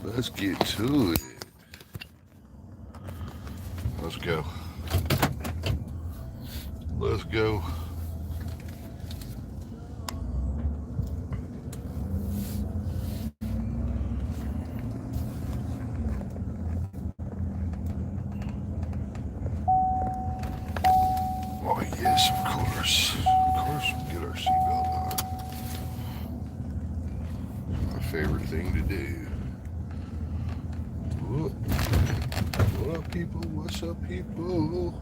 Let's get to it. Let's go. Let's go. Oh, yes, of course. Of course, we'll get our seatbelt on. My favorite thing to do. Whoop. What up, people? What's up, people?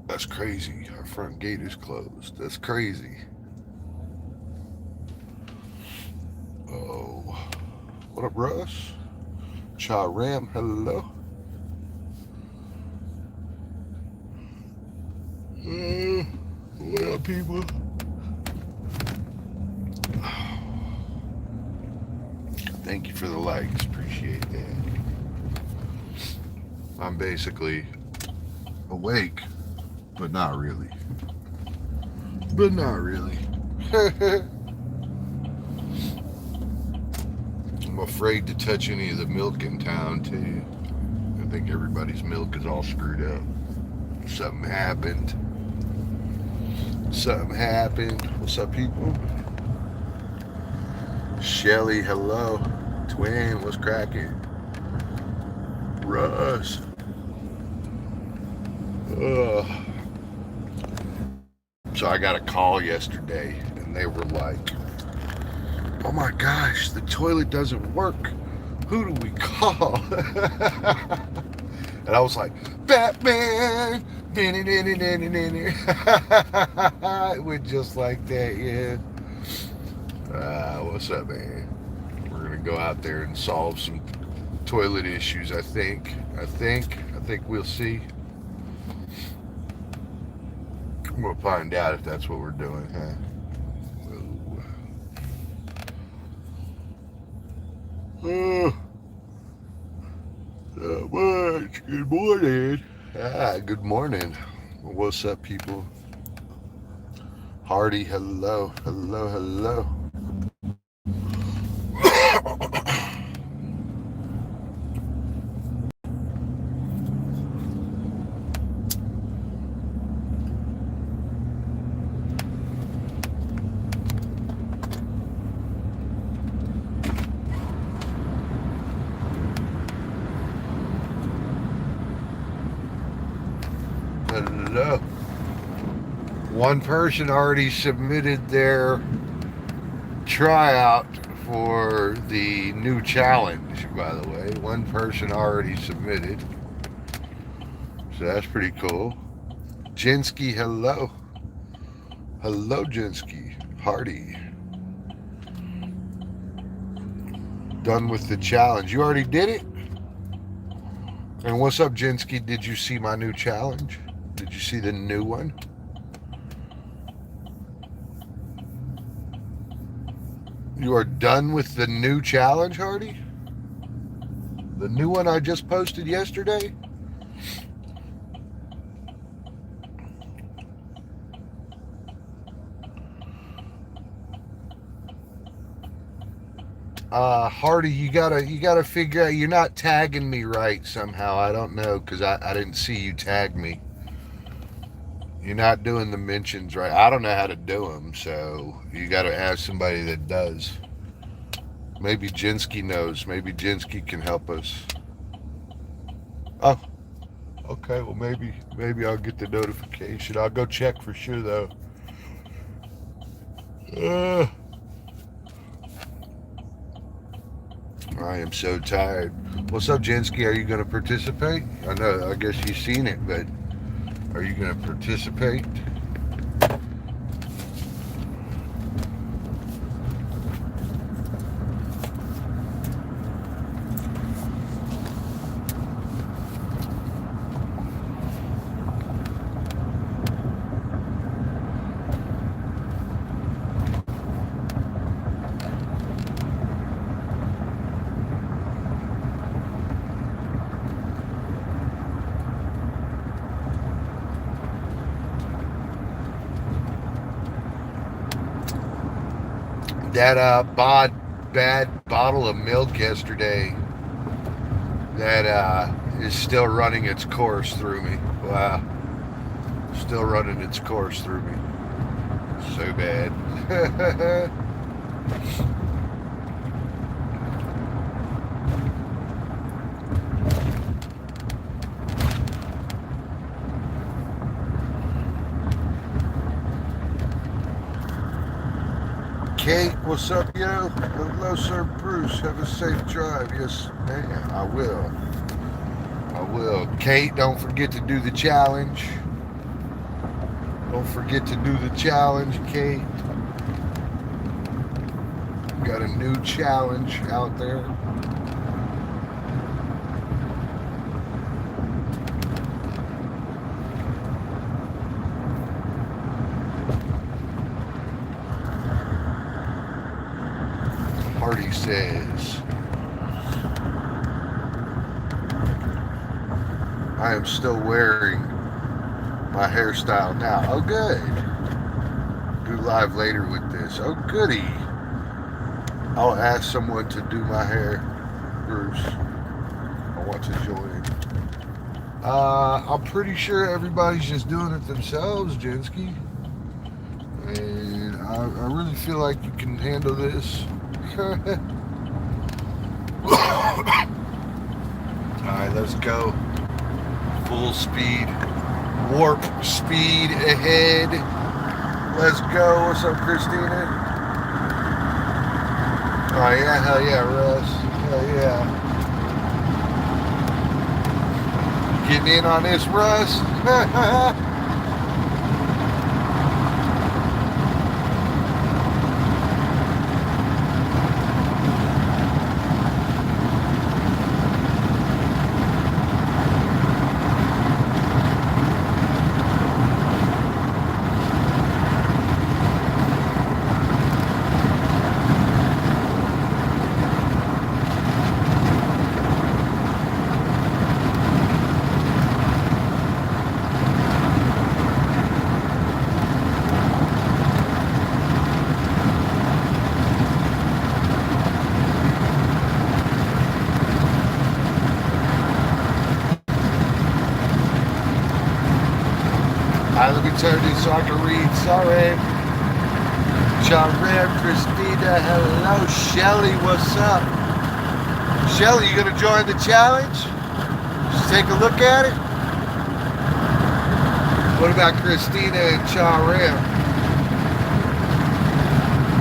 That's crazy. Our front gate is closed. That's crazy. Oh. What up, Russ? Cha Ram, hello. What up, people? Thank you for the likes. Appreciate that. I'm basically awake, but not really. But not really. I'm afraid to touch any of the milk in town, too. I think everybody's milk is all screwed up. Something happened. Something happened. What's up, people? Shelly, hello. Twin, what's cracking? Russ. So I got a call yesterday, and they were like, "Oh my gosh, the toilet doesn't work. Who do we call?" And I was like, "Batman!" It went just like that, yeah. What's up, man? We're gonna go out there and solve some toilet issues. I think we'll see. We'll find out if that's what we're doing, huh? Oh, not much. Good morning. Good morning. What's up, people? Hardy, hello, hello, hello. Hello. One person already submitted their tryout for the new challenge, by the way. One person already submitted. So that's pretty cool. Jinsky, hello. Hello, Jinsky. Hardy. Done with the challenge. You already did it? And what's up, Jinsky? Did you see my new challenge? Did you see the new one? You are done with the new challenge, Hardy? The new one I just posted yesterday? Hardy, you gotta figure out, you're not tagging me right somehow. I don't know, because I didn't see you tag me. You're not doing the mentions right. I don't know how to do them, so you gotta ask somebody that does. Maybe Jinsky knows. Maybe Jinsky can help us. Oh, okay. Well, maybe I'll get the notification. I'll go check for sure, though. Uh, I am so tired. What's up, Jinsky? Are you going to participate? I know. I guess you've seen it, but are you going to participate? that bad bottle of milk yesterday that is still running its course through me. Wow. Still running its course through me. So bad. Kate, what's up, yo? Hello, Sir Bruce. Have a safe drive. Yes, man, I will. I will. Kate, don't forget to do the challenge. Don't forget to do the challenge, Kate. Got a new challenge out there. Hardy says, I am still wearing my hairstyle now. Oh, good. Do live later with this. Oh, goody. I'll ask someone to do my hair, Bruce. I want to join. I'm pretty sure everybody's just doing it themselves, Jensky. And I really feel like you can handle this. Alright, let's go. Full speed. Warp speed ahead. Let's go. What's up, Christina? Oh yeah, hell yeah, Russ. Hell yeah. Getting in on this, Russ? Let me turn this so I can read. Sorry. John Ram, Christina, hello. Shelly, what's up? Shelly, you gonna join the challenge? Just take a look at it. What about Christina and John Ram?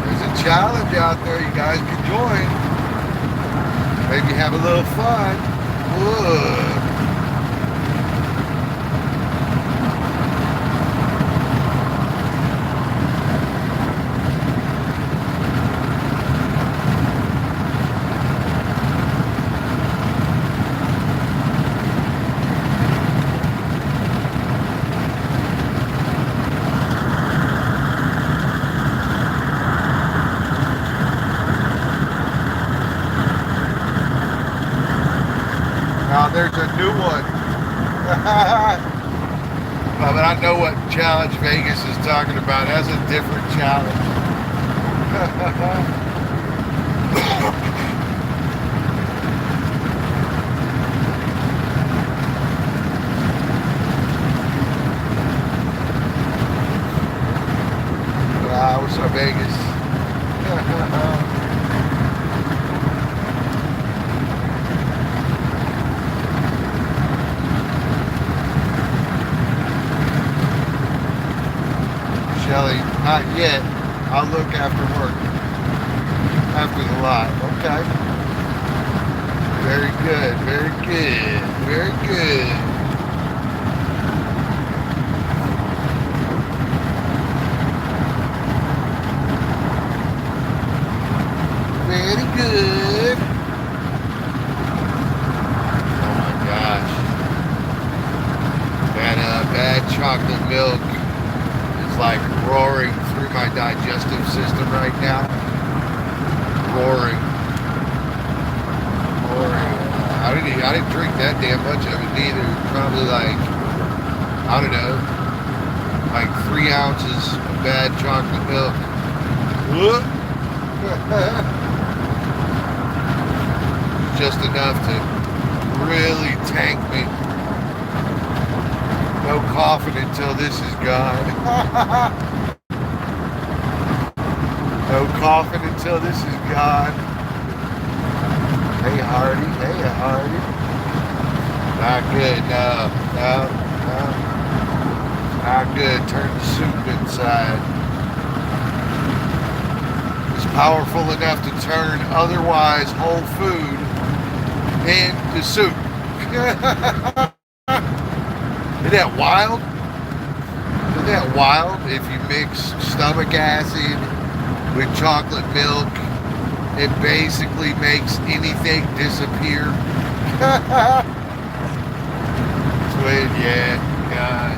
There's a challenge out there you guys can join. Maybe have a little fun. Whoa. Now there's a new one. But I know what Challenge Vegas is talking about. That's a different challenge. What's up, Vegas? Shelly, not yet. I'll look after work. After the live. Okay. Very good. Very good. Very good. Very good. Oh my gosh. That bad chocolate milk like roaring through my digestive system right now. Roaring. I didn't drink that damn much of it neither. Probably like, I don't know, like 3 ounces of bad chocolate milk. Whoop. Just enough to really tank me. No coughing until this is gone. No coughing until this is gone. Hey Hardy, hey Hardy. Not good, no. Not good. Turn the soup inside. It's powerful enough to turn otherwise whole food into soup. Isn't that wild? Isn't that wild? If you mix stomach acid with chocolate milk, it basically makes anything disappear. Twin, yeah, God.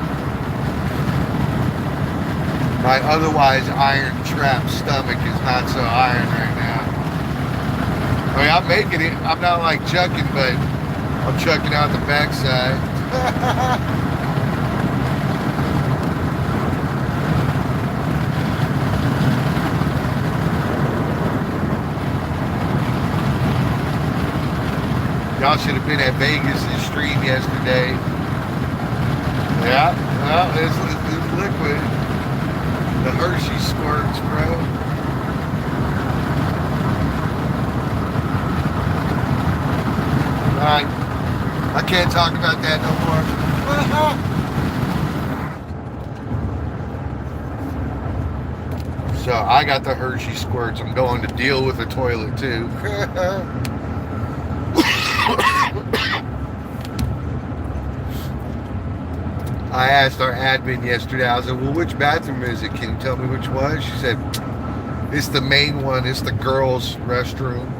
My otherwise iron-trapped stomach is not so iron right now. I mean, I'm making it. I'm not like chucking, but I'm chucking out the backside. Y'all should have been at Vegas' stream yesterday. Yeah, well, it's liquid. The Hershey squirts, bro. Alright. I can't talk about that no more. So I got the Hershey squirts. I'm going to deal with the toilet too. I asked our admin yesterday, I was like, well, which bathroom is it? Can you tell me which one? She said, it's the main one. It's the girls' restroom.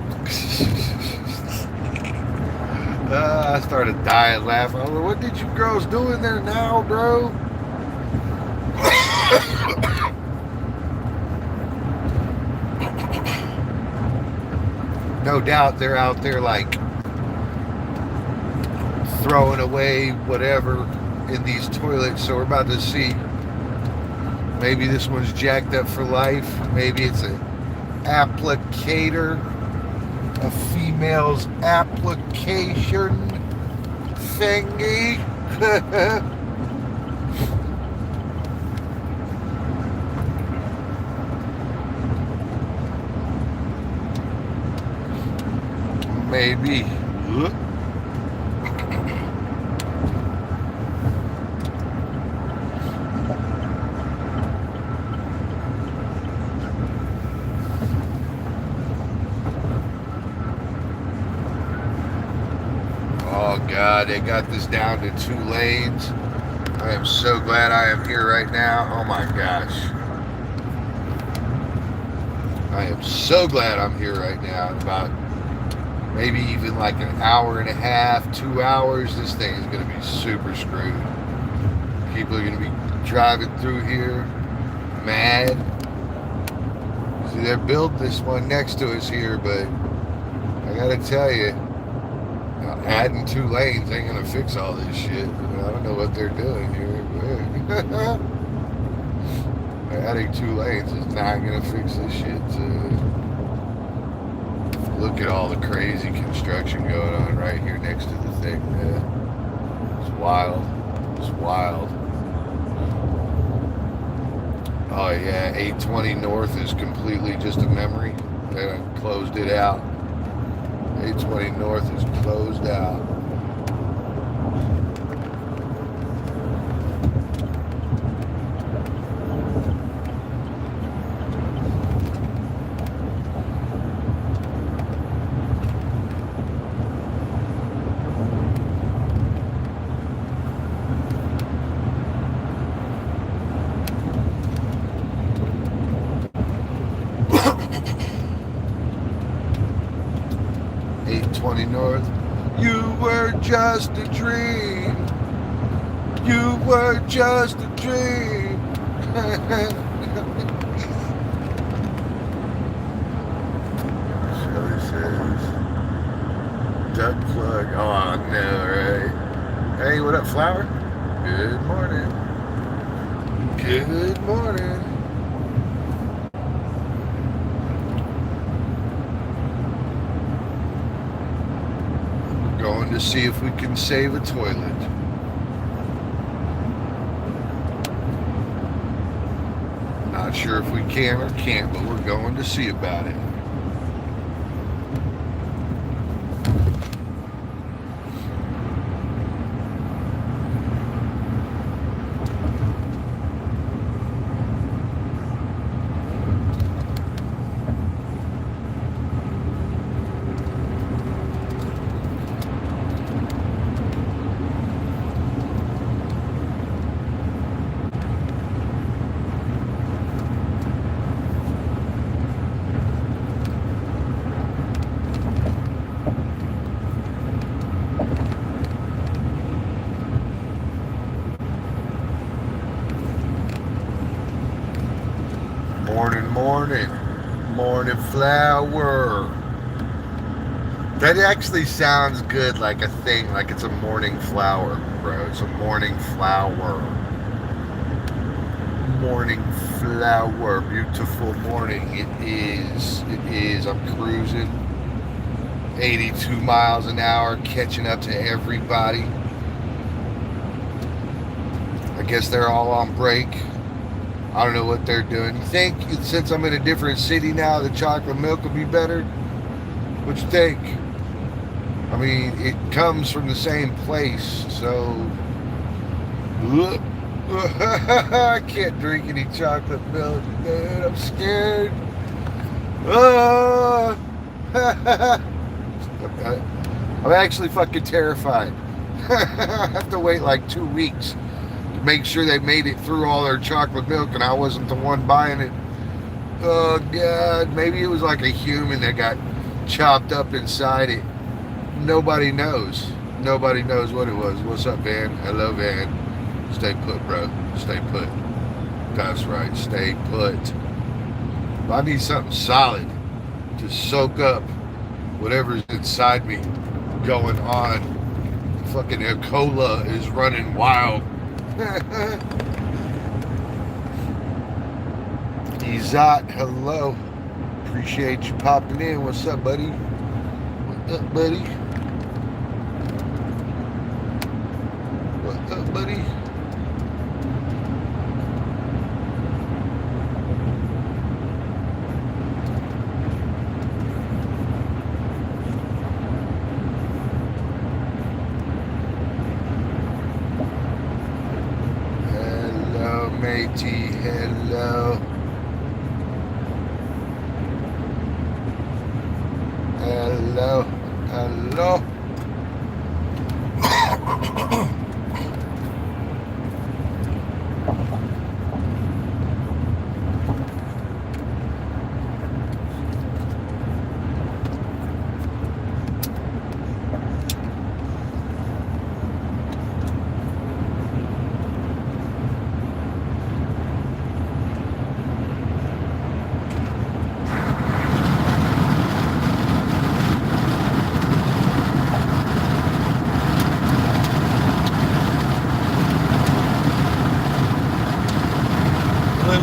I started dying laughing. I was like, what did you girls do in there now, bro? No doubt they're out there like throwing away whatever in these toilets, so we're about to see. Maybe this one's jacked up for life. Maybe it's an applicator, a female's application thingy. Maybe. God, they got this down to 2 lanes. I am so glad I am here right now. Oh my gosh. I am so glad I'm here right now. About maybe even like an hour and a half, 2 hours, this thing is going to be super screwed. People are going to be driving through here mad. See, they're building this one next to us here, but I got to tell you, adding 2 lanes ain't gonna fix all this shit. I don't know what they're doing here. Adding 2 lanes is not gonna fix this shit. Look at all the crazy construction going on right here next to the thing. It's wild. It's wild. Oh yeah, 820 North is completely just a memory. They closed it out. 820 North is closed out. North, you were just a dream. You were just a dream. Services. Duck plug. Oh, I know, right? Hey, what up, Flower? Good morning. Good morning. going to see if we can save a toilet. Not sure if we can or can't, but we're going to see about it. Morning flower. That actually sounds good, like a thing, like it's a morning flower, bro. It's a morning flower. Morning flower. Beautiful morning. It is. I'm cruising 82 miles an hour, catching up to everybody. I guess they're all on break. I don't know what they're doing. You think since I'm in a different city now, the chocolate milk will be better? What you think? I mean, it comes from the same place, so I can't drink any chocolate milk, dude. I'm scared. I'm actually fucking terrified. I have to wait like 2 weeks. Make sure they made it through all their chocolate milk and I wasn't the one buying it. Oh God, maybe it was like a human that got chopped up inside it. Nobody knows. Nobody knows what it was. What's up, Van? Hello, Van. Stay put, bro. Stay put. That's right. Stay put. I need something solid to soak up whatever's inside me going on. Fucking E. coli is running wild. Izat, hello. Appreciate you popping in. What's up, buddy? What up, buddy? What up, buddy? Matey, hello. Hello. Hello.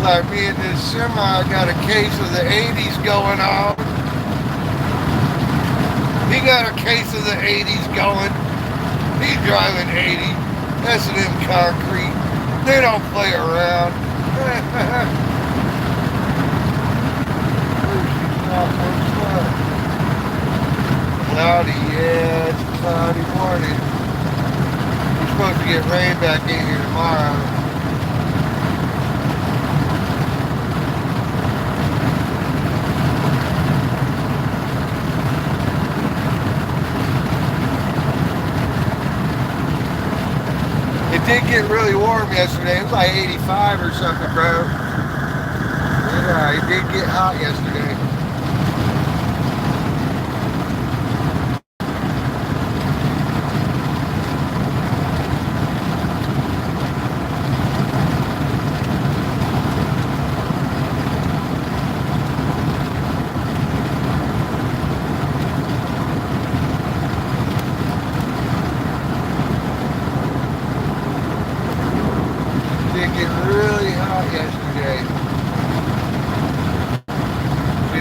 Like me in this semi got a case of the 80s going on. He got a case of the 80s going. He driving 80. That's an M concrete. They don't play around. Cloudy, yeah, it's a cloudy morning. We're supposed to get rain back in here tomorrow. It did get really warm yesterday. It was like 85 or something, bro. Yeah, it did get hot yesterday.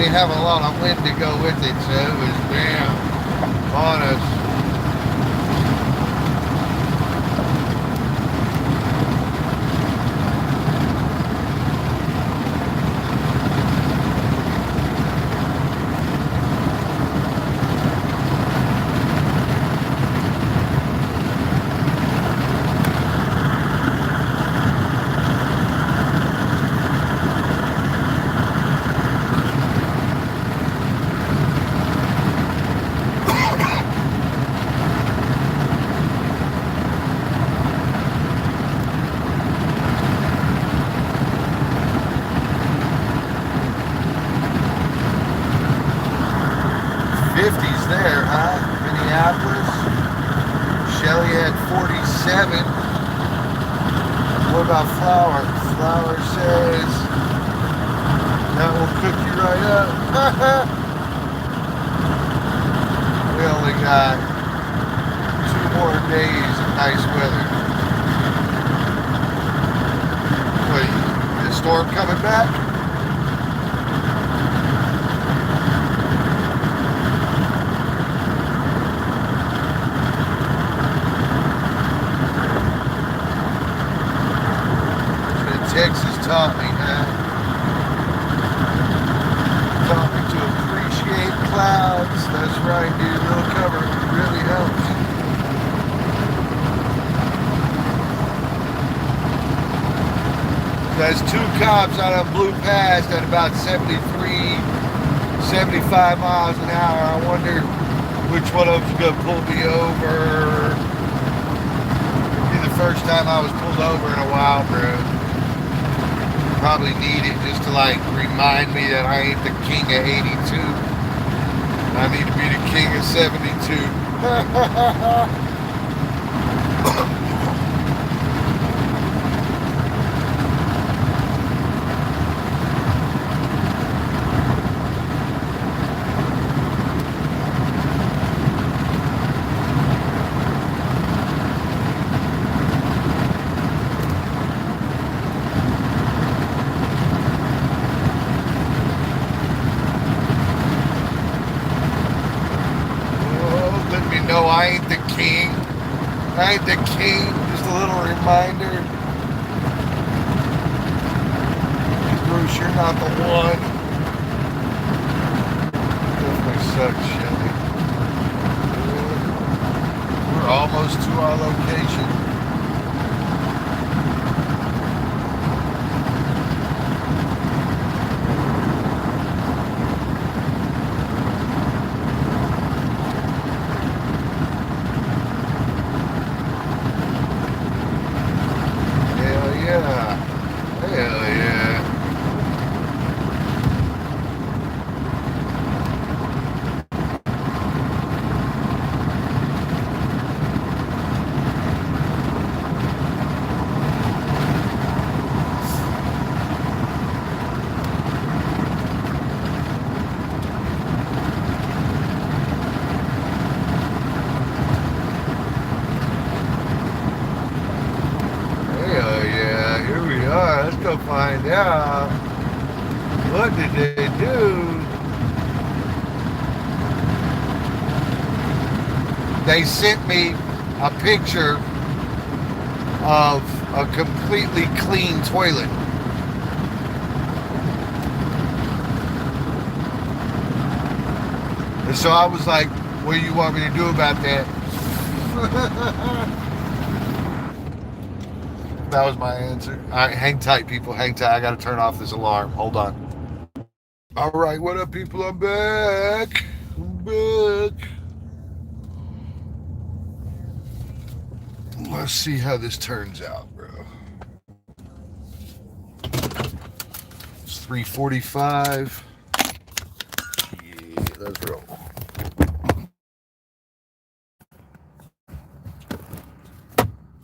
Have a lot of wind to go with it, so it was bam on us. there, huh? Minneapolis. Shelly had 47. What about Flower? Flower says that will cook you right up. We only got 2 more days of nice weather. Wait, is the storm coming back? Texas taught me, man. Taught me to appreciate clouds. That's right, dude. A little cover really helps. There's 2 cops out on Blue Pass at about 73, 75 miles an hour. I wonder which one of them's gonna pull me over. It'll be the first time I was pulled over in a while, bro. Probably need it just to like remind me that I ain't the king of 82. I need to be the king of 72. No, I ain't the king. I ain't the king. Just a little reminder. Bruce, you're not the one. Definitely sucks, Shelly. We're almost to our location. Let's go find out. What did they do? They sent me a picture of a completely clean toilet. And so I was like, what do you want me to do about that? That was my answer. All right, hang tight, people. Hang tight. I got to turn off this alarm. Hold on. All right, what up, people? I'm back. I'm back. Let's see how this turns out, bro. It's 3:45. Yeah, let's roll.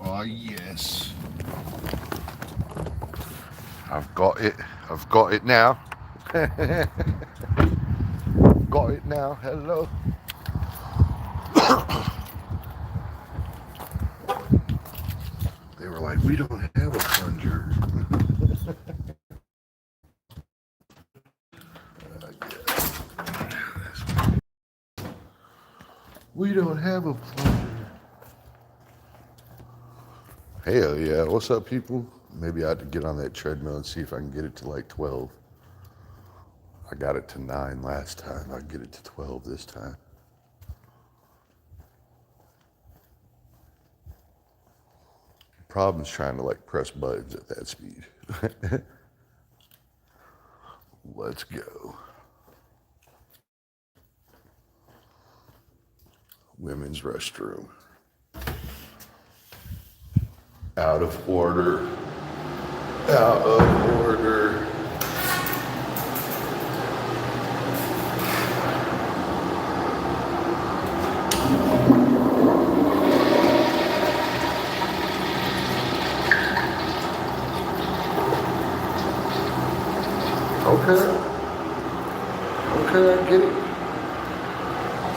Oh, yes. I've got it. I've got it now. Got it now. Hello. They were like, we don't have a plunger. We don't have a plunger. Hell yeah. What's up, people? Maybe I have to get on that treadmill and see if I can get it to like 12. I got it to 9 last time. I'll get it to 12 this time. Problem's trying to like press buttons at that speed. Let's go. Women's restroom. Out of order. Out of order.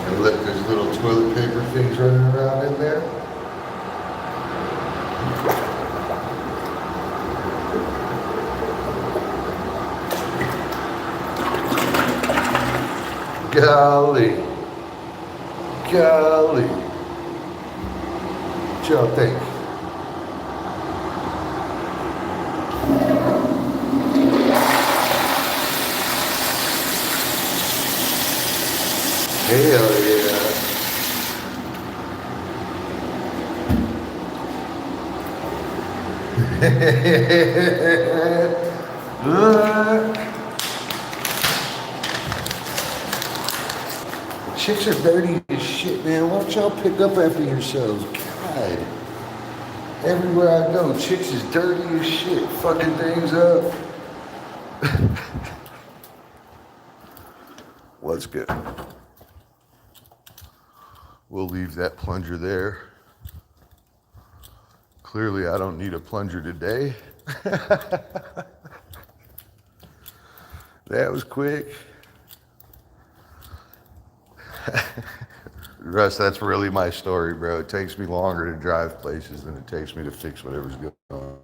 And look, there's little toilet paper things running around in there. Golly. Golly. What y'all think? Hell yeah. Look. Chicks are dirty as shit, man. Why don't y'all pick up after yourselves? God. Everywhere I go, chicks is dirty as shit. Fucking things up. What's good? We'll leave that plunger there. Clearly, I don't need a plunger today. That was quick. Russ, that's really my story, bro. It takes me longer to drive places than it takes me to fix whatever's going on.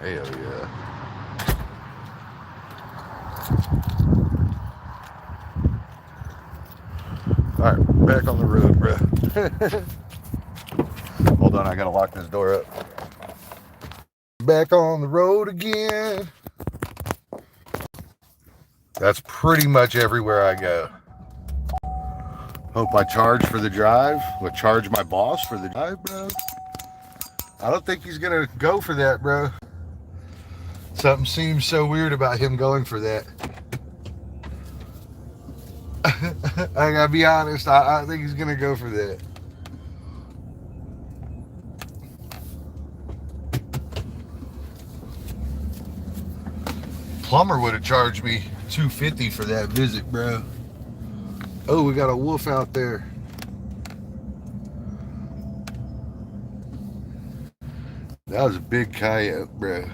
Hell yeah. All right, back on the road, bro. Hold on, I gotta lock this door up. Back on the road again. That's pretty much everywhere I go. Hope I charge for the drive. Will charge my boss for the drive, bro. I don't think he's gonna go for that, bro. Something seems so weird about him going for that. I gotta be honest, I think he's gonna go for that. Plumber would have charged me $250 for that visit, bro. Oh, we got a wolf out there. That was a big coyote, bro.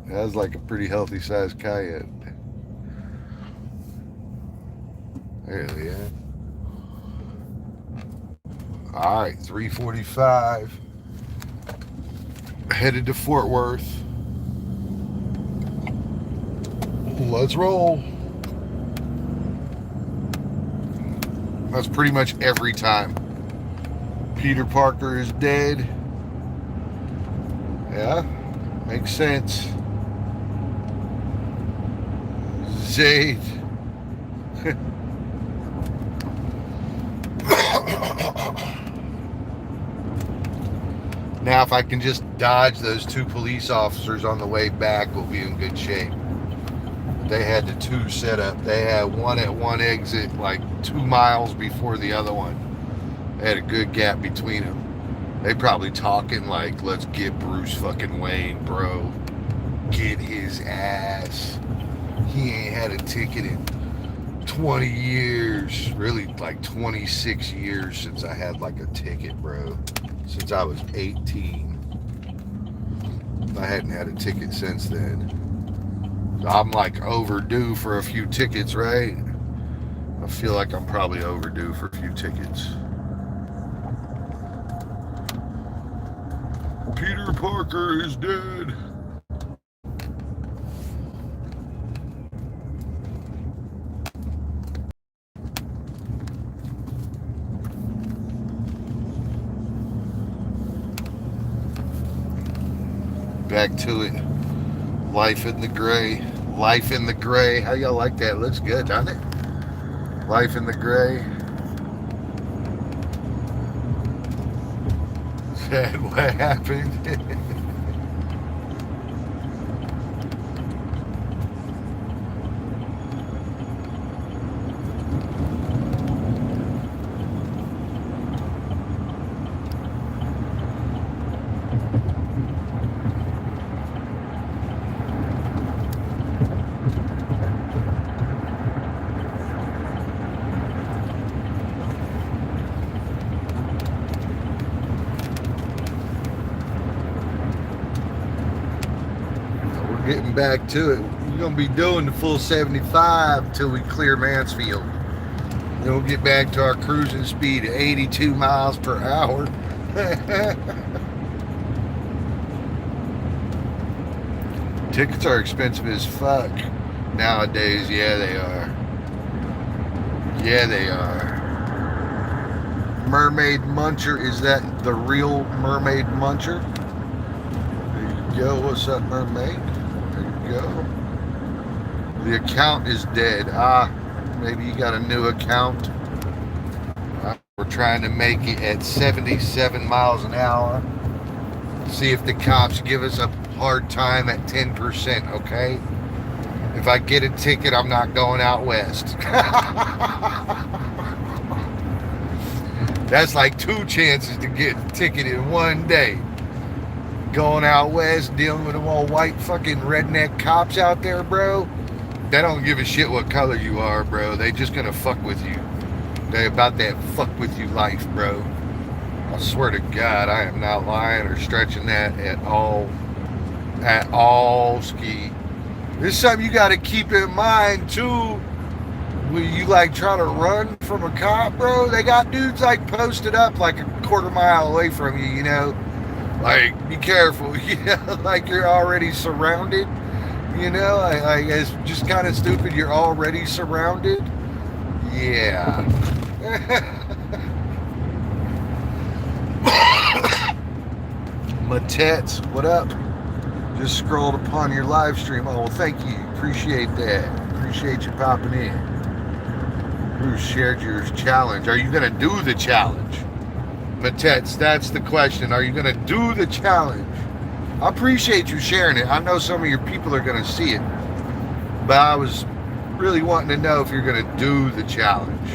That was like a pretty healthy sized coyote. There he is. All right, 345. Headed to Fort Worth. Let's roll. That's pretty much every time. Peter Parker is dead. Yeah, makes sense. Zayd. Now, if I can just dodge those two police officers on the way back, we'll be in good shape. They had the two set up. They had one at one exit like 2 miles before the other one. They had a good gap between them. They probably talking like, let's get Bruce fucking Wayne, bro. Get his ass. He ain't had a ticket in 20 years. Really like 26 years since I had like a ticket, bro. Since I was 18. I hadn't had a ticket since then. I'm like overdue for a few tickets, right? I feel like I'm probably overdue for a few tickets. Peter Parker is dead. Back to it. Life in the gray. Life in the gray. How y'all like that? Looks good, doesn't it? Life in the gray. Said what happened? Getting back to it. We're going to be doing the full 75 till we clear Mansfield. Then we'll get back to our cruising speed at 82 miles per hour. Tickets are expensive as fuck nowadays. Yeah, they are. Yeah, they are. Mermaid Muncher, is that the real Mermaid Muncher? There you go. What's up, Mermaid? There you go. The account is dead. Maybe you got a new account. We're trying to make it at 77 miles an hour. See if the cops give us a hard time at 10%, okay? If I get a ticket, I'm not going out west. That's like 2 chances to get a ticket in one day. Going out west, dealing with them all white fucking redneck cops out there, bro. They don't give a shit what color you are, bro. They just gonna fuck with you. They about that fuck with you life, bro. I swear to God, I am not lying or stretching that at all. At all, Ski. This is something you gotta keep in mind too. When you like try to run from a cop, bro, they got dudes like posted up like a quarter mile away from you, you know? Like, be careful, you know? Like you're already surrounded. You know, like it's just kind of stupid. You're already surrounded. Yeah. Matets, what up? Just scrolled upon your live stream. Oh, well, thank you. Appreciate that. Appreciate you popping in. Who shared your challenge? Are you going to do the challenge? Matets, that's the question. Are you going to do the challenge? I appreciate you sharing it. I know some of your people are going to see it. But I was really wanting to know if you're going to do the challenge.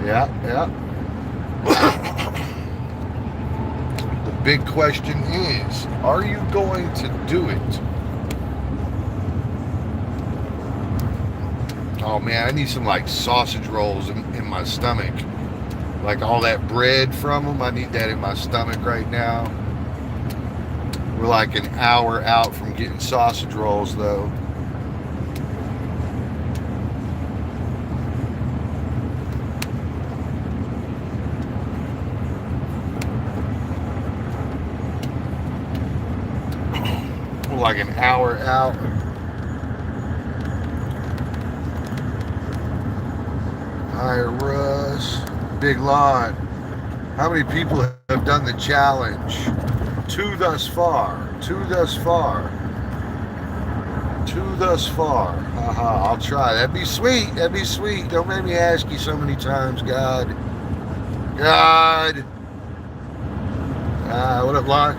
Yeah. The big question is, are you going to do it? Oh man, I need some like sausage rolls in my stomach. Like all that bread from them, I need that in my stomach right now. We're like an hour out from getting sausage rolls though. We're like an hour out. Hi Russ. Big Lon. How many people have done the challenge? 2 thus far. Haha, I'll try. That'd be sweet. Don't make me ask you so many times, God. What up, Lon?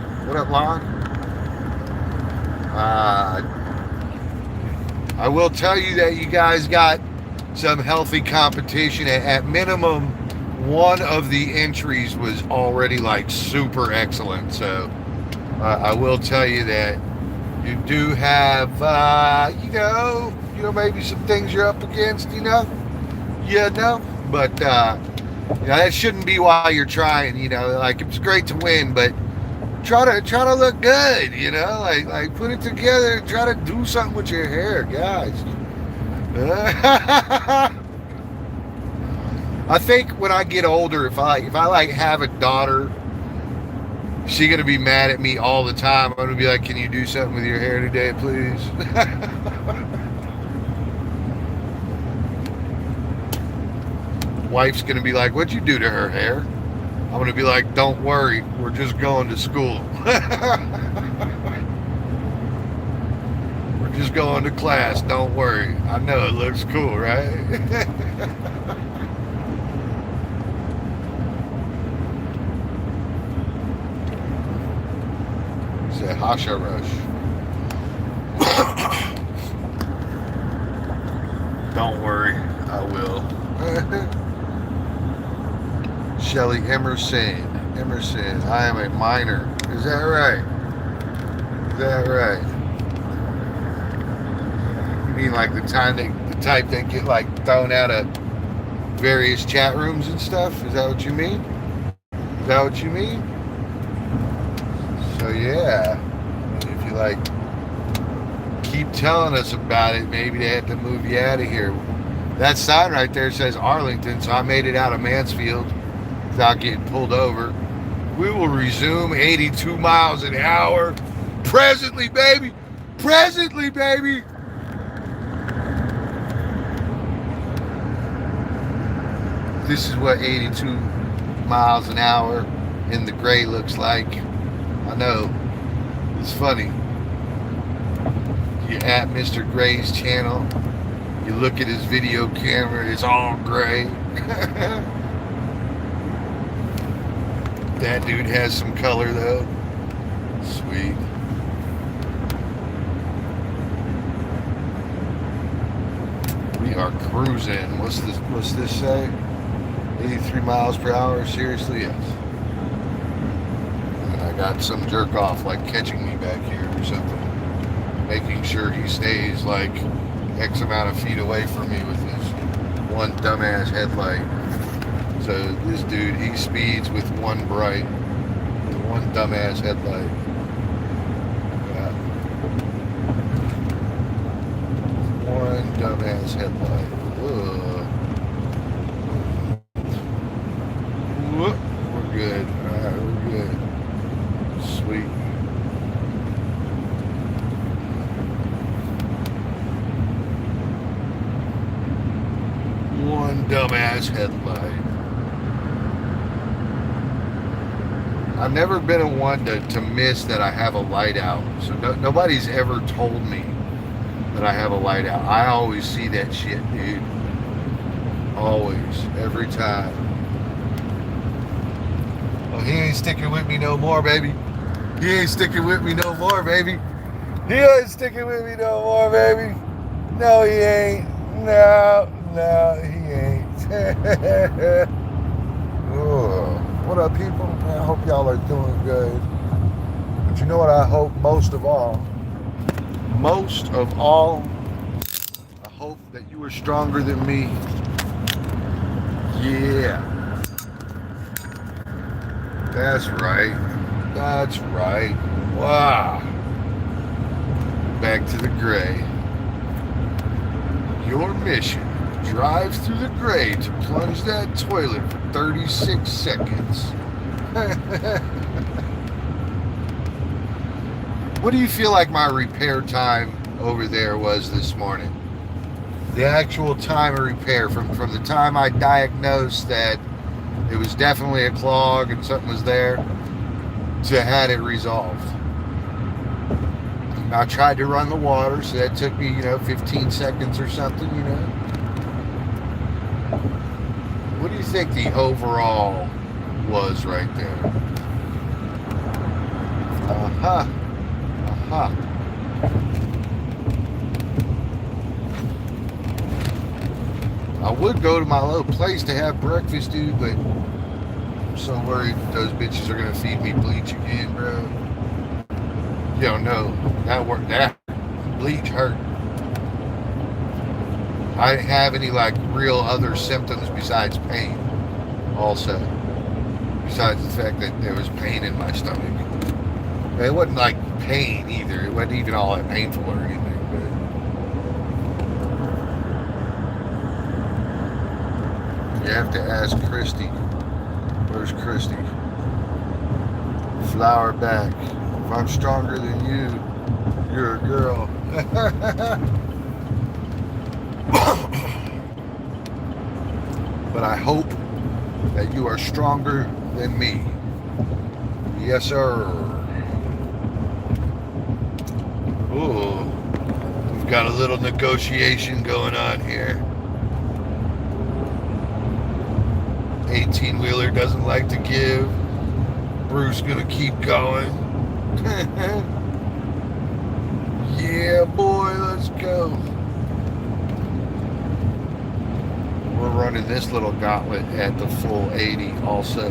I will tell you that you guys got some healthy competition. At minimum, one of the entries was already like super excellent. So I will tell you that you do have, you know, maybe some things you're up against, but that shouldn't be why you're trying, like it's great to win, but try to look good, like put it together, try to do something with your hair, guys. I think when I get older, if I like have a daughter, she's gonna be mad at me all the time. I'm gonna be like, can you do something with your hair today, please? Wife's gonna be like, what'd you do to her hair? I'm gonna be like, don't worry, we're just going to school. We're just going to class, don't worry. I know it looks cool, right? Say Hasha Rush. Don't worry, I will. Shelly Emerson, I am a minor. Is that right? You mean like the type that get like thrown out of various chat rooms and stuff? Is that what you mean? So yeah, if you like, keep telling us about it. Maybe they had to move you out of here. That sign right there says Arlington, so I made it out of Mansfield without getting pulled over. We will resume 82 miles an hour. Presently, baby. Presently, baby. This is what 82 miles an hour in the gray looks like. I know. It's funny. You're at Mr. Gray's channel. You look at his video camera, it's all gray. That dude has some color though. Sweet. We are cruising. What's this say? 83 miles per hour? Seriously, yes. And I got some jerk off like catching me back here or something. Making sure he stays like X amount of feet away from me with his one dumbass headlight. So this dude, he speeds with one dumbass headlight. Yeah. One dumbass headlight. Ugh. We're good. Alright, we're good. Sweet. One dumbass headlight. I've never been a one to miss that I have a light out. So nobody's ever told me that I have a light out. I always see that shit, dude. Always. Every time. Oh, he ain't sticking with me no more, baby. He ain't sticking with me no more, baby. He ain't sticking with me no more, baby. No, he ain't. No, he ain't. Oh. What up, people? I hope y'all are doing good. But you know what I hope most of all? Most of all, I hope that you are stronger than me. Yeah. That's right. That's right. Wow. Back to the gray. Your mission. Drive through the gray to plunge that toilet for 36 seconds. What do you feel like my repair time over there was this morning? The actual time of repair from the time I diagnosed that it was definitely a clog and something was there to had it resolved. I tried to run the water, so that took me, 15 seconds or something, What do you think the overall was right there? Uh-huh. I would go to my little place to have breakfast, dude, but I'm so worried those bitches are gonna feed me bleach again, bro. You don't know. That bleach hurt. I didn't have any real other symptoms besides pain. Also, besides the fact that there was pain in my stomach. It wasn't pain either. It wasn't even all that painful or anything. But you have to ask Christy. Where's Christy? Flower back. If I'm stronger than you, you're a girl. But I hope that you are stronger than me. Yes, sir. Ooh, we've got a little negotiation going on here. 18-wheeler doesn't like to give. Bruce gonna keep going. Yeah, boy, let's go. We're running this little gauntlet at the full 80 also.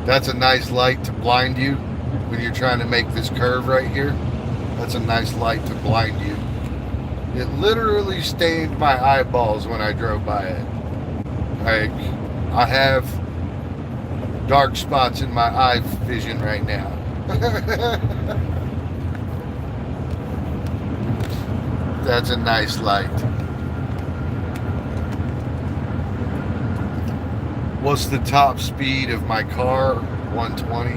That's a nice light to blind you when you're trying to make this curve right here. That's a nice light to blind you. It literally stained my eyeballs when I drove by it. I have dark spots in my eye vision right now. That's a nice light. What's the top speed of my car? 120.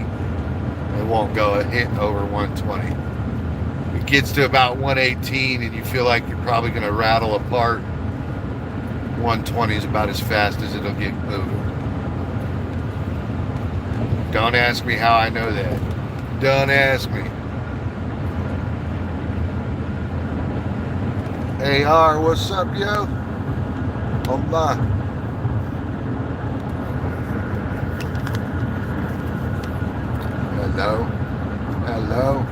It won't go a hit over 120. It gets to about 118 and you feel like you're probably going to rattle apart. 120 is about as fast as it'll get moving. Don't ask me how I know that. Don't ask me. AR, what's up, yo? Allah. Hello? Hello?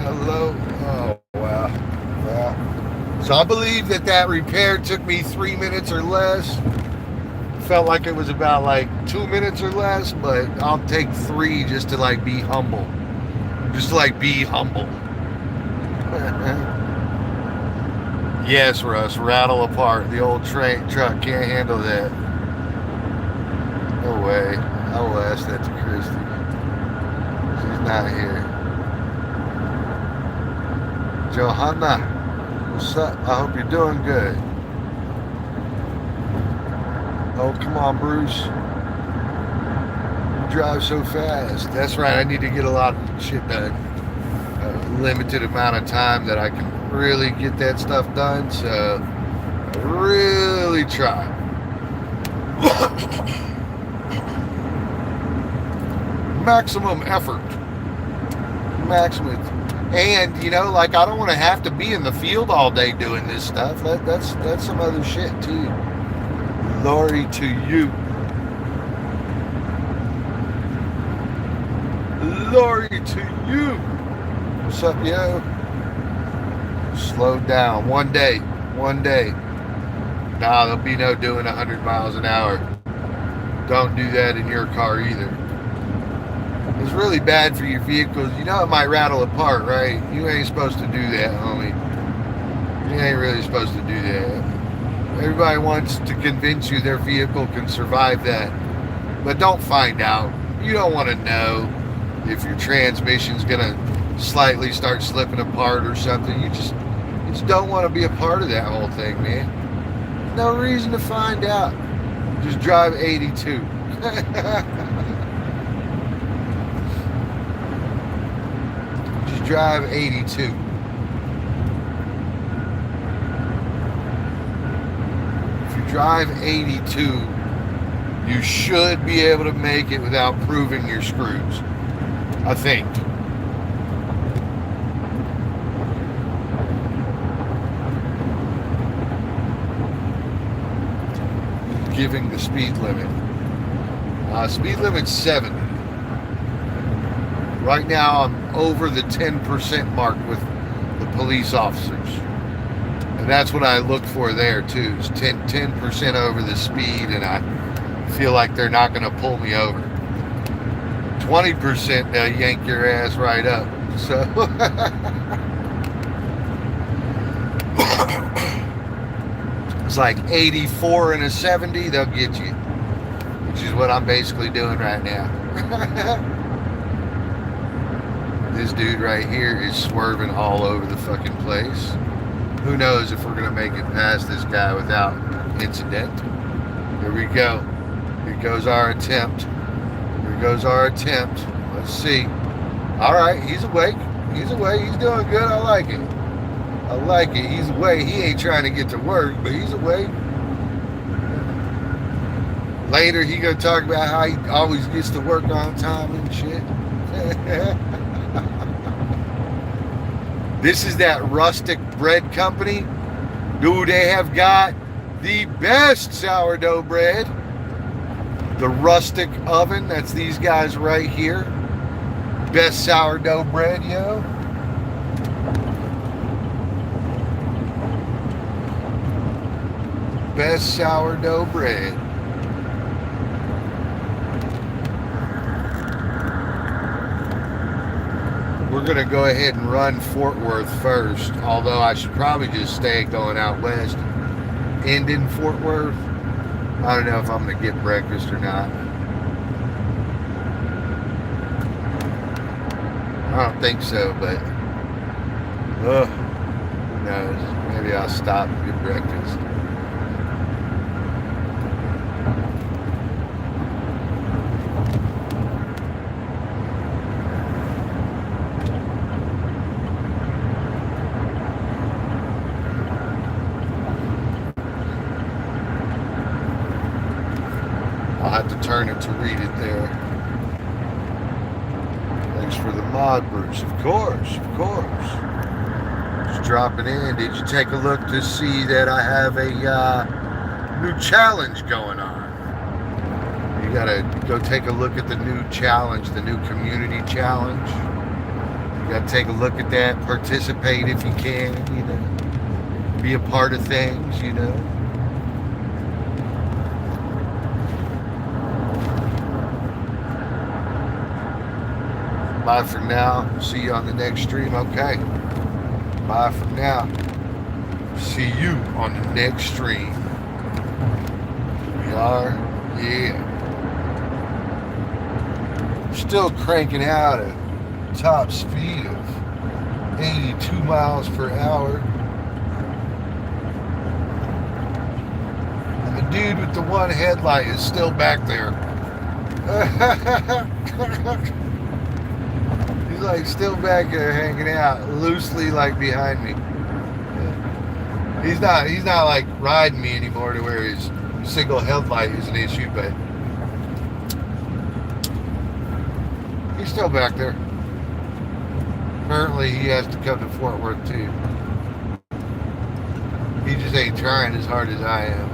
Hello? Oh, wow. Wow. So I believe that repair took me 3 minutes or less. Felt like it was about like 2 minutes or less, but I'll take 3 just to like be humble. Just to like be humble. Yes, Russ, rattle apart. The old truck can't handle that. No way. I will ask that to Christy. She's not here. Johanna, what's up? I hope you're doing good. Oh, come on, Bruce. You drive so fast. That's right. I need to get a lot of shit done. A limited amount of time that I can really get that stuff done. So, I really try. Maximum effort. Maximum. And, you know, like, I don't want to have to be in the field all day doing this stuff. That's some other shit, too. Glory to you. Glory to you. What's up, yo? Slow down. One day. Nah, there'll be no doing 100 miles an hour. Don't do that in your car either. It's really bad for your vehicles. You know it might rattle apart, right? You ain't supposed to do that, homie. You ain't really supposed to do that. Everybody wants to convince you their vehicle can survive that. But don't find out. You don't want to know if your transmission's going to slightly start slipping apart or something. You just don't want to be a part of that whole thing, man. No reason to find out. Just drive 82. Just drive 82. Drive 82, you should be able to make it without proving your screws, I think. Giving the speed limit. Speed limit's 70. Right now I'm over the 10% mark with the police officers. And that's what I look for there too, is 10% over the speed, and I feel like they're not going to pull me over. 20% they'll yank your ass right up. So it's like 84 and a 70, they'll get you, which is what I'm basically doing right now. This dude right here is swerving all over the fucking place. Who knows if we're going to make it past this guy without incident. Here we go. Here goes our attempt. Let's see. All right, he's awake. He's doing good. I like it. He's awake. He ain't trying to get to work, but he's awake. Later, he going to talk about how he always gets to work on time and shit. This is that Rustic Bread Company. Dude, they have got the best sourdough bread. The Rustic Oven, that's these guys right here. Best sourdough bread, yo. Best sourdough bread. We're going to go ahead and run Fort Worth first, although I should probably just stay going out west, end in Fort Worth. I don't know if I'm gonna get breakfast or not. I don't think so, but who knows? Maybe I'll stop and get breakfast. I'll have to turn it to read it there. Thanks for the mod, Bruce. Of course, of course. Just dropping in. Did you take a look to see that I have a new challenge going on? You gotta go take a look at the new challenge, the new community challenge. You gotta take a look at that, participate if you can, you know, be a part of things, you know. Bye for now. See you on the next stream. Okay. Bye for now. See you on the next stream. We are, yeah. Still cranking out a top speed of 82 miles per hour. And the dude with the one headlight is still back there. He's like still back there hanging out, loosely like behind me. He's not like riding me anymore to where his single headlight is an issue, but he's still back there. Apparently he has to come to Fort Worth too. He just ain't trying as hard as I am.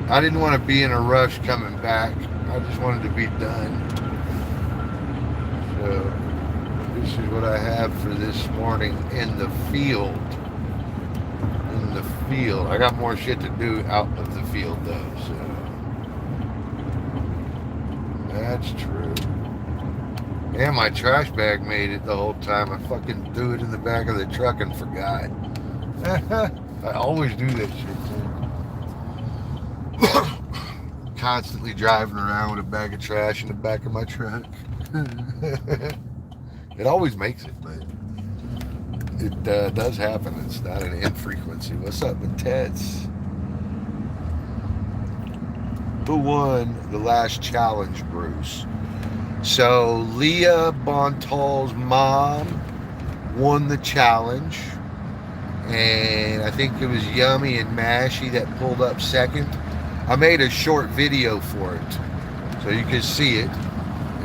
I didn't want to be in a rush coming back. I just wanted to be done. So this is what I have for this morning in the field. In the field. I got more shit to do out of the field though, so that's true. And my trash bag made it the whole time. I fucking threw it in the back of the truck and forgot. I always do that shit. Constantly driving around with a bag of trash in the back of my truck. It always makes it, but it does happen. It's not an infrequency. What's up with Teds? Who won the last challenge, Bruce? So Leah Bontal's mom won the challenge, and I think it was Yummy and Mashy that pulled up second. I made a short video for it so you can see it,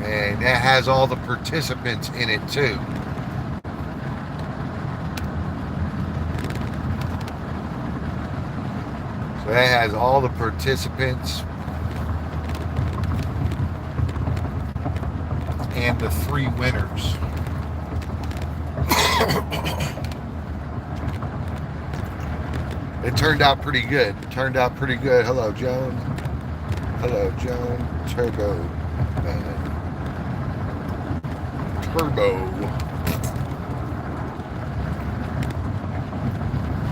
and that has all the participants in it too. So that has all the participants and the 3 winners. It turned out pretty good. Hello, Joan. Hello, Joan. Turbo.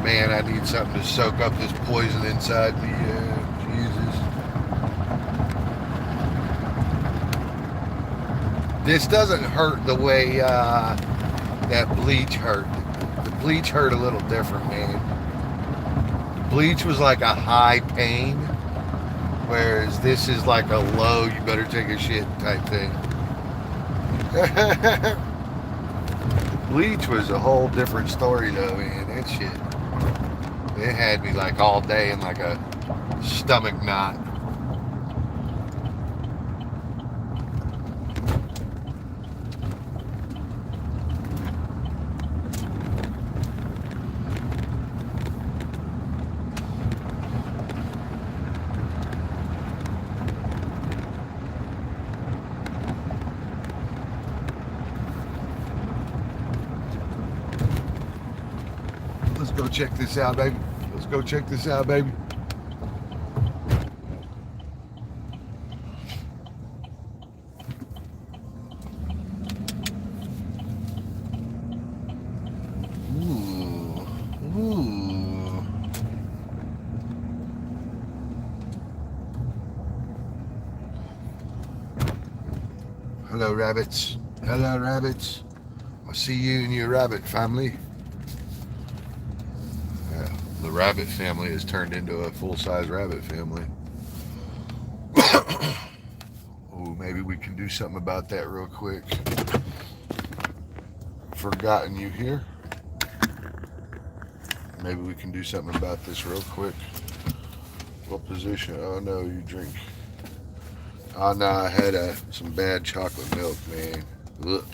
Man, I need something to soak up this poison inside me. Jesus. This doesn't hurt the way that bleach hurt. The bleach hurt a little different, man. Bleach was like a high pain, whereas this is like a low, you better take a shit type thing. Bleach was a whole different story though, man. That shit, it had me like all day in like a stomach knot. Let's go check this out, baby. Let's go check this out, baby. rabbits. Hello, rabbits. I see you and your rabbit family. Yeah, the rabbit family has turned into a full-size rabbit family. Oh, maybe we can do something about that real quick. Forgotten you here. Maybe we can do something about this real quick. What position? Oh no, you drink. Oh no, I had some bad chocolate milk, man. Look.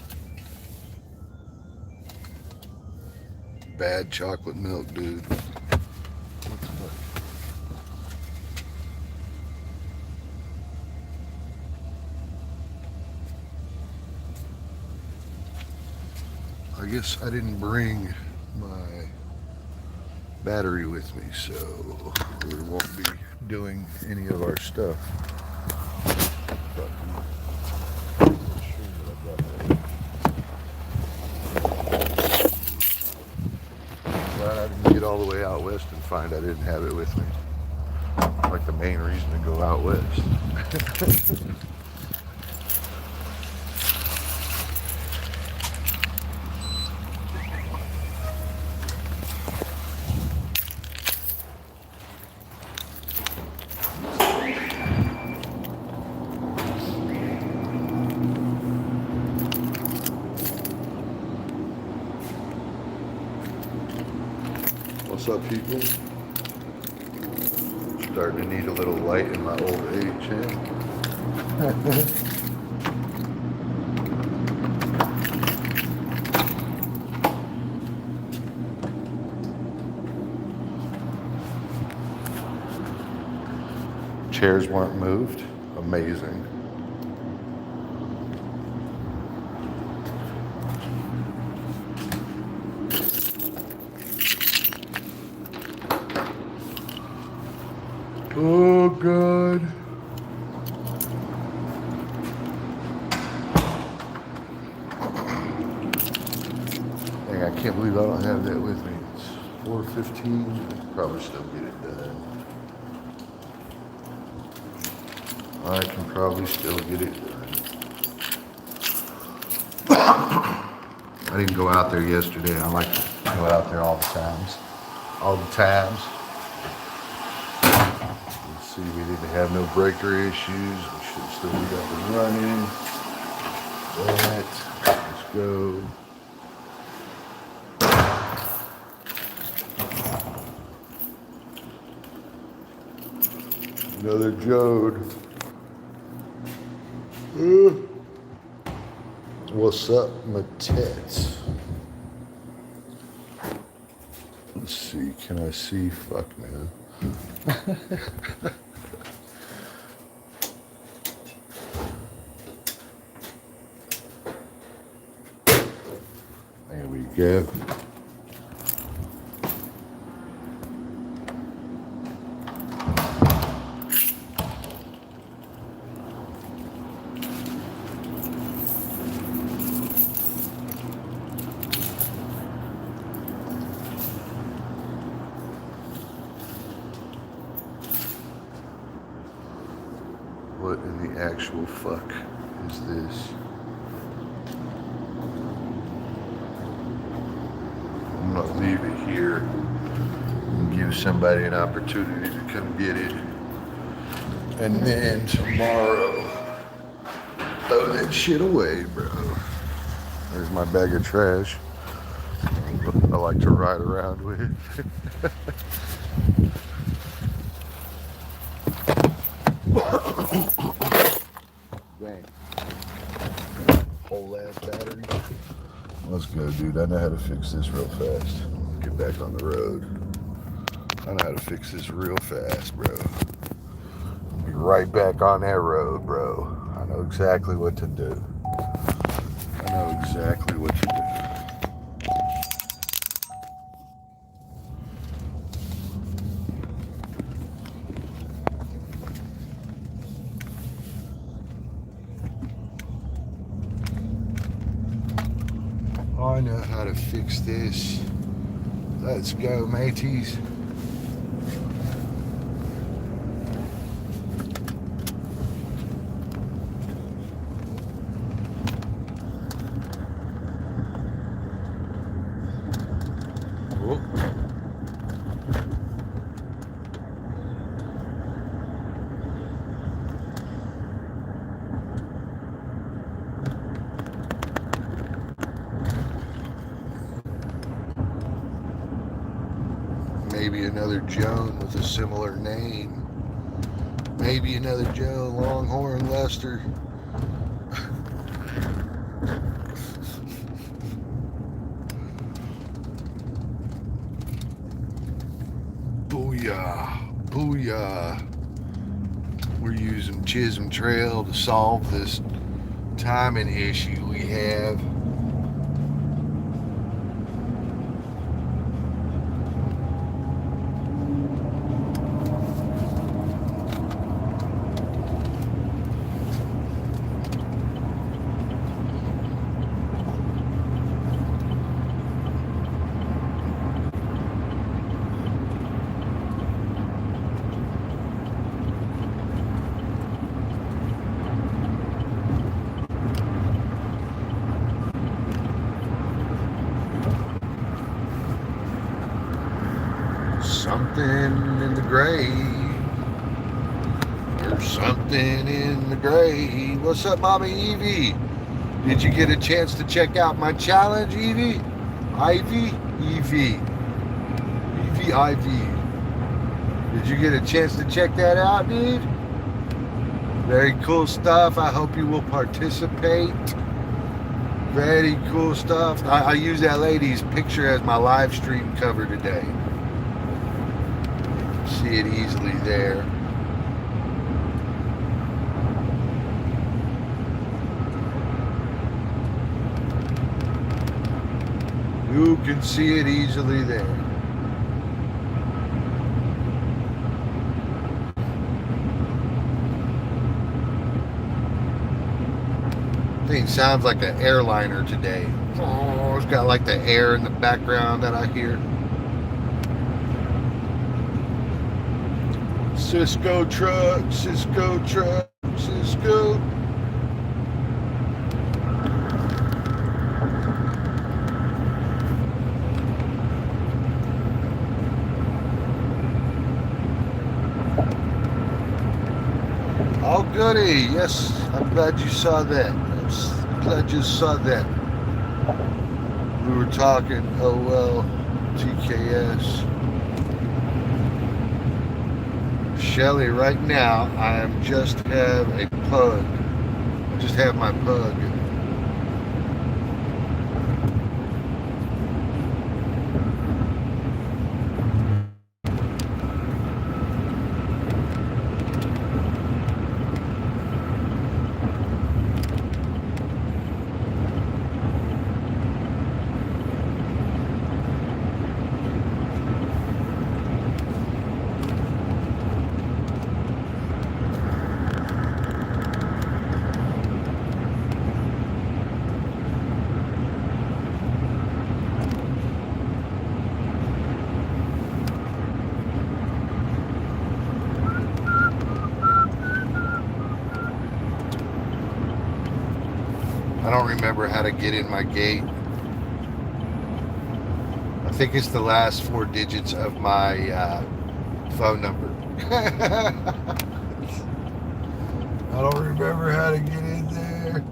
Bad chocolate milk, dude. What the fuck? I guess I didn't bring my battery with me, so we won't be doing any of our stuff. Glad I didn't get all the way out west and find I didn't have it with me. Like the main reason to go out west. What's up, people? Starting to need a little light in my old age, eh? Chairs weren't moved. Amazing. Oh, God. Dang, I can't believe I don't have that with me. It's 4:15. Probably still get it done. I can probably still get it done. I didn't go out there yesterday. I like to go out there all the times. All the times. Let's see, we didn't have no breaker issues. We should still be up and running. Let's go. Another Jode. What's up, my tits? Let's see, can I see? Fuck, man. There we go. What in the actual fuck is this? I'm gonna leave it here and give somebody an opportunity to come get it. And then tomorrow, throw that shit away, bro. There's my bag of trash I like to ride around with. Dang. Whole ass battery. Let's go, dude. I know how to fix this real fast. Get back on the road. I know how to fix this real fast, bro. I'll be right back on that road, bro. I know exactly what to do. I know exactly what to do. I know how to fix this. Let's go, mateys. Oh. Maybe another Joan with a similar name. Maybe another Joe Longhorn Lester. Booyah. Booyah. We're using Chisholm Trail to solve this timing issue we have. Something in the gray. There's something in the gray. What's up, Mama Evie? Did you get a chance to check out my challenge, Evie? Ivy? Evie. Evie Ivy. Did you get a chance to check that out, dude? Very cool stuff. I hope you will participate. Very cool stuff. I use that lady's picture as my live stream cover today. See it easily there. You can see it easily there. Thing sounds like an airliner today. Oh, it's got like the air in the background that I hear. Cisco truck, Cisco truck, Cisco. Oh goody, yes, I'm glad you saw that. I'm glad you saw that. We were talking, oh well, TKS. Shelly, right now I just have a pug. I just have my pug. I don't remember how to get in my gate. I think it's the last 4 digits of my phone number. I don't remember how to get in there.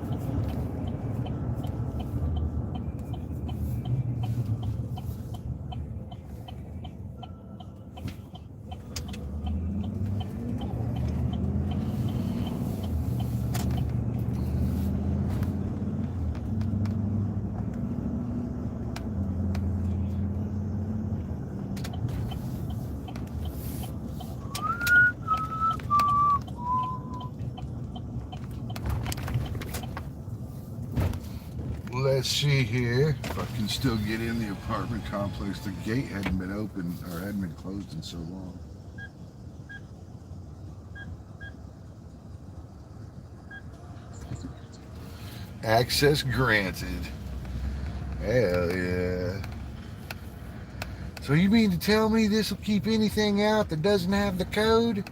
Let's see here if I can still get in the apartment complex. The gate hadn't been open or hadn't been closed in so long. Access granted. Hell yeah. So you mean to tell me this will keep anything out that doesn't have the code?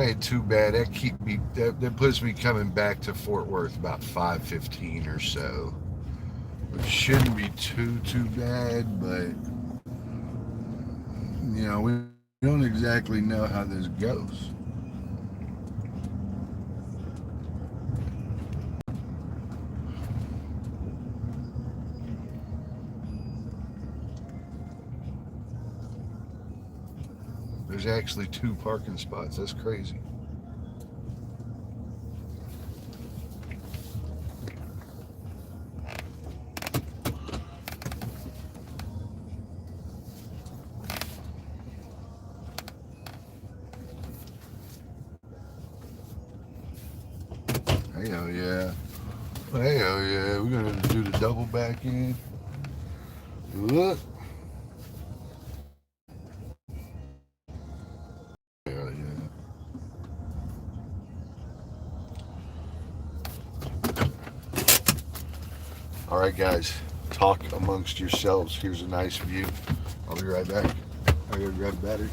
ain't too bad. That puts me coming back to Fort Worth about 5:15 or so, which shouldn't be too bad. But we don't exactly know how this goes. There's actually 2 parking spots. That's crazy. Hell yeah. Hell yeah. We're going to do the double back in. Look. Hell yeah. All right, guys. Talk amongst yourselves. Here's a nice view. I'll be right back. I gotta grab a battery.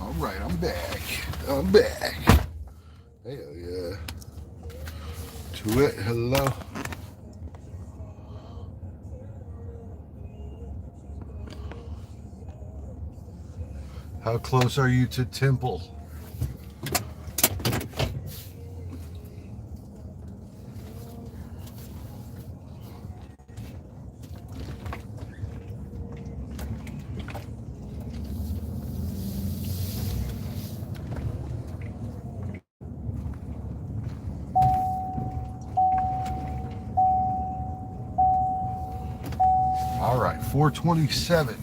All right, I'm back. I'm back. Hell yeah. To it. Hello. How close are you to Temple? All right, 427.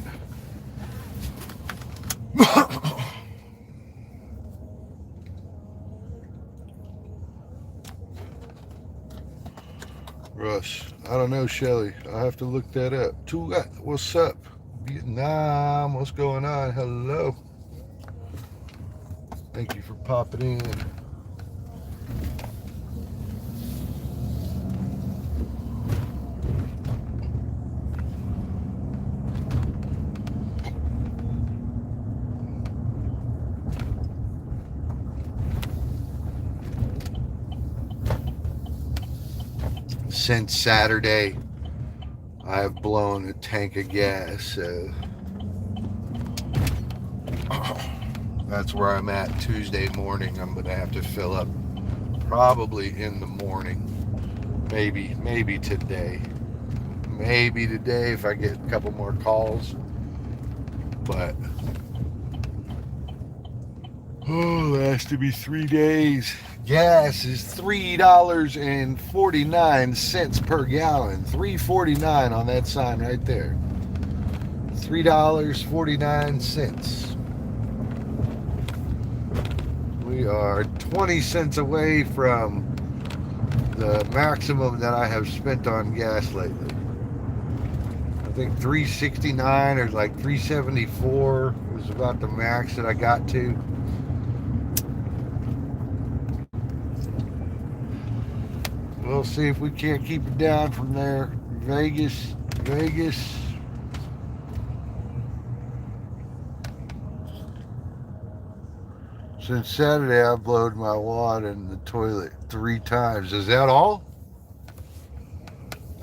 Rush. I don't know, Shelly. I'll have to look that up. What's up? Vietnam. What's going on? Hello. Thank you for popping in. since Saturday, I have blown a tank of gas, so that's where I'm at Tuesday morning. I'm gonna have to fill up probably in the morning, maybe today, if I get a couple more calls. But that has to be 3 days. Gas is $3.49 per gallon. $3.49 on that sign right there. $3.49. We are 20 cents away from the maximum that I have spent on gas lately. I think 369 or like 374 was about the max that I got to. We'll see if we can't keep it down from there. Vegas. Since Saturday, I've blowed my wad in the toilet 3 times. Is that all?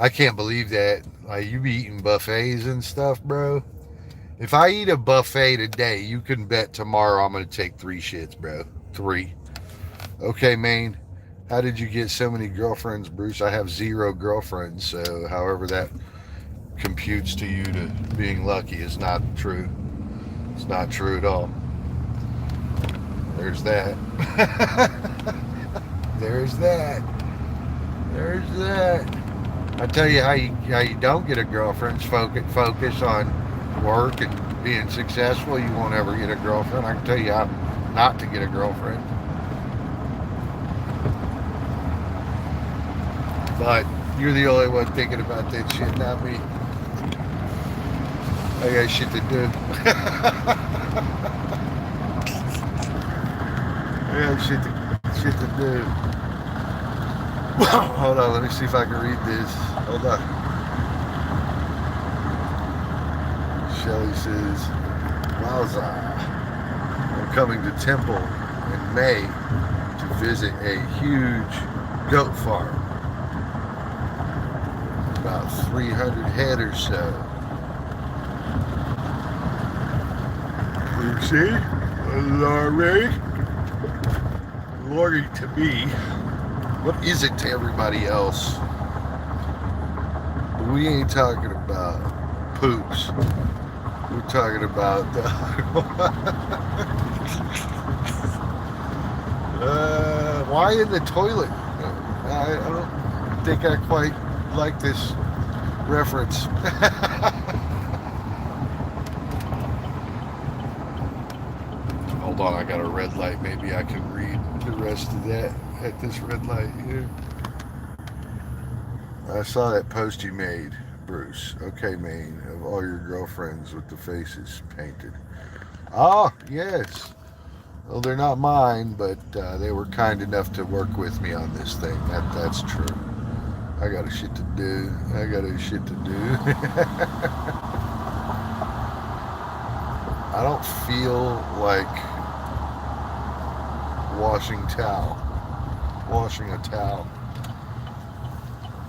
I can't believe that. Like, you be eating buffets and stuff, bro. If I eat a buffet today, you can bet tomorrow I'm going to take 3 shits, bro. 3. Okay, Maine. How did you get so many girlfriends, Bruce? I have 0 girlfriends, so however that computes to you to being lucky is not true. It's not true at all. There's that. There's that. I tell you how you don't get a girlfriend. Focus on work and being successful. You won't ever get a girlfriend. I can tell you how not to get a girlfriend. But you're the only one thinking about that shit, not me. I got shit to do. I got shit to do. Hold on, let me see if I can read this. Hold on. Shelly says, Wowza. I'm coming to Temple in May to visit a huge goat farm. About 300 head or so. You see? Lordy to me. What is it to everybody else? We ain't talking about poops. We're talking about why in the toilet? I don't think I quite like this reference. Hold on, I got a red light. Maybe I can read the rest of that at this red light here. I saw that post you made, Bruce. Okay, Maine, of all your girlfriends with the faces painted. Ah, yes. Well, they're not mine, but they were kind enough to work with me on this thing. That's true. I got shit to do. I don't feel like washing a towel.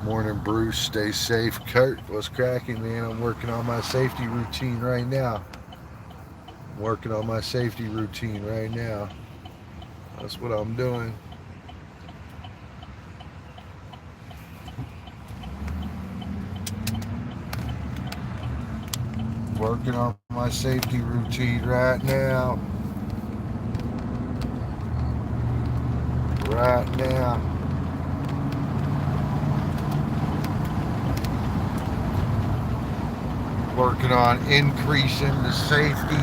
Morning, Bruce. Stay safe. Kurt, what's cracking, man? I'm working on my safety routine right now. That's what I'm doing. Working on my safety routine right now. Working on increasing the safety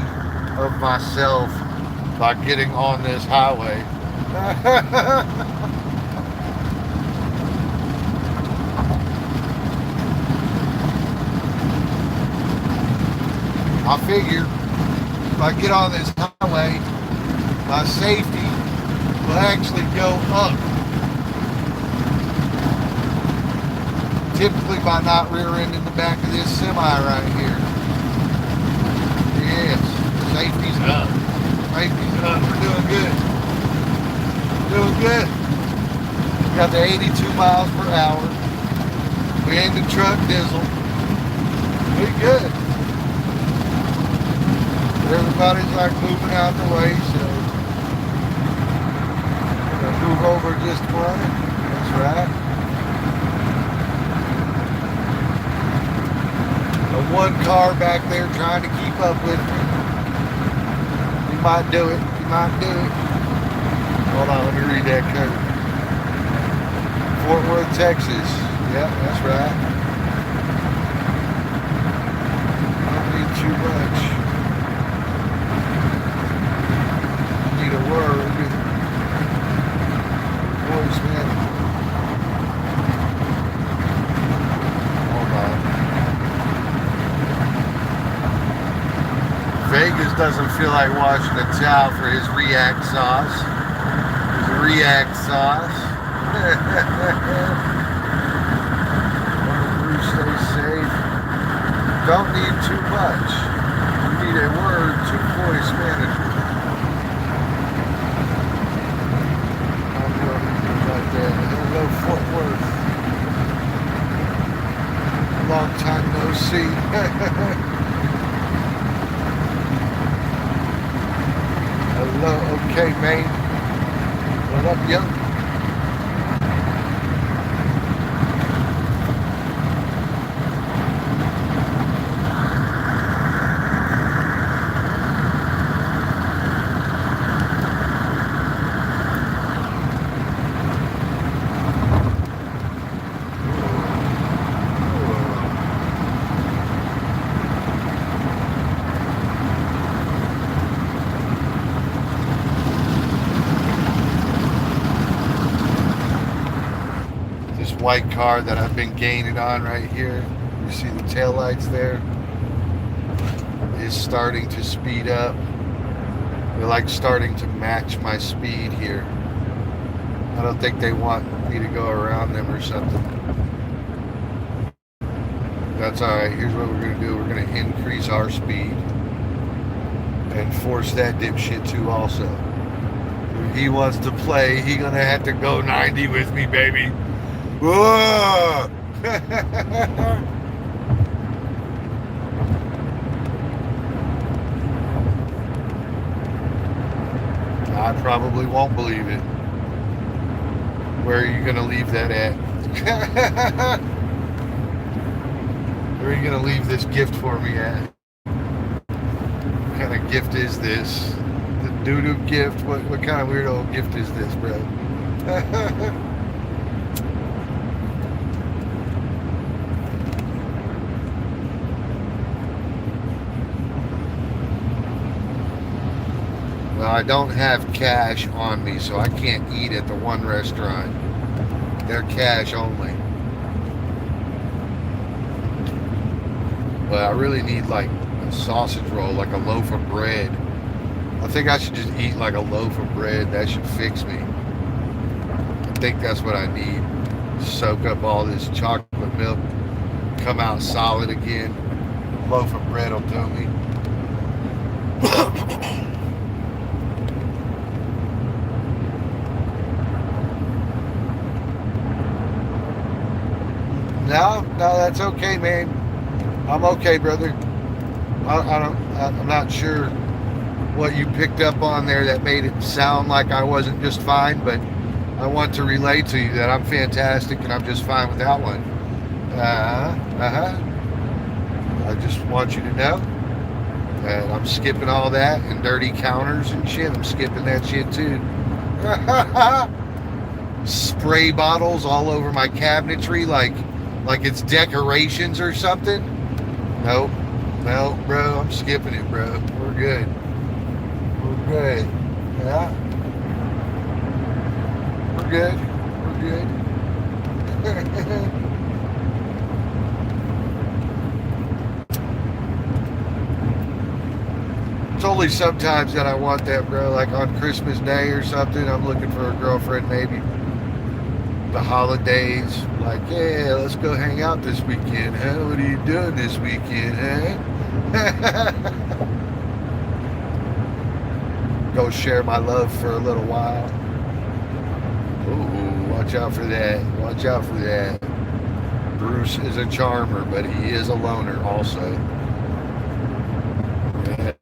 of myself by getting on this highway. I figure if I get on this highway, my safety will actually go up. Typically by not rear-ending the back of this semi right here. Yes, safety's up. We're doing good. Got the 82 miles per hour. and the truck diesel. Pretty good. Everybody's like moving out the way, so move over just one. That's right. The one car back there trying to keep up with me. You might do it. You might do it. Hold on, let me read that code. Fort Worth, Texas. Yep, that's right. Don't need too much. Need a word. Voice man. Hold on. Vegas doesn't feel like washing a towel for his React sauce. His React sauce. Bruce, stay safe. Don't need too much. You need a word to voice manager. I'm going to do like that. Hello, Fort Worth. Long time no see. Hello, okay, man. What up, yo? White car that I've been gaining on right here. You see the taillights there? Is starting to speed up. They're like starting to match my speed here. I don't think they want me to go around them or something. That's alright. Here's what we're going to do. We're going to increase our speed and force that dipshit to also. If he wants to play, he's going to have to go 90 with me, baby. Whoa! I probably won't believe it. Where are you going to leave that at? Where are you going to leave this gift for me at? What kind of gift is this? The doo-doo gift? What kind of weirdo gift is this, bro? Well, I don't have cash on me, so I can't eat at the one restaurant. They're cash only. But I really need like a sausage roll, like a loaf of bread. I think I should just eat like a loaf of bread. That should fix me. I think that's what I need. Soak up all this chocolate milk, come out solid again. A loaf of bread will do me. No, that's okay, man. I'm okay, brother. I'm not sure what you picked up on there that made it sound like I wasn't just fine, but I want to relay to you that I'm fantastic and I'm just fine without one. I just want you to know that I'm skipping all that and dirty counters and shit. I'm skipping that shit too. Spray bottles all over my cabinetry like it's decorations or something. Nope, bro, I'm skipping it, bro. We're good. Yeah, we're good. It's only sometimes that I want that, bro. Like on Christmas Day or something, I'm looking for a girlfriend, maybe. The holidays, like, yeah, let's go hang out this weekend, huh? What are you doing this weekend, huh? Go share my love for a little while. Ooh, watch out for that. Bruce is a charmer, but he is a loner also. Yes.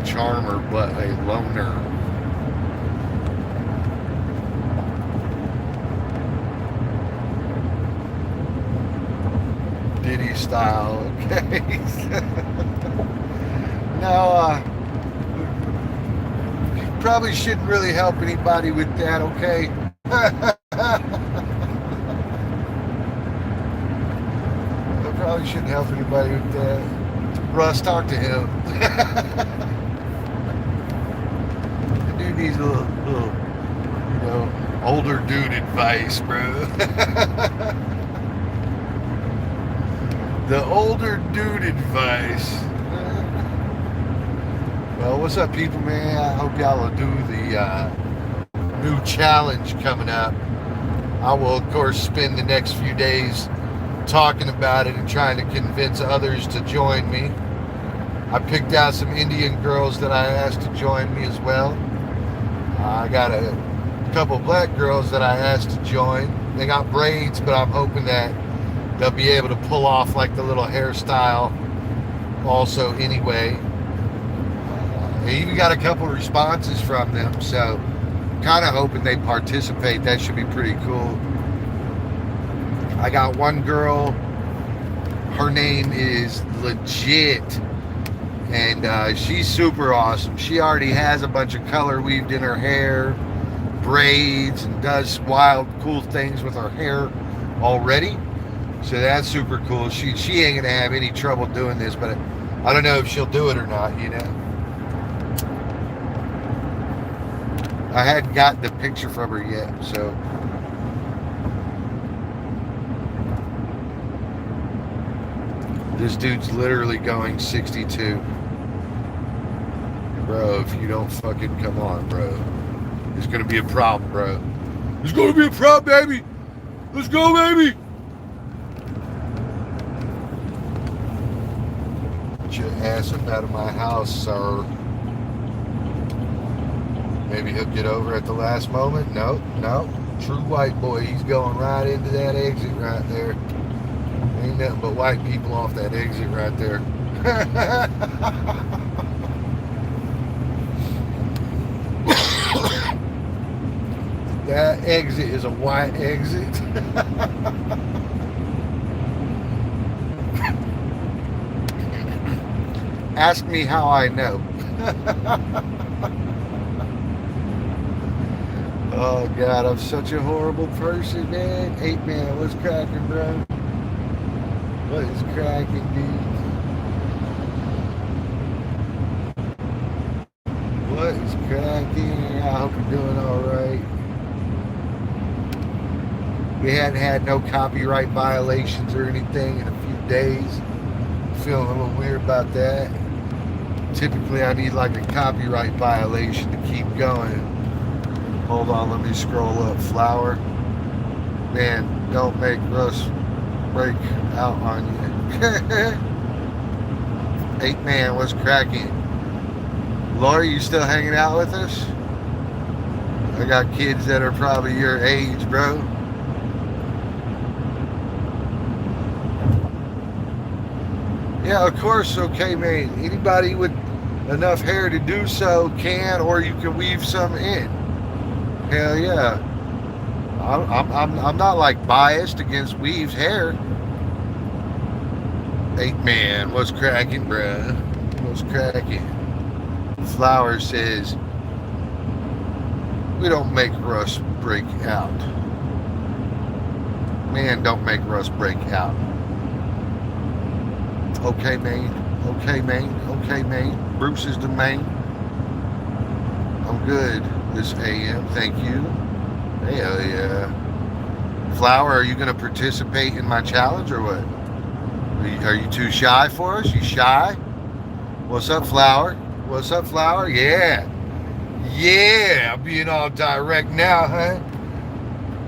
Charmer, but a loner. Diddy style, okay. Now, probably shouldn't really help anybody with that, okay? I probably shouldn't help anybody with that. Russ, talk to him. The dude needs a little, older dude advice, bro. The older dude advice. Well, what's up, people, man? I hope y'all will do the new challenge coming up. I will, of course, spend the next few days talking about it and trying to convince others to join me. I picked out some Indian girls that I asked to join me as well. I got a couple black girls that I asked to join. They got braids, but I'm hoping that they'll be able to pull off like the little hairstyle also anyway. I even got a couple responses from them, so kind of hoping they participate. That should be pretty cool. I got one girl, her name is Legit, and she's super awesome. She already has a bunch of color weaved in her hair, braids, and does wild cool things with her hair already. So that's super cool. She ain't gonna have any trouble doing this, but I don't know if she'll do it or not, you know. I hadn't gotten the picture from her yet, so. This dude's literally going 62. Bro, if you don't fucking come on, bro. It's gonna be a problem, bro. It's gonna be a problem, baby. Let's go, baby. Get your ass up out of my house, sir. Maybe he'll get over at the last moment. No. True white boy. He's going right into that exit right there. Ain't nothing but white people off that exit right there. That exit is a white exit. Ask me how I know. Oh God, I'm such a horrible person, man. 8-Man, what's cracking, bro? What is cracking, dude? What is cracking? I hope you're doing all right. We hadn't had no copyright violations or anything in a few days. Feeling a little weird about that. Typically, I need like a copyright violation to keep going. Hold on, let me scroll up. Flower. Man, don't make Russ break out on you. 8-Man, what's cracking? Lori, you still hanging out with us? I got kids that are probably your age, bro. Yeah, of course, okay, man. Anybody with enough hair to do so can, or you can weave some in. Hell yeah. I'm not like biased against Weave's hair. 8-Man, what's cracking, bruh? What's cracking? Flower says, we don't make Russ break out. Man, don't make Russ break out. Okay, man. Okay, man. Okay, man. Bruce is the main. I'm good this AM. Thank you. Hell yeah. Flower, are you going to participate in my challenge or what? Are you too shy for us? You shy? What's up, Flower? What's up, Flower? Yeah. Yeah. I'm being all direct now, huh?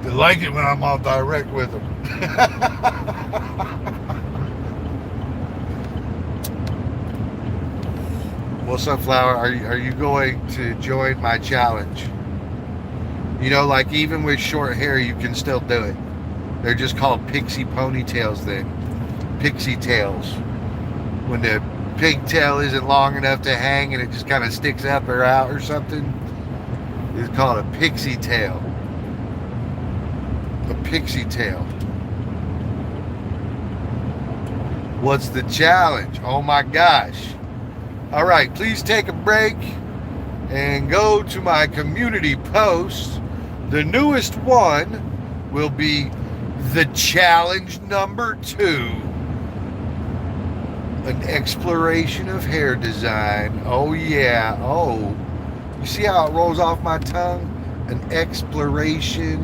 They like it when I'm all direct with them. What's up, Flower? Are you going to join my challenge? You know, like even with short hair, you can still do it. They're just called pixie ponytails then. Pixie tails. When the pigtail isn't long enough to hang and it just kind of sticks up or out or something, it's called a pixie tail. A pixie tail. What's the challenge? Oh my gosh. All right, please take a break and go to my community post. The newest one will be the challenge number 2. An exploration of hair design. Oh yeah. Oh, you see how it rolls off my tongue? An exploration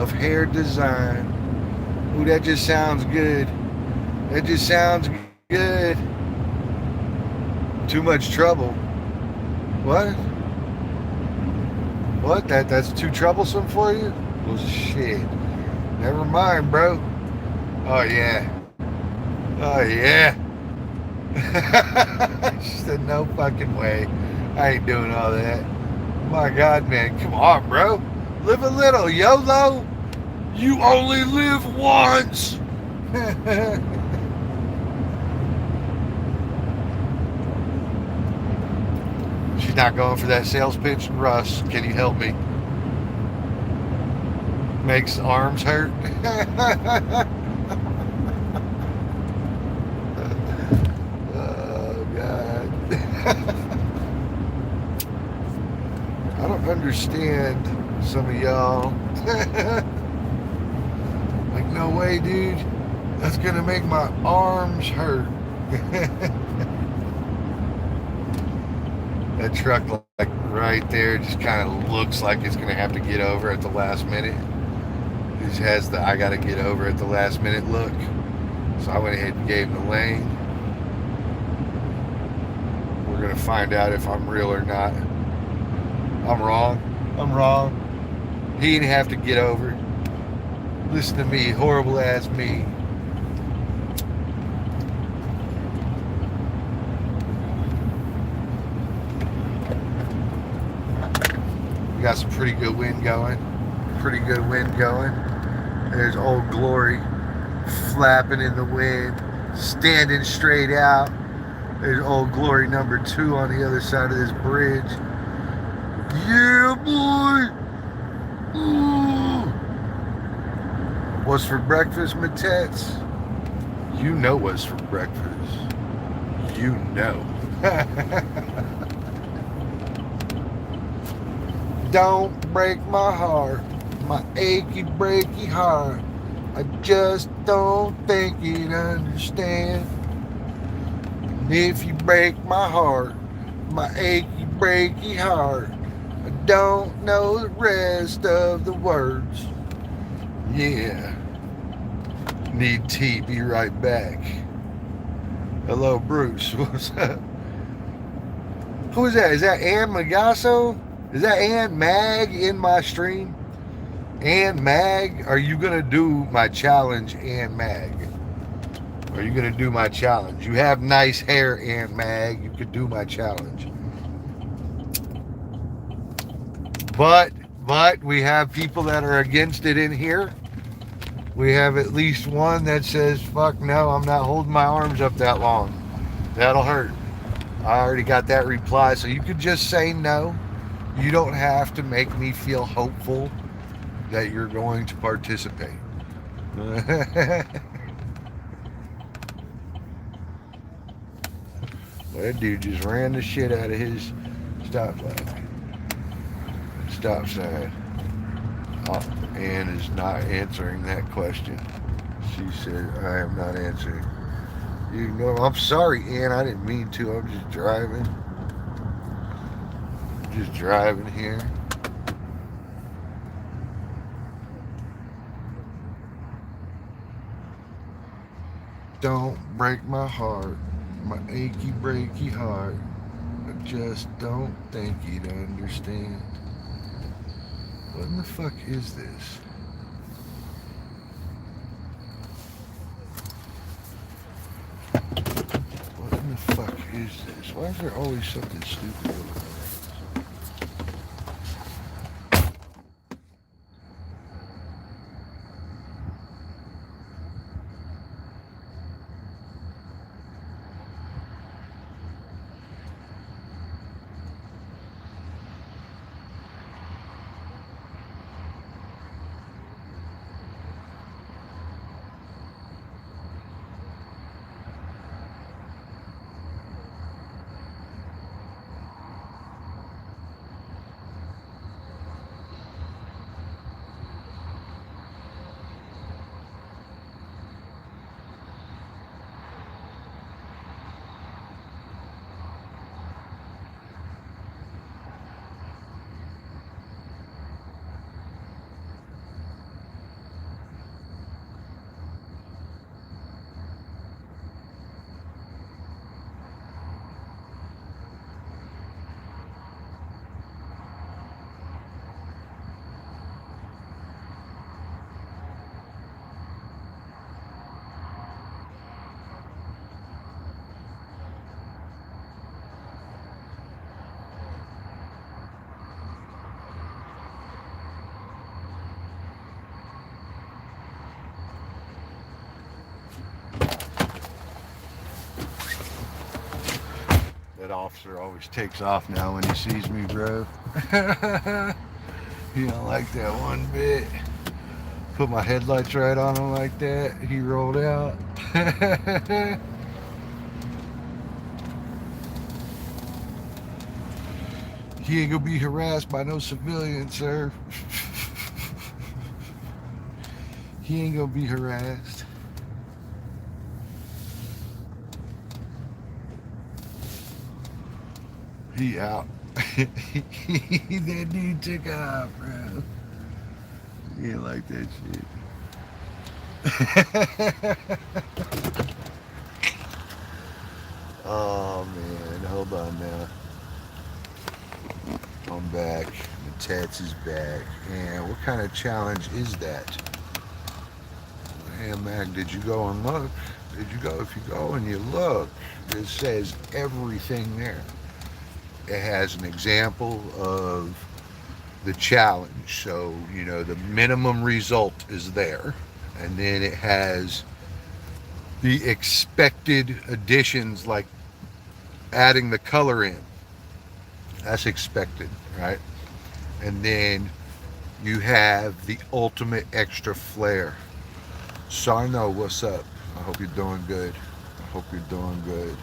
of hair design. Ooh, that just sounds good. That just sounds good. Too much trouble. What? What? That's too troublesome for you? Well, shit. Never mind, bro. Oh yeah. Oh yeah. She said, no fucking way. I ain't doing all that. My God, man. Come on, bro. Live a little. YOLO. You only live once. She's not going for that sales pitch. Russ, can you help me? Makes arms hurt. Oh, God. I don't understand some of y'all. Like, no way, dude. That's going to make my arms hurt. That truck, like right there, just kind of looks like it's going to have to get over at the last minute. It just has the I got to get over at the last minute look. So I went ahead and gave him the lane. We're going to find out if I'm real or not. I'm wrong. I'm wrong. He didn't have to get over. Listen to me, horrible ass me. We got some pretty good wind going. Pretty good wind going. There's Old Glory flapping in the wind, standing straight out. There's Old Glory number 2 on the other side of this bridge. Yeah, boy. Ooh. What's for breakfast, Matets? You know what's for breakfast. You know. Don't break my heart, my achy breaky heart. I just don't think you'd understand. And if you break my heart, my achy breaky heart, I don't know the rest of the words. Yeah. Need tea, be right back. Hello, Bruce. What's up? Who is that? Is that Ann Magasso? Is that Ann Mag in my stream? Ann Mag? Are you going to do my challenge, Ann Mag? Are you going to do my challenge? You have nice hair, Ann Mag. You could do my challenge. But we have people that are against it in here. We have at least one that says, fuck no, I'm not holding my arms up that long. That'll hurt. I already got that reply. So you could just say no. You don't have to make me feel hopeful that you're going to participate. That dude just ran the shit out of his stop sign. Oh, Ann is not answering that question. She said, I am not answering. You know, I'm sorry, Ann. I didn't mean to. I'm just driving. Just driving here. Don't break my heart, my achy breaky heart. I just don't think you'd understand. What in the fuck is this? What in the fuck is this? Why is there always something stupid over there? That officer always takes off now when he sees me, bro. He don't like that one bit. Put my headlights right on him like that. He rolled out. He ain't gonna be harassed by no civilian, sir. He ain't gonna be harassed. He out. That dude took off, bro. He ain't like that shit. Oh man, hold on now. I'm back. The Tats is back. And what kind of challenge is that? Hey Mac, did you go and look? Did you go? If you go and you look, it says everything there. It has an example of the challenge. So, the minimum result is there. And then it has the expected additions, like adding the color in. That's expected, right? And then you have the ultimate extra flair. Sarno, what's up? I hope you're doing good. I hope you're doing good.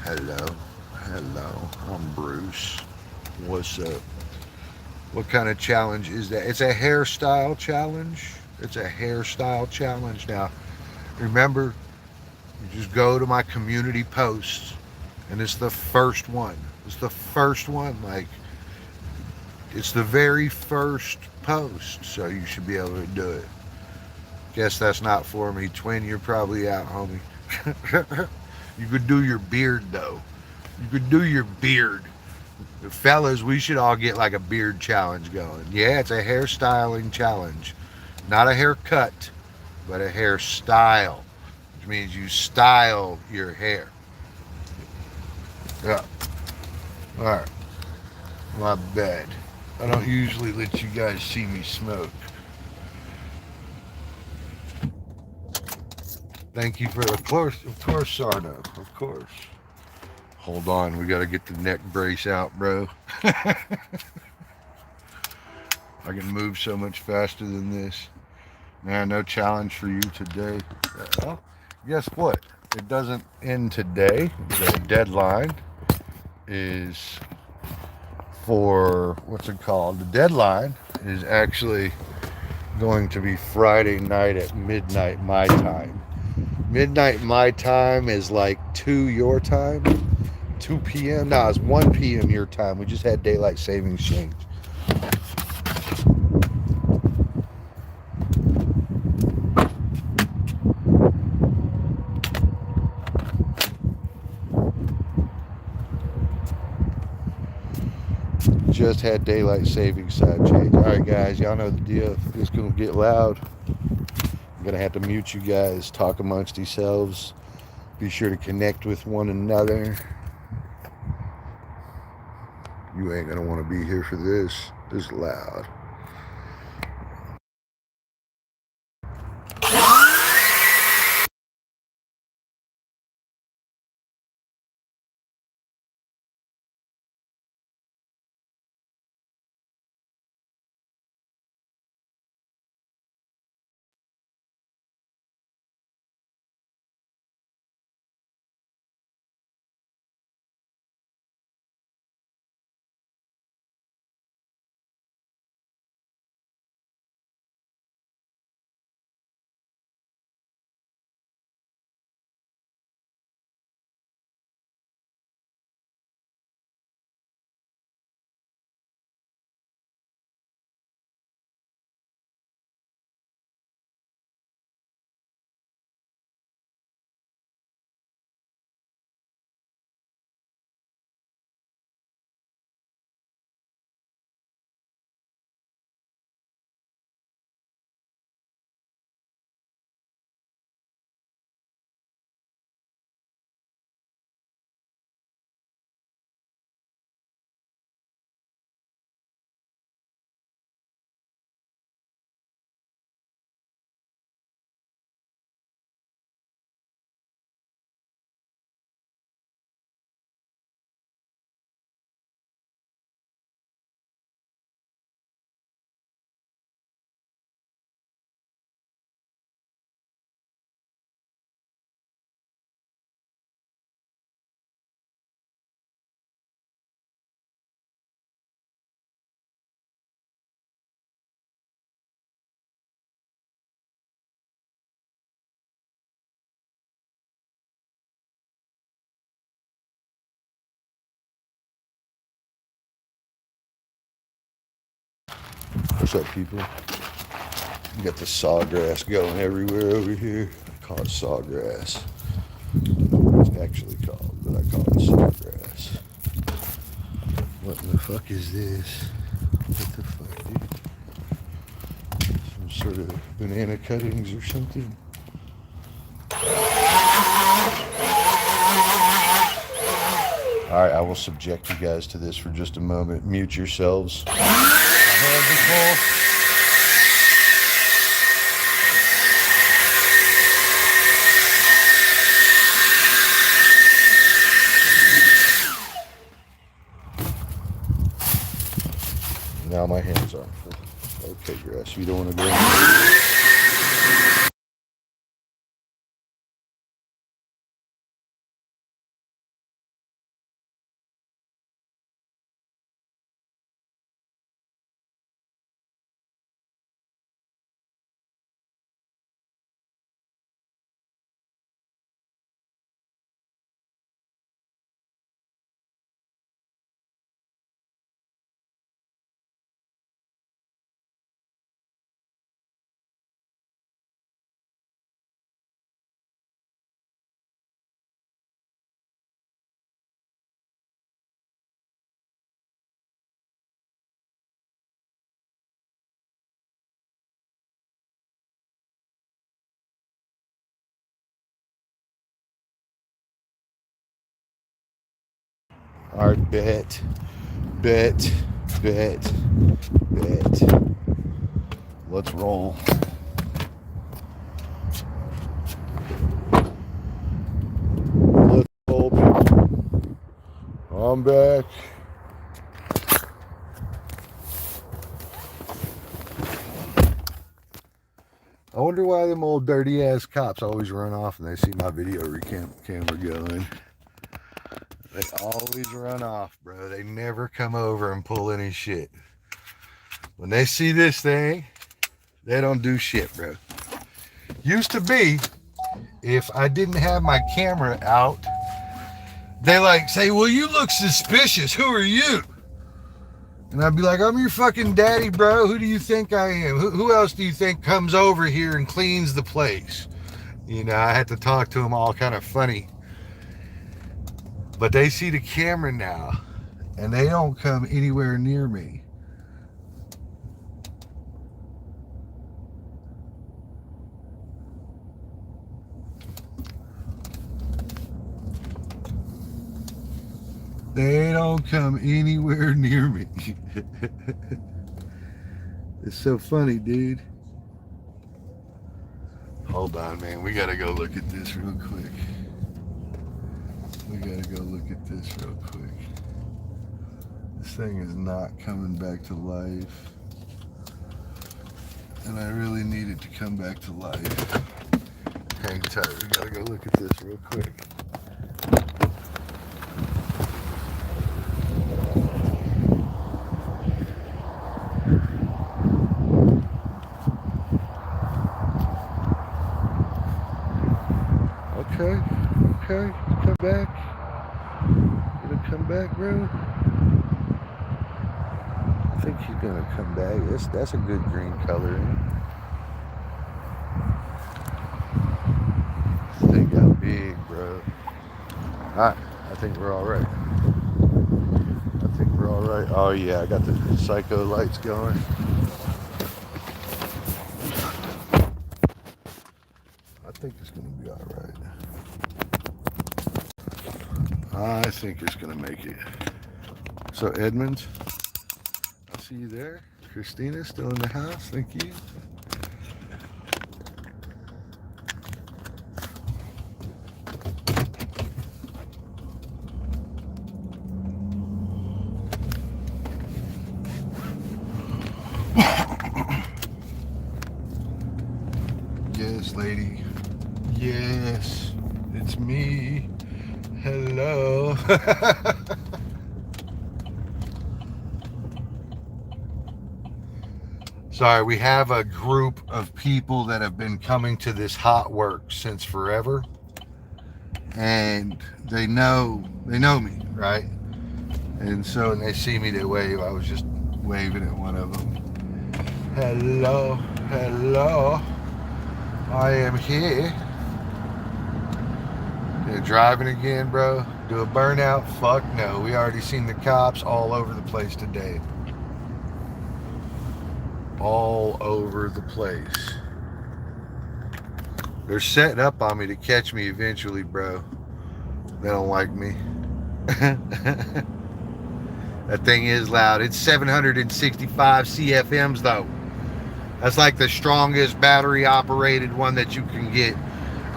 Hello. Hello. I'm Bruce. What's up? What kind of challenge is that? It's a hairstyle challenge. It's a hairstyle challenge. Now, remember, you just go to my community posts, and it's the first one. It's the first one. Like, it's the very first post, so you should be able to do it. Guess that's not for me. Twin, you're probably out, homie. You could do your beard, though. You could do your beard. Fellas, we should all get like a beard challenge going. Yeah, it's a hairstyling challenge. Not a haircut, but a hairstyle, which means you style your hair. Yeah. All right. My bad. I don't usually let you guys see me smoke. Thank you for of course, Sarno, of course. Hold on, we gotta get the neck brace out, bro. I can move so much faster than this. Man, no challenge for you today. Well, guess what? It doesn't end today. The deadline is for, what's it called? The deadline is actually going to be Friday night at midnight my time. Midnight my time is like 2 your time. 2 p.m. No, it's 1 p.m. your time. We just had daylight savings change. Just had daylight savings side change. All right, guys, y'all know the deal. It's gonna get loud. I'm gonna have to mute you guys. Talk amongst yourselves. Be sure to connect with one another. You ain't gonna want to be here for this. This is loud. What's up, people? We got the sawgrass going everywhere over here. I call it sawgrass. It's actually called, but I call it sawgrass. What the fuck is this? What the fuck, dude? Some sort of banana cuttings or something? Alright, I will subject you guys to this for just a moment. Mute yourselves. Now my hands are full. Okay, grass, you don't want to go in there. Alright, bet. Let's roll. Let's roll, people. I'm back. I wonder why them old dirty ass cops always run off and they see my video camera going. They always run off, bro. They never come over and pull any shit. When they see this thing, they don't do shit, bro. Used to be, if I didn't have my camera out, they like say, well, you look suspicious. Who are you? And I'd be like, I'm your fucking daddy, bro. Who do you think I am? Who else do you think comes over here and cleans the place? You know, I had to talk to them all kind of funny. But they see the camera now, and they don't come anywhere near me. They don't come anywhere near me. It's so funny, dude. Hold on, man. We gotta go look at this real quick. We gotta go look at this real quick. This thing is not coming back to life. And I really need it to come back to life. Hang tight. We gotta go look at this real quick. Okay, come back. Gonna come back, bro. I think he's gonna come back. That's a good green color. This thing got big, bro. Alright, I think we're alright. Oh yeah, I got the psycho lights going. I think it's gonna be alright. I think it's gonna make it. So Edmund, I see you there. Christina still in the house. Thank you. Yes, lady. Yes, it's me. Hello. Sorry, we have a group of people that have been coming to this hot work since forever. And they know me, right? And so when they see me, they wave. I was just waving at one of them. Hello, hello. I am here. You're driving again, bro? Do a burnout? Fuck no. We already seen the cops all over the place today. All over the place. They're setting up on me to catch me eventually, bro. They don't like me. That thing is loud. It's 765 CFMs though. That's like the strongest battery operated one that you can get.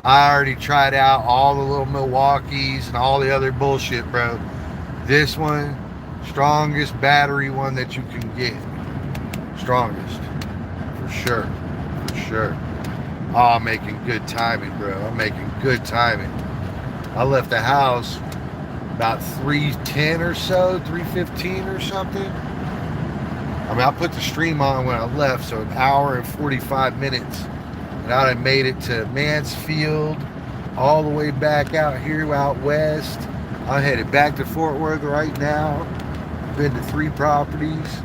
I already tried out all the little Milwaukees and all the other bullshit, bro. This one, strongest battery one that you can get. Strongest. For sure. For sure. Oh, I'm making good timing, bro. I'm making good timing. I left the house about 3:10 or so, 3:15 or something. I mean, I put the stream on when I left, so an hour and 45 minutes. And I done made it to Mansfield, all the way back out here, out west. I'm headed back to Fort Worth right now. Been to 3 properties,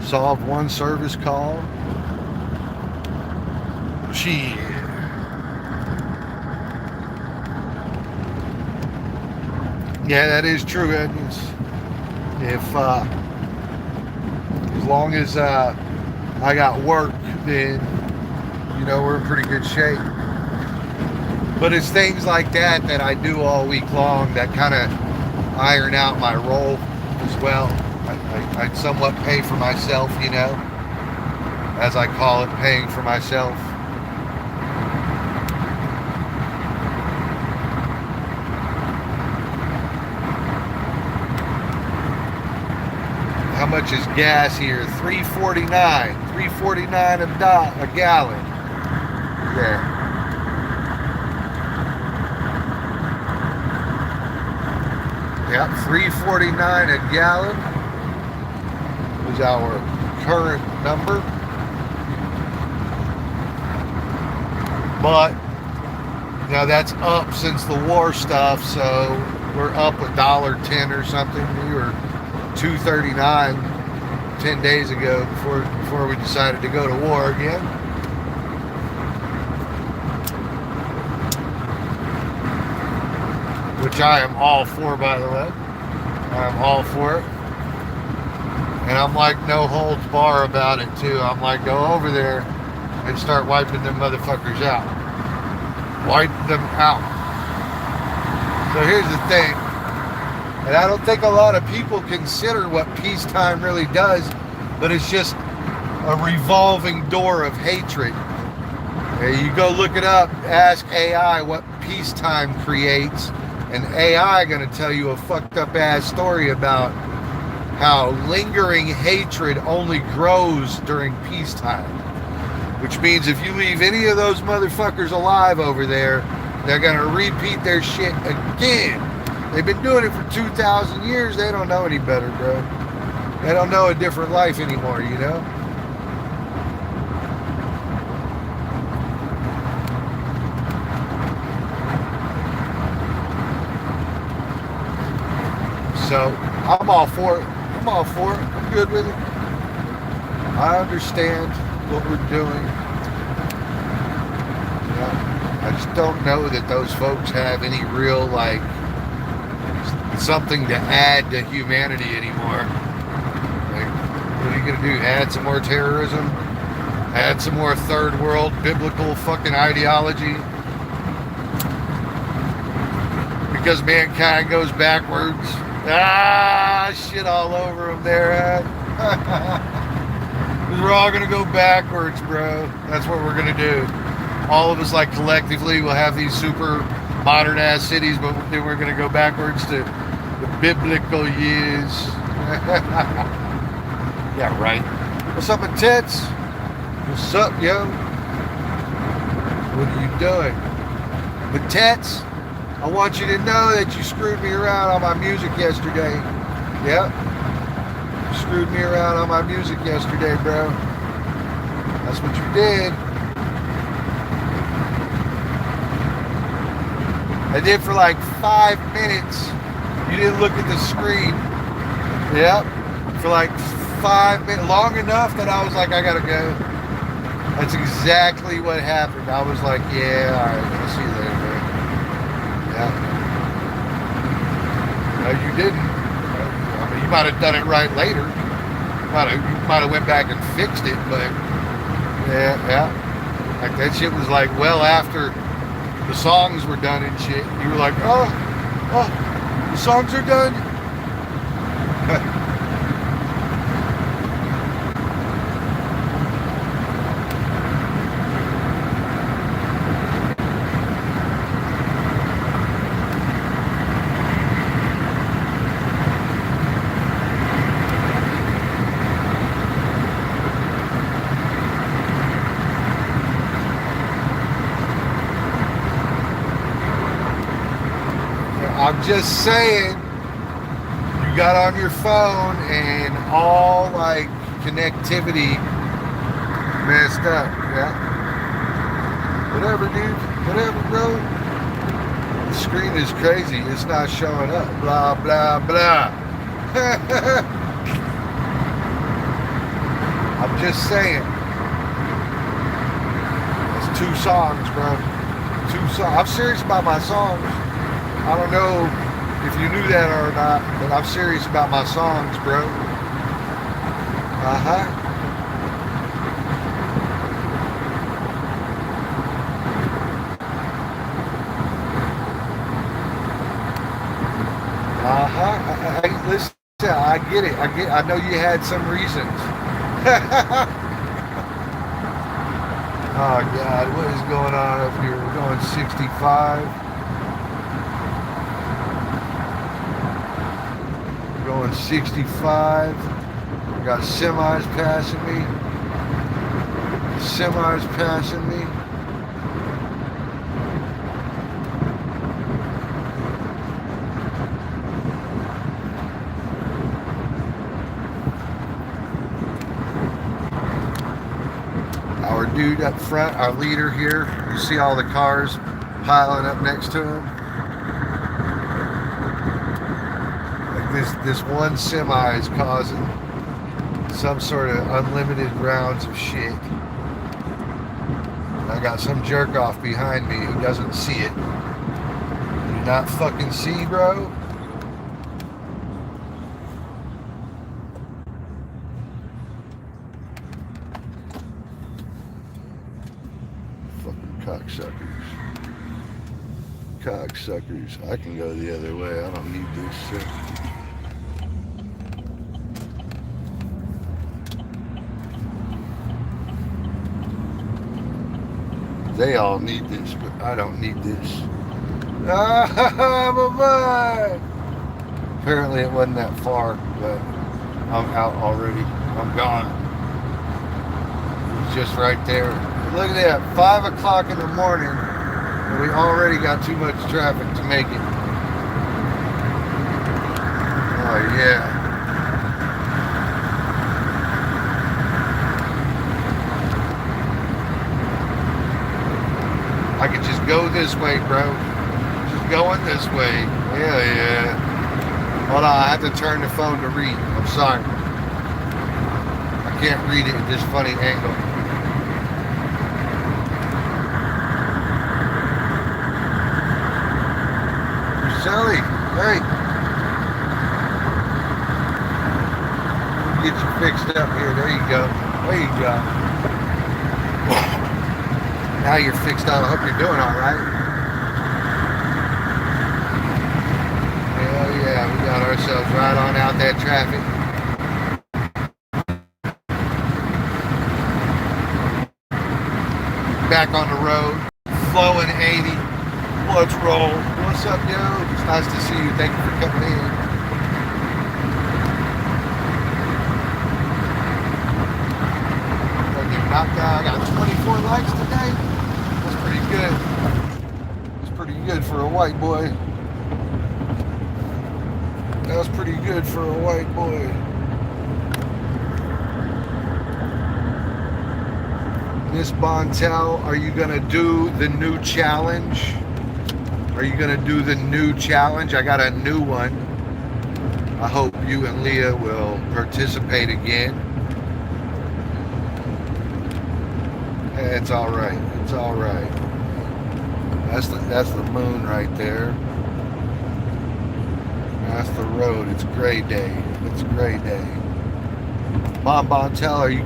solved 1 service call. Shit. Yeah, that is true, Edmonds. If, as long as I got work, then you know, we're in pretty good shape. But it's things like that that I do all week long that kind of iron out my role as well. I somewhat pay for myself, you know, as I call it, paying for myself. How much is gas here? $3.49. $3.49 a gallon. Yeah. Yep, $3.49 a gallon is our current number. But, you know, that's up since the war stuff, so we're up $1.10 or something. We were $2.39 10 days ago before we decided to go to war again. Which I am all for, by the way. I'm all for it. And I'm like no holds bar about it too. I'm like, go over there and start wiping them motherfuckers out. Wipe them out. So here's the thing. And I don't think a lot of people consider what peacetime really does, but it's just a revolving door of hatred. You go look it up, ask AI what peacetime creates, and AI gonna tell you a fucked up ass story about how lingering hatred only grows during peacetime. Which means if you leave any of those motherfuckers alive over there, they're gonna repeat their shit again. They've been doing it for 2,000 years. They don't know any better, bro. They don't know a different life anymore, you know? So, I'm all for it. I'm all for it. I'm good with it. I understand what we're doing. Yeah. I just don't know that those folks have any real, like, something to add to humanity anymore. Like, what are you gonna do? Add some more terrorism? Add some more third world biblical fucking ideology? Because mankind goes backwards. Ah, shit all over them there, huh? We're all gonna go backwards, bro. That's what we're gonna do. All of us, like, collectively, will have these super modern ass cities, but then we're gonna go backwards to the biblical years. Yeah, right. What's up, with tits? What's up, yo? What are you doing? But tits, I want you to know that you screwed me around on my music yesterday. Yep. You screwed me around on my music yesterday, bro. That's what you did. I did for like 5 minutes. You didn't look at the screen. Yep. For like 5 minutes. Long enough that I was like, I gotta go. That's exactly what happened. I was like, yeah, all right, I'll see you later, man. Yeah. No, you didn't. I mean, you might have done it right later. You might have went back and fixed it, but yeah. Like that shit was like well after the songs were done and shit. You were like, oh, the songs are done. I'm just saying, you got on your phone and all like connectivity messed up. Yeah. Whatever, dude. Whatever, bro. The screen is crazy. It's not showing up. Blah, blah, blah. I'm just saying. It's 2 songs, bro. 2 songs. I'm serious about my songs. I don't know if you knew that or not, but I'm serious about my songs, bro. Uh-huh. Listen, I get it. I know you had some reasons. Oh, God, what is going on up here? We're going 65. Going 65. I got semis passing me. Semis passing me. Our dude up front, our leader here, you see all the cars piling up next to him. This one semi is causing some sort of unlimited rounds of shit. I got some jerk off behind me who doesn't see it. You not fucking see, bro? Fucking cocksuckers. Cocksuckers. I can go the other way. I don't need this shit. They all need this, but I don't need this. Bye-bye. Apparently it wasn't that far, but I'm out already. I'm gone. It's just right there. Look at that, 5 o'clock in the morning, and we already got too much traffic to make it. Oh yeah. I could just go this way, bro. Just going this way. Hell yeah. Hold on, I have to turn the phone to read. I'm sorry. I can't read it at this funny angle. Sally, hey. Get you fixed up here. There you go. There you go. Now you're fixed up. I hope you're doing all right. Hell yeah, we got ourselves right on out that traffic. Back on the road, flowing 80. Let's roll. What's up, yo? It's nice to see you. Thank you for coming in. I get knocked out. I got 24 likes today. That's pretty good. That's pretty good for a white boy. That was pretty good for a white boy. Miss Bontel, are you gonna do the new challenge? Are you gonna do the new challenge? I got a new one. I hope you and Leah will participate again. It's all right. It's all right. That's the moon right there. That's the road. It's gray day. It's gray day. Mom Bontel, are you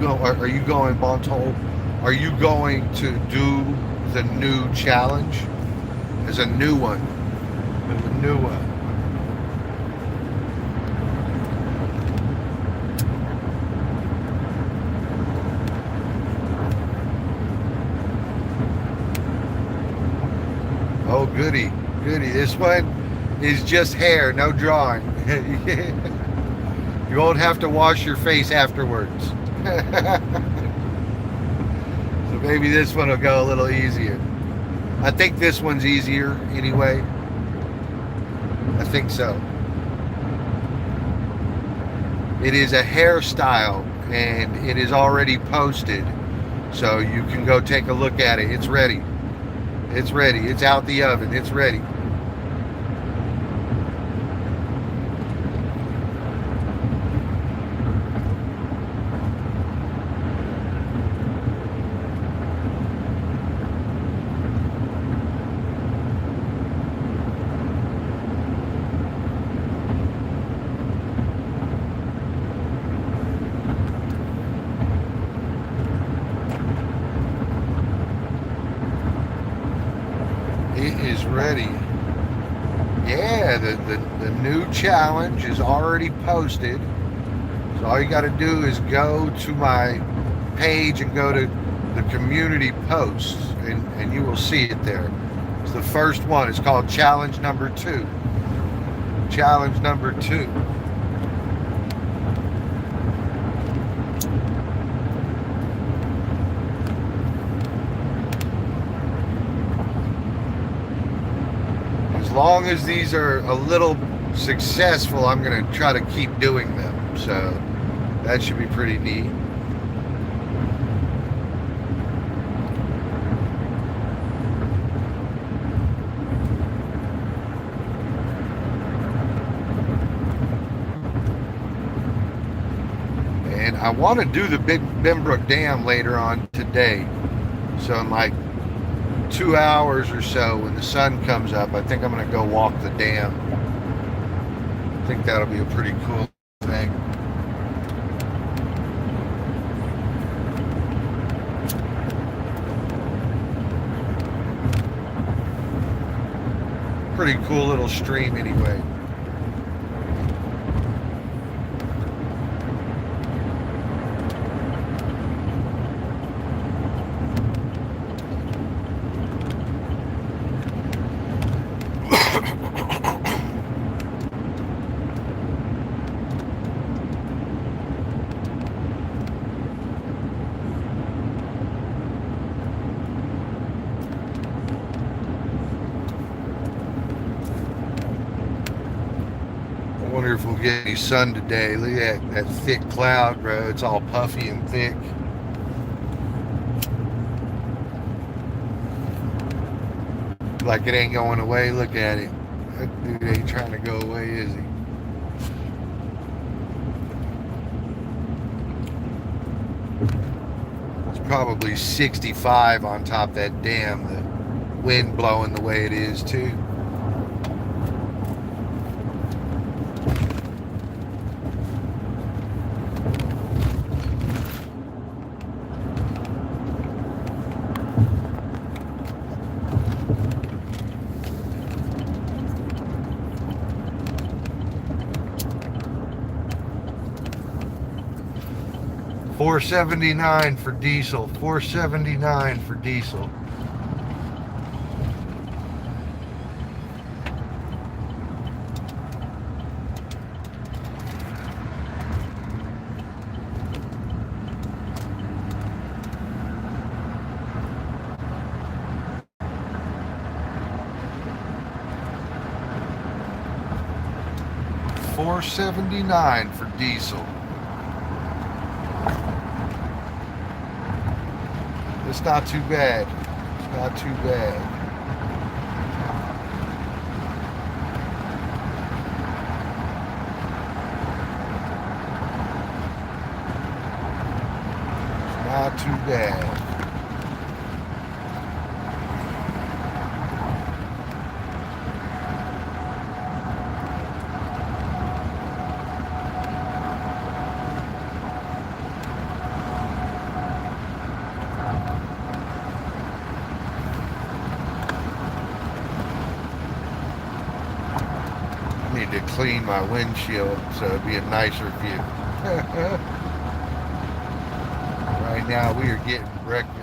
going Bontol? Are you going to do the new challenge? There's a new one. There's a new one. Oh, goody, goody. This one is just hair, no drawing. You won't have to wash your face afterwards. So maybe this one will go a little easier. I think this one's easier anyway. I think so. It is a hairstyle and it is already posted. So you can go take a look at it. It's ready. It's ready. It's out the oven. It's ready. It is ready. Yeah, the new challenge is already posted. So all you got to do is go to my page and go to the community posts, and you will see it there. It's the first one. It's called Challenge Number 2. Challenge Number 2. As long as these are a little successful, I'm going to try to keep doing them. So that should be pretty neat. And I want to do the Big Benbrook Dam later on today. So in like 2 hours or so, when the sun comes up, I think I'm going to go walk the dam. I think that'll be a pretty cool thing. Pretty cool little stream anyway. 'I wonder if we'll get any sun today. Look at that thick cloud, bro. It's all puffy and thick. Like it ain't going away. Look at it. That dude ain't trying to go away, is he? It's probably 65 on top of that dam. The wind blowing the way it is, too. $4.79 for diesel. $4.79 for diesel. $4.79 for diesel. It's not too bad. It's not too bad. It's not too bad. need to clean my windshield so it'd be a nicer view. Right now we are getting breakfast.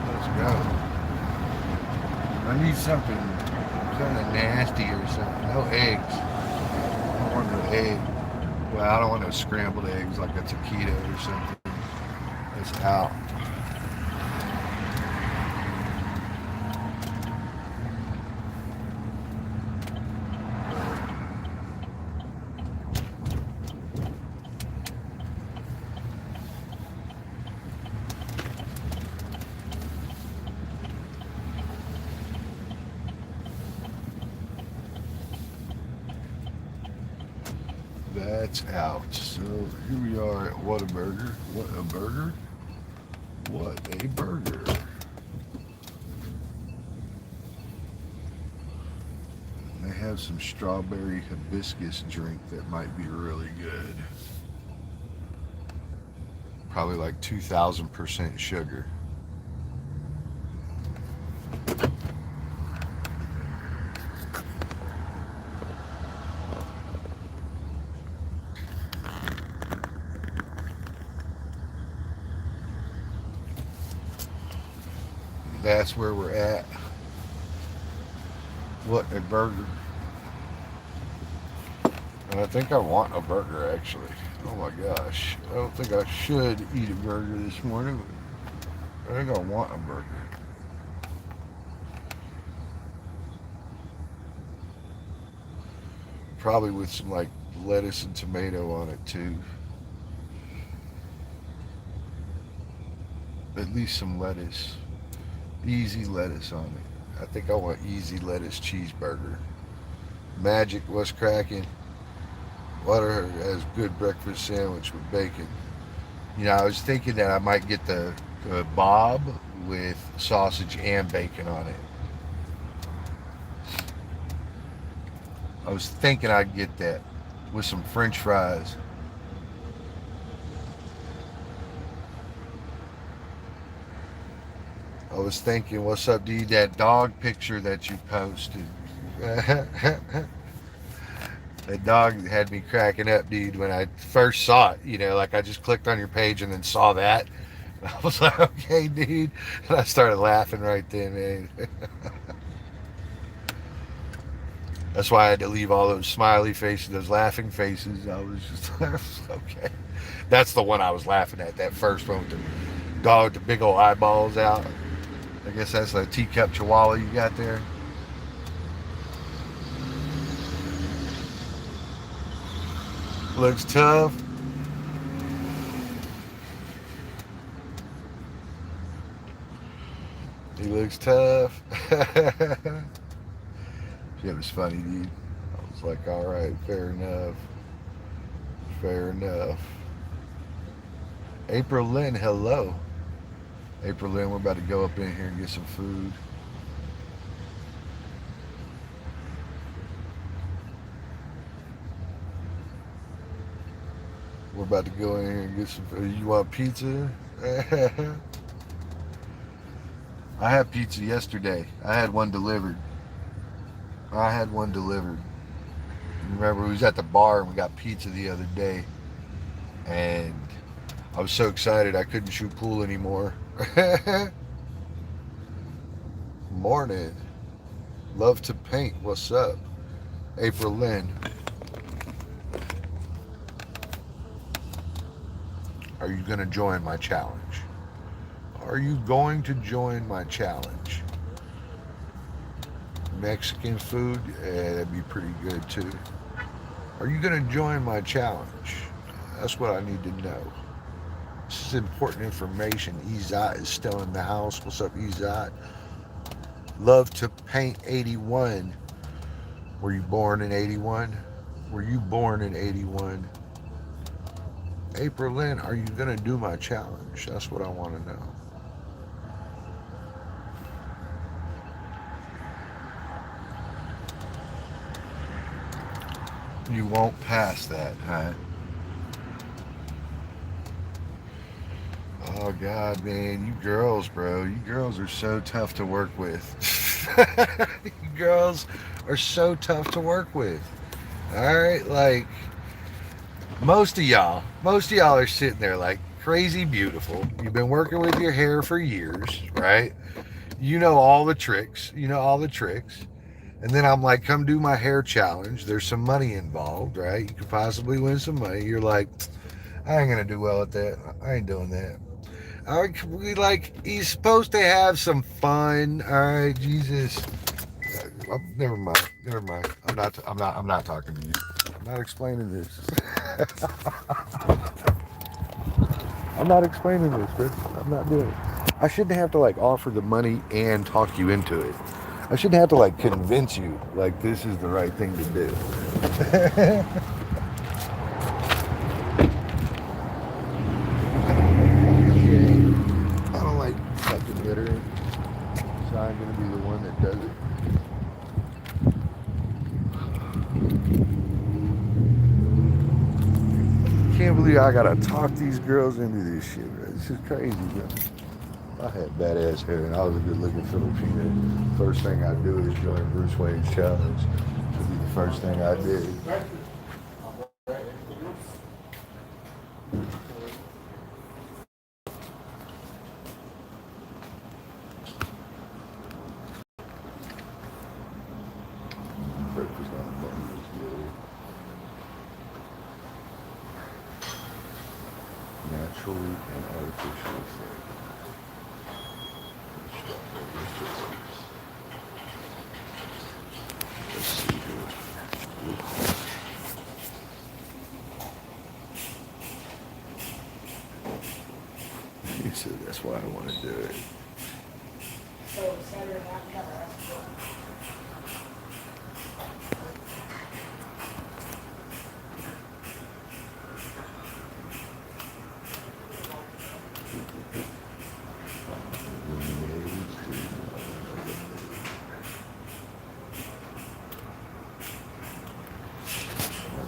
Let's go. I need something nasty or something. No eggs. I don't want no egg. Well, I don't want no scrambled eggs like a taquito or something. It's out. That's out. So here we are at Whataburger. What a burger? What a burger. They have some strawberry hibiscus drink that might be really good. Probably like 2,000% sugar. That's where we're at. What a burger. And I think I want a burger actually. Oh my gosh. I don't think I should eat a burger this morning. But I think I want a burger. Probably with some like lettuce and tomato on it too. At least some lettuce. Easy lettuce on it. I think I want easy lettuce cheeseburger. Magic, what's cracking? Water has good breakfast sandwich with bacon. You know, I was thinking that I might get the Bob with sausage and bacon on it. I was thinking I'd get that with some French fries. I was thinking, what's up, D? That dog picture that you posted. That dog had me cracking up, dude, when I first saw it. You know, like I just clicked on your page and then saw that. And I was like, okay, dude. And I started laughing right then, man. That's why I had to leave all those smiley faces, those laughing faces. I was just, okay. That's the one I was laughing at, that first one with the dog, the big old eyeballs out. I guess that's a teacup chihuahua you got there. Looks tough. He looks tough. It was funny, dude. I was like, all right, fair enough. Fair enough. April Lynn, hello. April Lynn, we're about to go up in here and get some food. We're about to go in here and get some food. You want pizza? I had pizza yesterday. I had one delivered. Remember, we was at the bar and we got pizza the other day. And I was so excited I couldn't shoot pool anymore. Morning. Love to paint. What's up? April Lynn. Are you going to join my challenge? Are you going to join my challenge? Mexican food? Yeah, that'd be pretty good too. Are you going to join my challenge? That's what I need to know. This is important information. Ezot is still in the house. What's up, Ezot? Love to paint 81. Were you born in 81? Were you born in 81? April Lynn, are you going to do my challenge? That's what I want to know. You won't pass that, huh? Oh, God, man. You girls, bro. You girls are so tough to work with. You girls are so tough to work with. All right, like most of y'all are sitting there like crazy beautiful. You've been working with your hair for years, right? You know all the tricks. You know all the tricks. And then I'm like, come do my hair challenge. There's some money involved, right? You could possibly win some money. You're like, I ain't gonna do well at that. I ain't doing that. We like he's supposed to have some fun. All right, Jesus. Never mind. Never mind. I'm not talking to you. I'm not explaining this. I'm not explaining this, Chris. I'm not doing it. I shouldn't have to like offer the money and talk you into it. I shouldn't have to like convince you like this is the right thing to do. I don't like fucking littering, so I'm gonna be the one that does it. Can't believe I gotta talk these girls into this shit, bro. This is crazy, bro. I had badass hair and I was a good looking Filipino. First thing I do is join Bruce Wayne's challenge. It'll be the first thing I did. Breakfast on the bun was good. Naturally and artificially flavored. Let's see here. He said that's why I want to do it.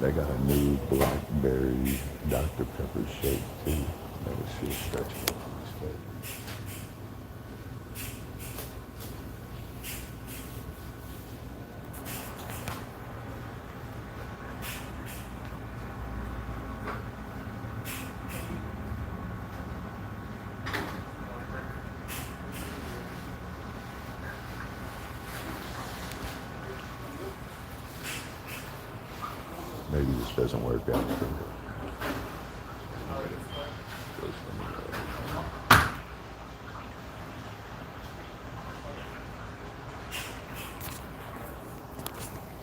They got a new blackberry Dr. Pepper shake too. That was just stretching up on his face. Maybe this doesn't work out for me.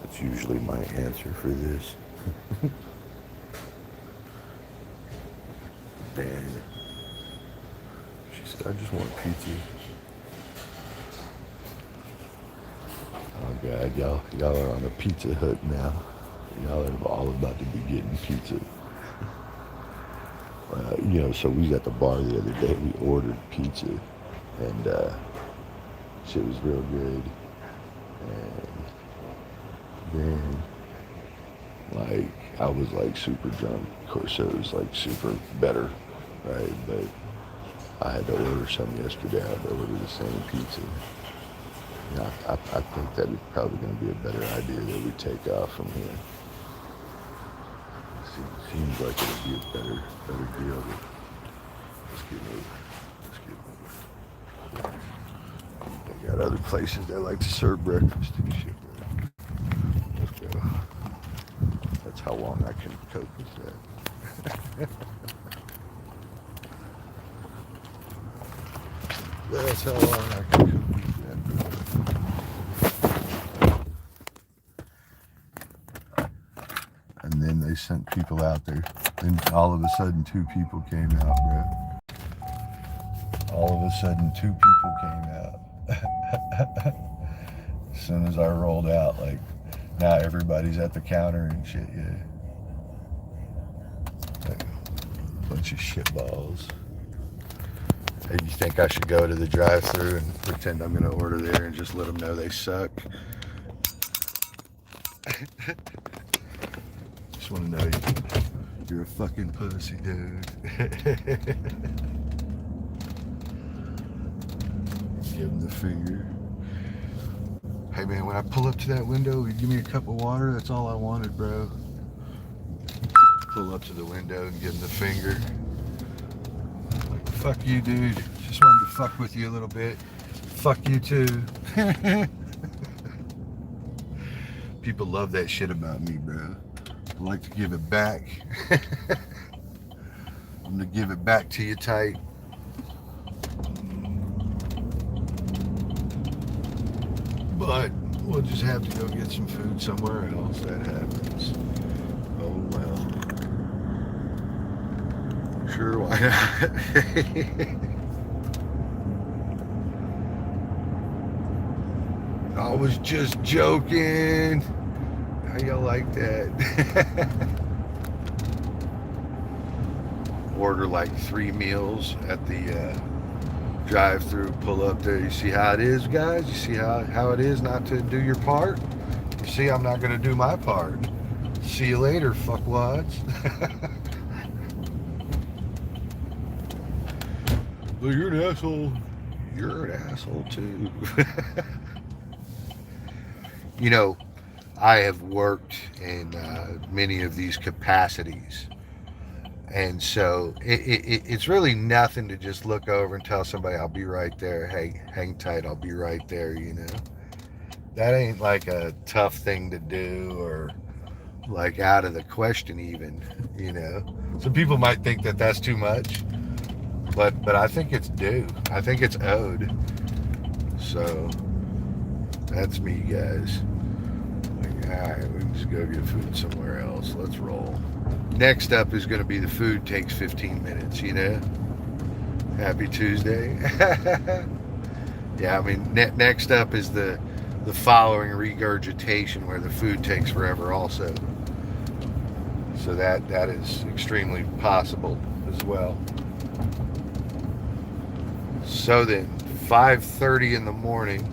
That's usually my answer for this. Dan. She said, I just want pizza. Oh God, y'all are on a Pizza Hut now. Y'all are all about to be getting pizza. So we was at the bar the other day. We ordered pizza, and shit was real good. And then, like, I was like super drunk. Of course, so it was like super better, right? But I had to order some yesterday. I had to order the same pizza. I think that it's probably going to be a better idea that we take off from here. Seems like it'll be a better deal. But let's get moving. They got other places that like to serve breakfast and shit. Let's go. That's how long I can cope with that. That's how long I can cope with that. And then they sent people out there. Then all of a sudden 2 people came out, bro. All of a sudden 2 people came out. As soon as I rolled out, like, now everybody's at the counter and shit, yeah. Like, bunch of shitballs. Hey, you think I should go to the drive-thru and pretend I'm gonna order there and just let them know they suck? Just want to know you're a fucking pussy, dude. Give him the finger. Hey man, when I pull up to that window, you give me a cup of water. That's all I wanted, bro. Pull up to the window and give him the finger. Like, fuck you, dude. Just wanted to fuck with you a little bit. Fuck you too. People love that shit about me, bro. I like to give it back. I'm gonna give it back to you tight. But we'll just have to go get some food somewhere else. That happens. Oh well. Sure, why not? I was just joking. How y'all like that? Order like 3 meals at the drive-through, pull up there. You see how it is, guys? You see how it is not to do your part? You see I'm not going to do my part. See you later, fuckwads. Well, you're an asshole. You're an asshole too. You know, I have worked in many of these capacities. And so it's really nothing to just look over and tell somebody, I'll be right there. Hey, hang tight, I'll be right there, you know. That ain't like a tough thing to do or like out of the question even, you know. Some people might think that that's too much, but I think it's due. I think it's owed. So that's me, guys. Like, all right, we can just go get food somewhere else. Let's roll. Next up is going to be the food takes 15 minutes, you know? Happy Tuesday. Yeah, I mean, next up is the following regurgitation where the food takes forever also. So that is extremely possible as well. So then, 5:30 in the morning,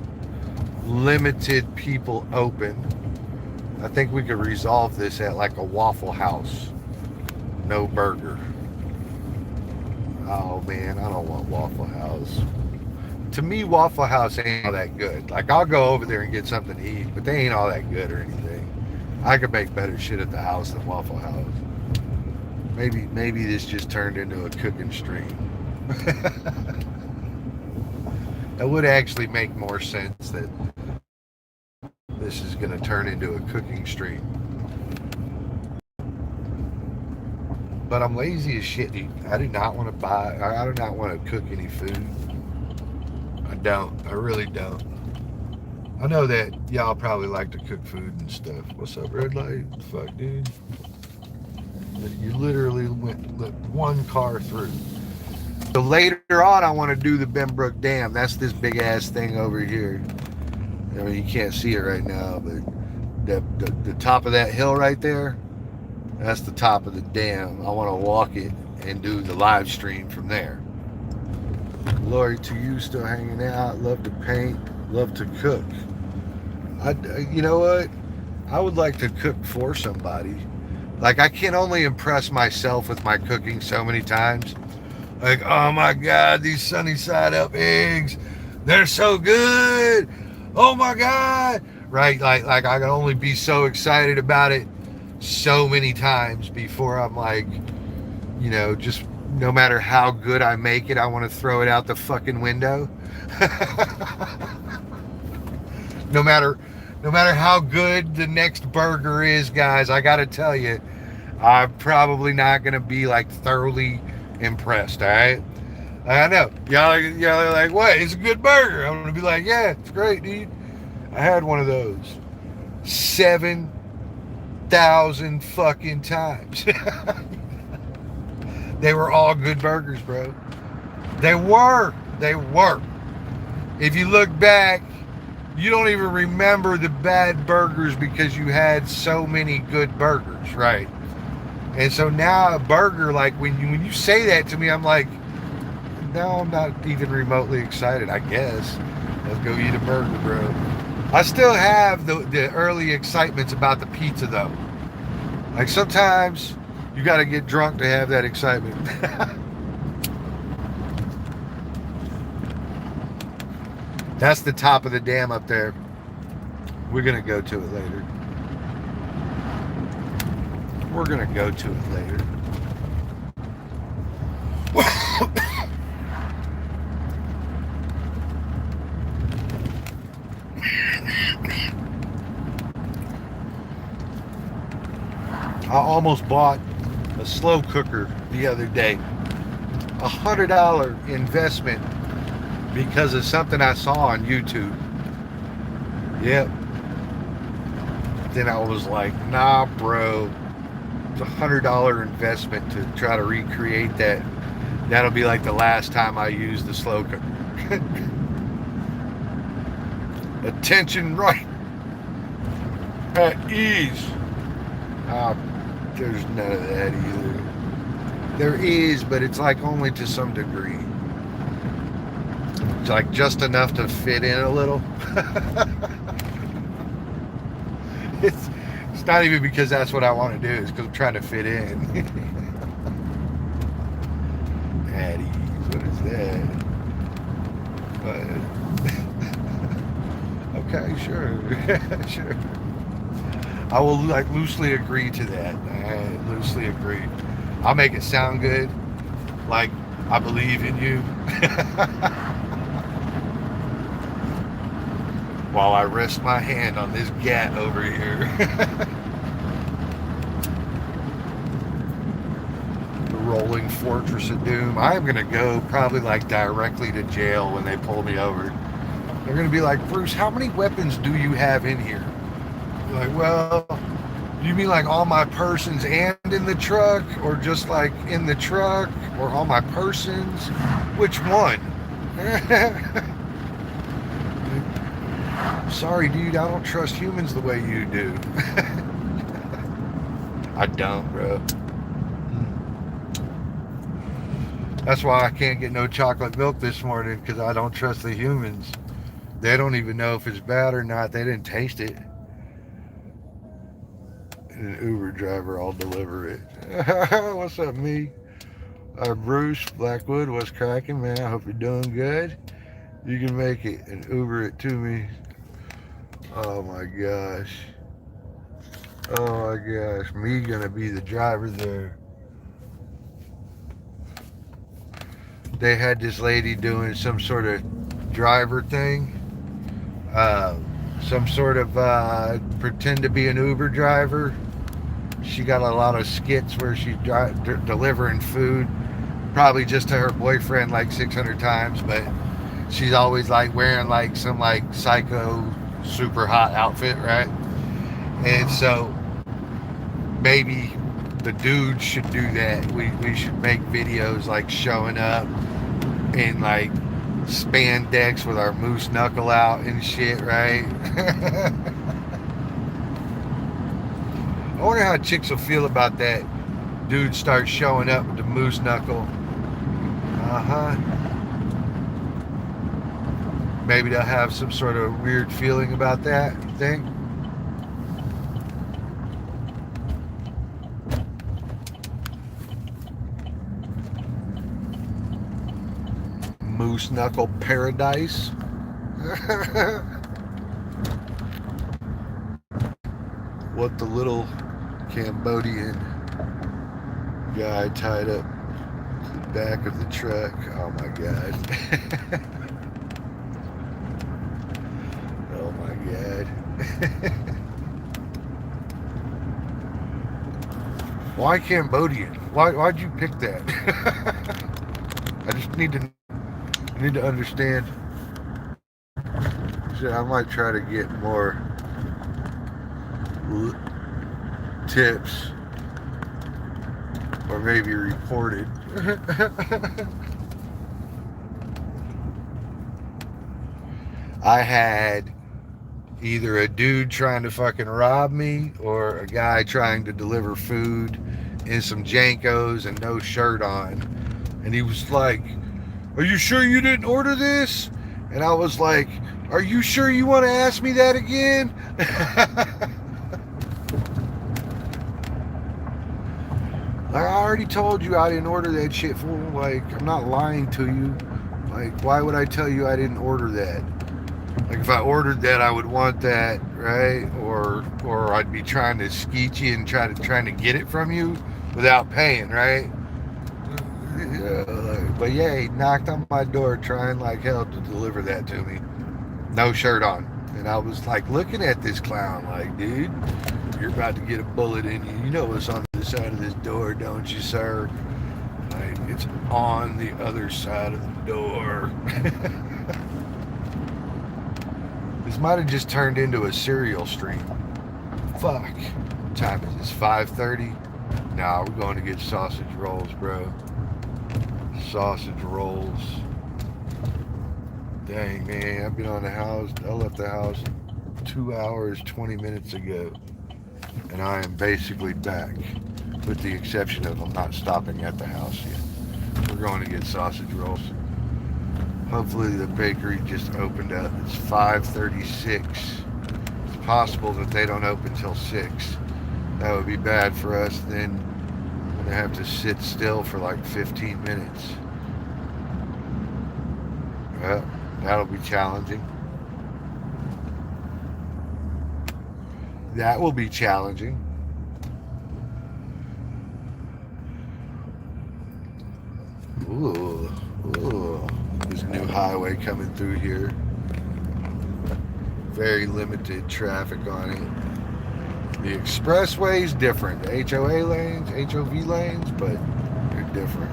limited people open. I think we could resolve this at like a Waffle House. No burger. Oh man, I don't want Waffle House. To me, Waffle House ain't all that good. Like, I'll go over there and get something to eat, but they ain't all that good or anything. I could make better shit at the house than Waffle House. Maybe this just turned into a cooking stream. That would actually make more sense that this is going to turn into a cooking stream. But I'm lazy as shit. I do not want to buy, I do not want to cook any food. I don't. I really don't. I know that y'all probably like to cook food and stuff. What's up, red light? Fuck, dude. You literally let one car through. So later on, I want to do the Benbrook Dam. That's this big ass thing over here. I mean, you can't see it right now, but the top of that hill right there, that's the top of the dam. I want to walk it and do the live stream from there. Glory to you, still hanging out. Love to paint, love to cook. You know what? I would like to cook for somebody. Like, I can only impress myself with my cooking so many times. Like, oh my God, these sunny side up eggs, they're so good. Oh my God. Right? Like I can only be so excited about it so many times before I'm like, you know, just no matter how good I make it, I want to throw it out the fucking window. No matter how good the next burger is, guys, I gotta tell you, I'm probably not gonna be like thoroughly impressed. All right, I know y'all are like, what? It's a good burger. I'm gonna be like, yeah, it's great, dude. I had one of those 7,000 fucking times. They were all good burgers, bro. They were. If you look back, you don't even remember the bad burgers because you had so many good burgers, right? And so now a burger, like when you say that to me, I'm like, no, I'm not even remotely excited, I guess. Let's go eat a burger, bro. I still have the early excitements about the pizza, though. Like, sometimes you got to get drunk to have that excitement. That's the top of the dam up there. We're gonna go to it later. We're gonna go to it later. I almost bought a slow cooker the other day. $100 investment because of something I saw on YouTube. Yep. Then I was like, nah, bro. It's $100 investment to try to recreate that. That'll be like the last time I use the slow cooker. Attention right at ease. There's none of that either. There is, but it's like only to some degree. It's like just enough to fit in a little. It's not even because that's what I want to do. It's because I'm trying to fit in. At ease, what is that? Okay, sure. Sure. I will like loosely agree to that. I loosely agree. I'll make it sound good, like I believe in you. While I rest my hand on this gat over here. The rolling fortress of doom. I'm gonna go probably like directly to jail when they pull me over. They're gonna be like, Bruce, how many weapons do you have in here? Like, well, you mean like all my persons and in the truck, or just like in the truck, or all my persons? Which one? Sorry, dude, I don't trust humans the way you do. I don't, bro. That's why I can't get no chocolate milk this morning, because I don't trust the humans. They don't even know if it's bad or not. They didn't taste it. An Uber driver, I'll deliver it. What's up, me? Bruce Blackwood, what's cracking, man? I hope you're doing good. You can make it and Uber it to me. Oh my gosh. Oh my gosh. Me gonna be the driver there. They had this lady doing some sort of driver thing. Some sort of pretend to be an Uber driver. She got a lot of skits where she's delivering food, probably just to her boyfriend like 600 times, but she's always like wearing like some like psycho super hot outfit, right? And so maybe the dudes should do that. We should make videos like showing up in like spandex with our moose knuckle out and shit, right? I wonder how chicks will feel about that. Dude starts showing up with the moose knuckle. Maybe they'll have some sort of weird feeling about that, you think? Moose knuckle paradise. What the little Cambodian guy tied up to the back of the truck. Oh my god. Oh my god. Why Cambodian? Why'd you pick that? I just need to understand. Shit, I might try to get more tips, or maybe reported. I had either a dude trying to fucking rob me, or a guy trying to deliver food in some Jankos and no shirt on, and he was like, "Are you sure you didn't order this?" And I was like, "Are you sure you want to ask me that again?" Like, I already told you I didn't order that shit, fool. Like, I'm not lying to you. Like, why would I tell you I didn't order that? Like if I ordered that, I would want that, right? Or I'd be trying to skeet you and trying to get it from you without paying, right? But yeah, he knocked on my door trying like hell to deliver that to me. No shirt on. And I was like looking at this clown like, dude, you're about to get a bullet in you. You know what's on the side of this door, don't you, sir? Like, it's on the other side of the door. This might have just turned into a serial stream. Fuck. What time is this? 5:30? Nah, we're going to get sausage rolls, bro. Sausage rolls. Dang, man. I've been on the house. I left the house 2 hours, 20 minutes ago. And I am basically back. With the exception of I'm not stopping at the house yet. We're going to get sausage rolls. Hopefully the bakery just opened up. It's 5:36. It's possible that they don't open till 6. That would be bad for us. Then I'm going to have to sit still for like 15 minutes. Well, that'll be challenging. That will be challenging. Ooh, ooh. There's a new highway coming through here. Very limited traffic on it. The expressway is different. The HOA lanes, HOV lanes, but they're different.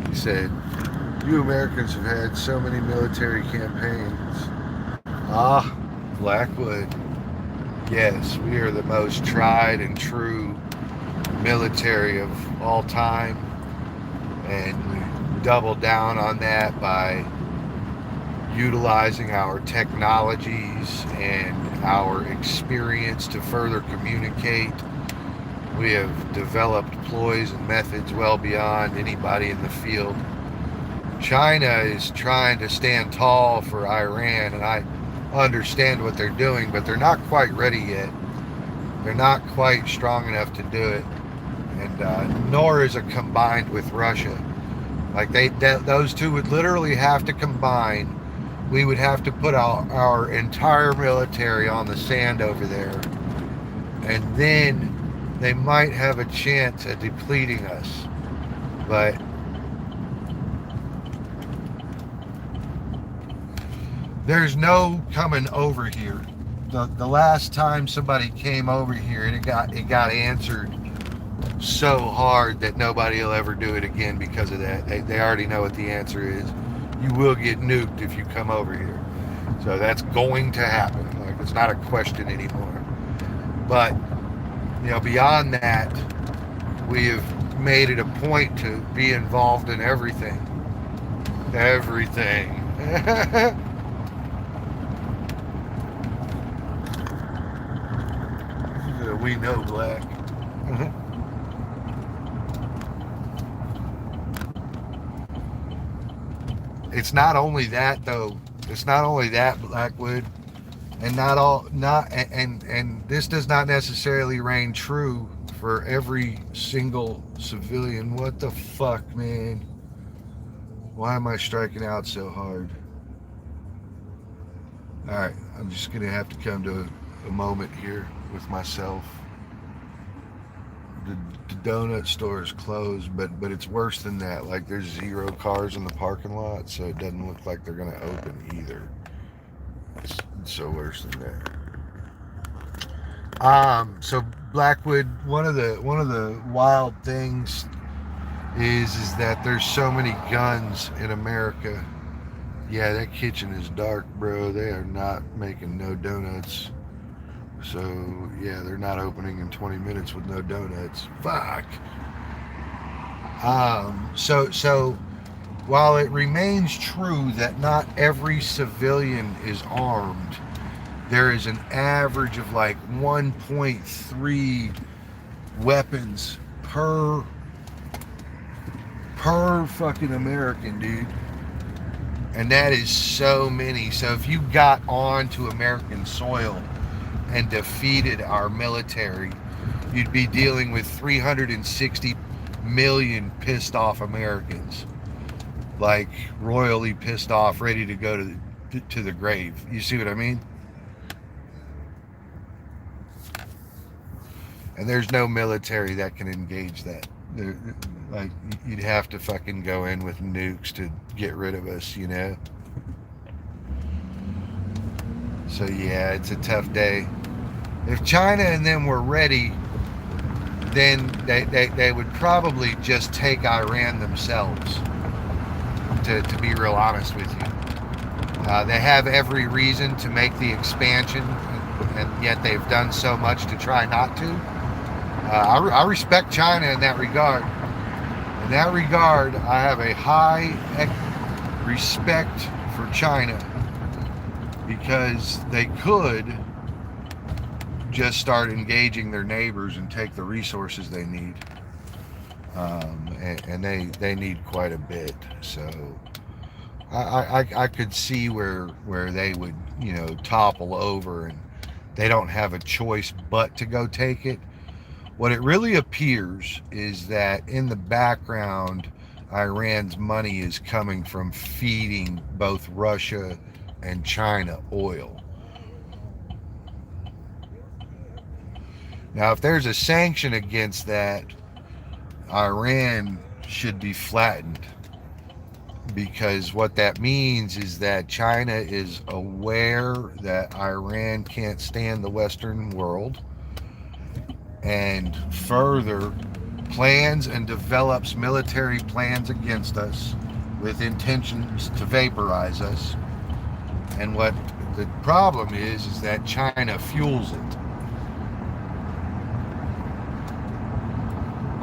He said, you Americans have had so many military campaigns. Ah, Blackwood. Yes, we are the most tried and true military of all time. And we double down on that by utilizing our technologies and our experience to further communicate. We have developed ploys and methods well beyond anybody in the field. China is trying to stand tall for Iran, and I understand what they're doing, but they're not quite ready yet. They're not quite strong enough to do it. And nor is it combined with Russia. Like those two would literally have to combine. We would have to put our entire military on the sand over there, and then they might have a chance at depleting us. But there's no coming over here. The last time somebody came over here, and it got answered so hard that nobody will ever do it again because of that. They already know what the answer is. You will get nuked if you come over here. So that's going to happen. Like, it's not a question anymore. But, beyond that, we have made it a point to be involved in everything. Everything. We know Black. It's not only that though. It's not only that, Blackwood, and this does not necessarily reign true for every single civilian. What the fuck, man? Why am I striking out so hard? All right, I'm just gonna have to come to a moment here with myself. The donut store is closed, but it's worse than that. Like, there's 0 cars in the parking lot, so it doesn't look like they're gonna open either. It's so worse than that. So Blackwood, one of the wild things is that there's so many guns in America. Yeah, that kitchen is dark, bro. They are not making no donuts. So, yeah, they're not opening in 20 minutes with no donuts. Fuck. So while it remains true that not every civilian is armed, there is an average of like 1.3 weapons per fucking American, dude. And that is so many. So if you got onto American soil and defeated our military, you'd be dealing with 360 million pissed off Americans, like royally pissed off, ready to go to to the grave. You see what I mean? And there's no military that can engage that. Like, you'd have to fucking go in with nukes to get rid of us, you know? So yeah, it's a tough day. If China and them were ready, then they would probably just take Iran themselves, to be real honest with you. They have every reason to make the expansion, and yet they've done so much to try not to. I respect China in that regard. In that regard, I have a high respect for China, because they could just start engaging their neighbors and take the resources they need. And they need quite a bit. So I could see where they would, you know, topple over, and they don't have a choice but to go take it. What it really appears is that in the background, Iran's money is coming from feeding both Russia and China oil. Now, if there's a sanction against that, Iran should be flattened, because what that means is that China is aware that Iran can't stand the Western world, and further plans and develops military plans against us with intentions to vaporize us. And what the problem is that China fuels it.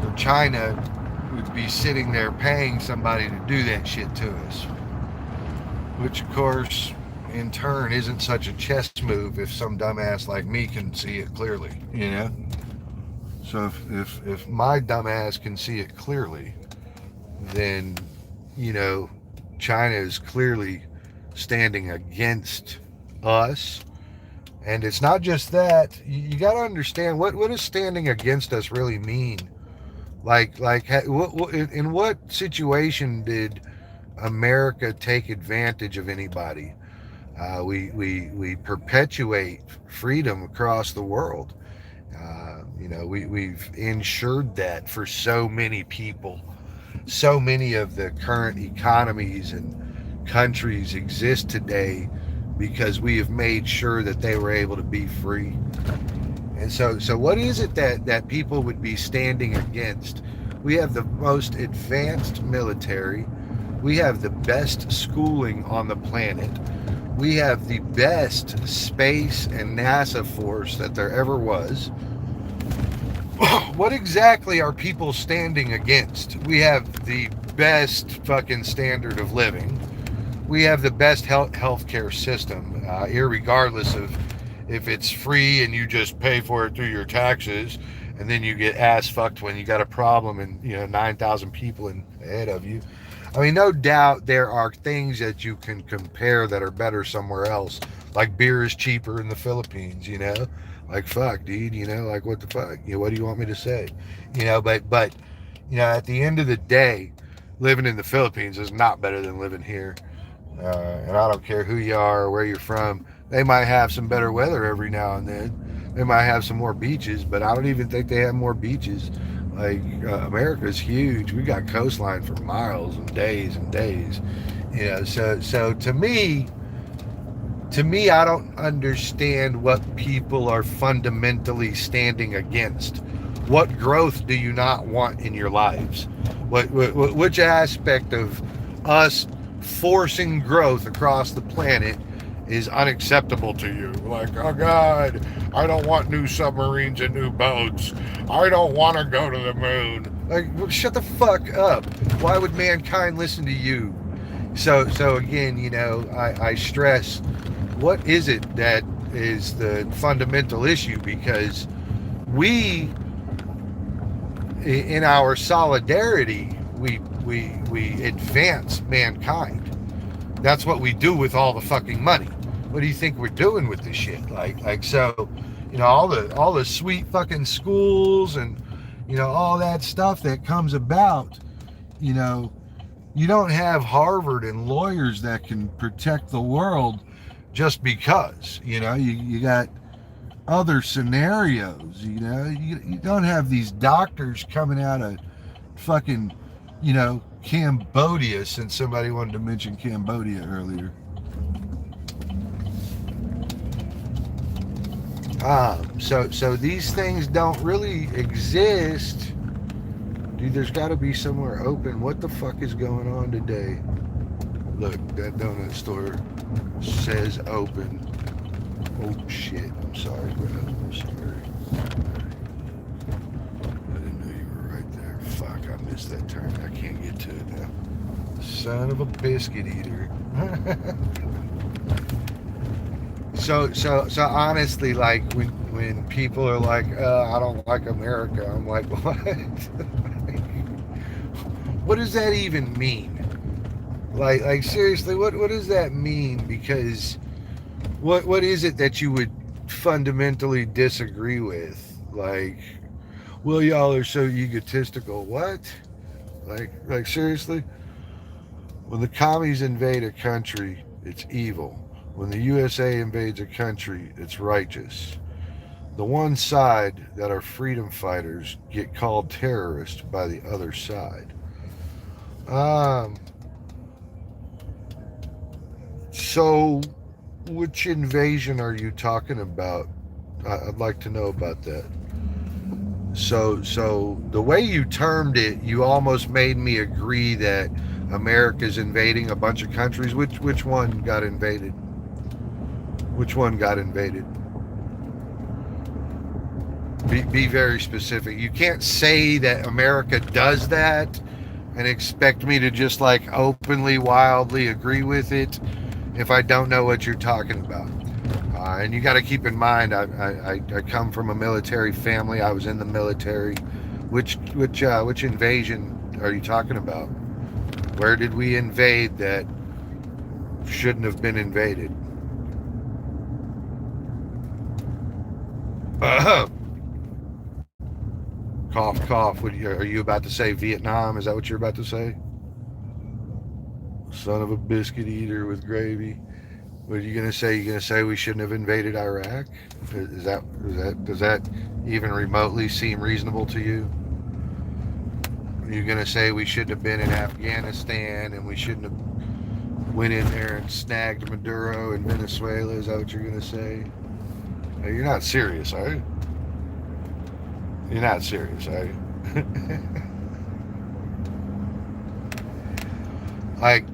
So China would be sitting there paying somebody to do that shit to us, which of course in turn isn't such a chess move if some dumbass like me can see it clearly, you know? So if my dumbass can see it clearly, then, you know, China is clearly standing against us. And it's not just that. You got to understand, what does standing against us really mean? Like in what situation did America take advantage of anybody? We perpetuate freedom across the world. You know, we've ensured that for so many people. So many of the current economies and countries exist today because we have made sure that they were able to be free. And so what is it that people would be standing against? We have the most advanced military. We have the best schooling on the planet. We have the best space and NASA force that there ever was. What exactly are people standing against? We have the best fucking standard of living. We have the best healthcare system, irregardless of if it's free and you just pay for it through your taxes, and then you get ass fucked when you got a problem and, you know, 9,000 people ahead of you. I mean, no doubt there are things that you can compare that are better somewhere else. Like beer is cheaper in the Philippines, you know? Like, fuck, dude, you know, like, what the fuck? You know, what do you want me to say? You know, but you know, at the end of the day, living in the Philippines is not better than living here. And I don't care who you are or where you're from. They might have some better weather every now and then. They might have some more beaches, but I don't even think they have more beaches. Like, America's huge. We got coastline for miles and days and days. You know, so to me, I don't understand what people are fundamentally standing against. What growth do you not want in your lives? Which aspect of us forcing growth across the planet is unacceptable to you? Like, oh God, I don't want new submarines and new boats. I don't want to go to the moon. Like, well, shut the fuck up. Why would mankind listen to you? So again, you know, I stress, what is it that is the fundamental issue? Because we, in our solidarity, we advance mankind. That's what we do with all the fucking money. What do you think we're doing with this shit? Like so, you know, all the sweet fucking schools and, you know, all that stuff that comes about, you know, You don't have Harvard and lawyers that can protect the world just because. You got other scenarios. You don't have these doctors coming out of fucking, Cambodia, since somebody wanted to mention Cambodia earlier. So these things don't really exist. Dude, there's got to be somewhere open. What the fuck is going on today? Look, that donut store says open. Oh shit! I'm sorry, bro. I'm sorry. I didn't know you were right there. Fuck! I missed that turn. I can't get to it now. Son of a biscuit eater. So honestly, like when people are like, I don't like America, I'm like, what? What does that even mean? Like seriously, what does that mean? Because what is it that you would fundamentally disagree with? Like, well, y'all are so egotistical. What? Like seriously? When the commies invade a country, it's evil. When the USA invades a country, it's righteous. The one side that are freedom fighters get called terrorists by the other side. Um, so, which invasion are you talking about? I'd like to know about that. So the way you termed it, you almost made me agree that America's invading a bunch of countries. Which one got invaded? Which one got invaded? Be very specific. You can't say that America does that and expect me to just like openly, wildly agree with it if I don't know what you're talking about. And you got to keep in mind, I come from a military family. I was in the military. Which invasion are you talking about? Where did we invade that shouldn't have been invaded? Cough, cough. Are you about to say Vietnam? Is that what you're about to say? Son of a biscuit eater with gravy. What are you gonna say? You gonna say we shouldn't have invaded Iraq? Does that even remotely seem reasonable to you? Are you gonna say we shouldn't have been in Afghanistan and we shouldn't have went in there and snagged Maduro in Venezuela? Is that what you're gonna say? Now, you're not serious, are you? You're not serious, are you? Like,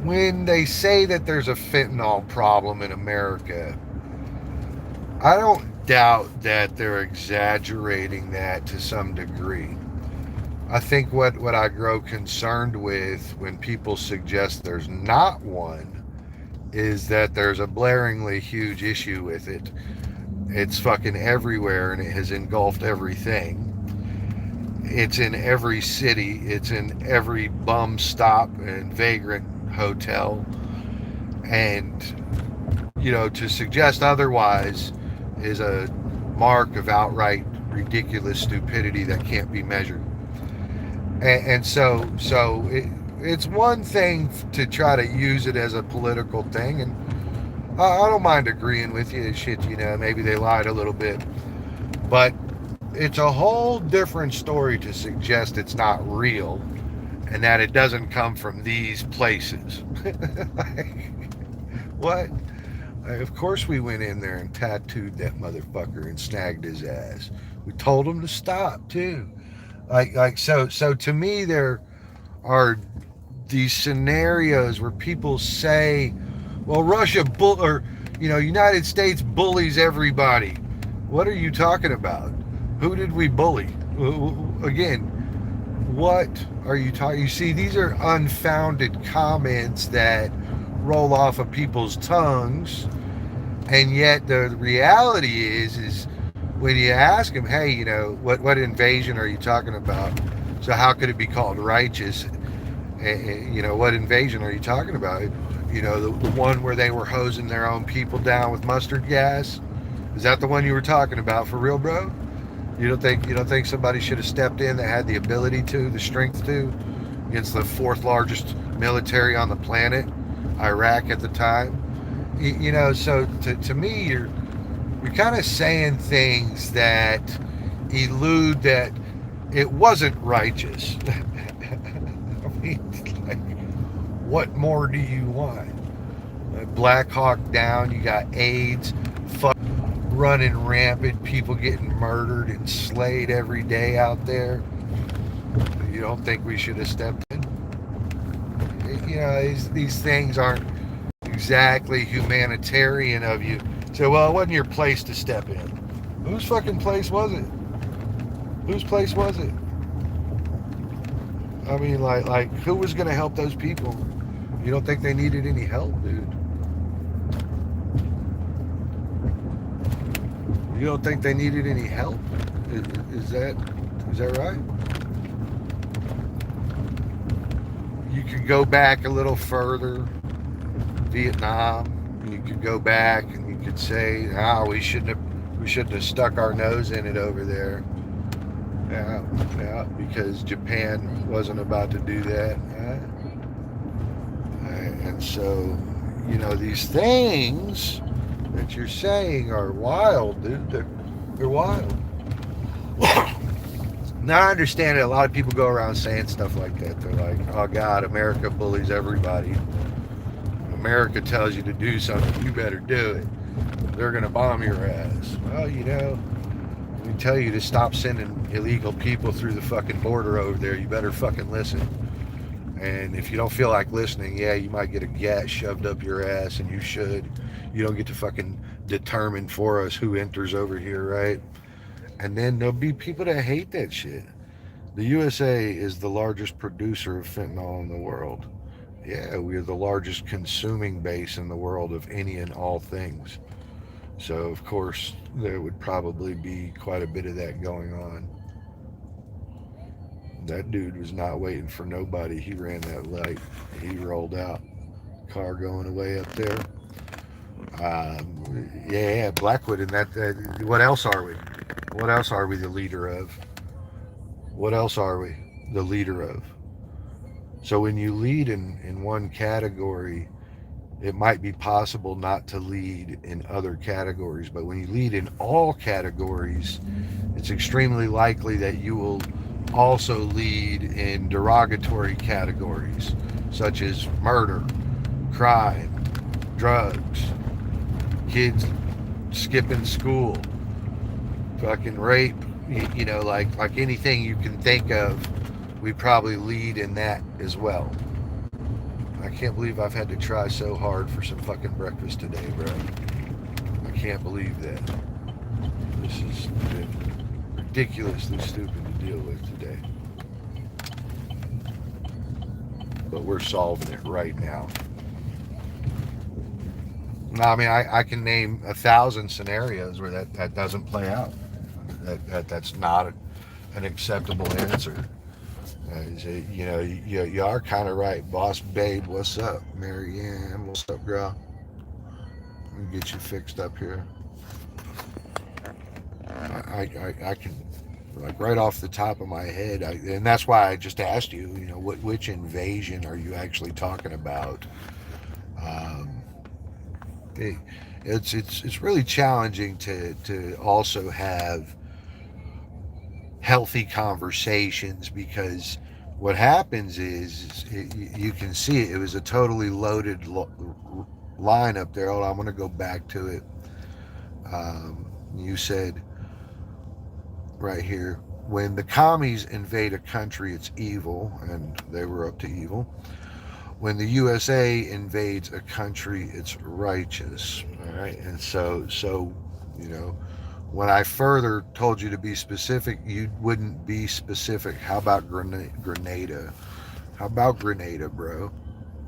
when they say that there's a fentanyl problem in America, I don't doubt that they're exaggerating that to some degree. I think what I grow concerned with when people suggest there's not one is that there's a blaringly huge issue with it. It's fucking everywhere and it has engulfed everything. It's in every city. It's in every bum stop and vagrant hotel. And, to suggest otherwise is a mark of outright ridiculous stupidity that can't be measured. And so it's one thing to try to use it as a political thing. And I don't mind agreeing with you. Shit, maybe they lied a little bit. But it's a whole different story to suggest it's not real and that it doesn't come from these places. What? Of course we went in there and tattooed that motherfucker and snagged his ass. We told him to stop too. So to me there are these scenarios where people say, well, United States bullies everybody. What are you talking about? Who did we bully? Again, what are you talking? You see, these are unfounded comments that roll off of people's tongues, and yet the reality is when you ask them, hey, what invasion are you talking about? So how could it be called righteous? What invasion are you talking about? The one where they were hosing their own people down with mustard gas? Is that the one you were talking about for real, bro? You don't think somebody should have stepped in that had the ability to, the strength to, against the fourth largest military on the planet, Iraq at the time. You know, so to me, you're kind of saying things that elude that it wasn't righteous. I mean, like, what more do you want? Black Hawk Down, you got AIDS, fuck, running rampant, people getting murdered and slayed every day out there. You don't think we should have stepped in? You know, these things aren't exactly humanitarian of you. So, well, it wasn't your place to step in. Whose fucking place was it? Whose place was it? I mean, like who was going to help those people? You don't think they needed any help, dude? You don't think they needed any help? Is that right? You could go back a little further. Vietnam. You could go back and you could say, "Ah, we shouldn't have stuck our nose in it over there." Yeah, because Japan wasn't about to do that. And so, you know, these things that you're saying are wild, dude. They're wild. Now I understand that a lot of people go around saying stuff like that. They're like, "Oh God, America bullies everybody. America tells you to do something, you better do it. They're gonna bomb your ass." Well, you know, we tell you to stop sending illegal people through the fucking border over there. You better fucking listen. And if you don't feel like listening, yeah, you might get a gat shoved up your ass, and you should. You don't get to fucking determine for us who enters over here, right? And then there'll be people that hate that shit. The USA is the largest producer of fentanyl in the world. Yeah, we are the largest consuming base in the world of any and all things. So, of course, there would probably be quite a bit of that going on. That dude was not waiting for nobody. He ran that light. He rolled out. Car going away up there. Yeah, Blackwood, and what else are we? What else are we the leader of? What else are we the leader of? So when you lead in one category, it might be possible not to lead in other categories. But when you lead in all categories, it's extremely likely that you will also lead in derogatory categories, such as murder, crime, drugs, kids skipping school, fucking rape, you know, like anything you can think of, we probably lead in that as well. I can't believe I've had to try so hard for some fucking breakfast today, bro. I can't believe that. This has been ridiculously stupid to deal with today. But we're solving it right now. No, I mean, I can name 1,000 scenarios where that doesn't play out. That's not an acceptable answer. You know, you are kind of right. Boss Babe, what's up? Marianne, what's up, girl? Let me get you fixed up here. I can, like, right off the top of my head, and that's why I just asked you, you know, which invasion are you actually talking about? Um, it's really challenging to also have healthy conversations, because what happens is you can see it was a totally loaded line up there. Hold on, I'm going to go back to it. You said right here, when the commies invade a country, it's evil, and they were up to evil. When the USA invades a country, it's righteous. All right, and so you know, when I further told you to be specific, you wouldn't be specific. How about Grenada? How about Grenada, bro?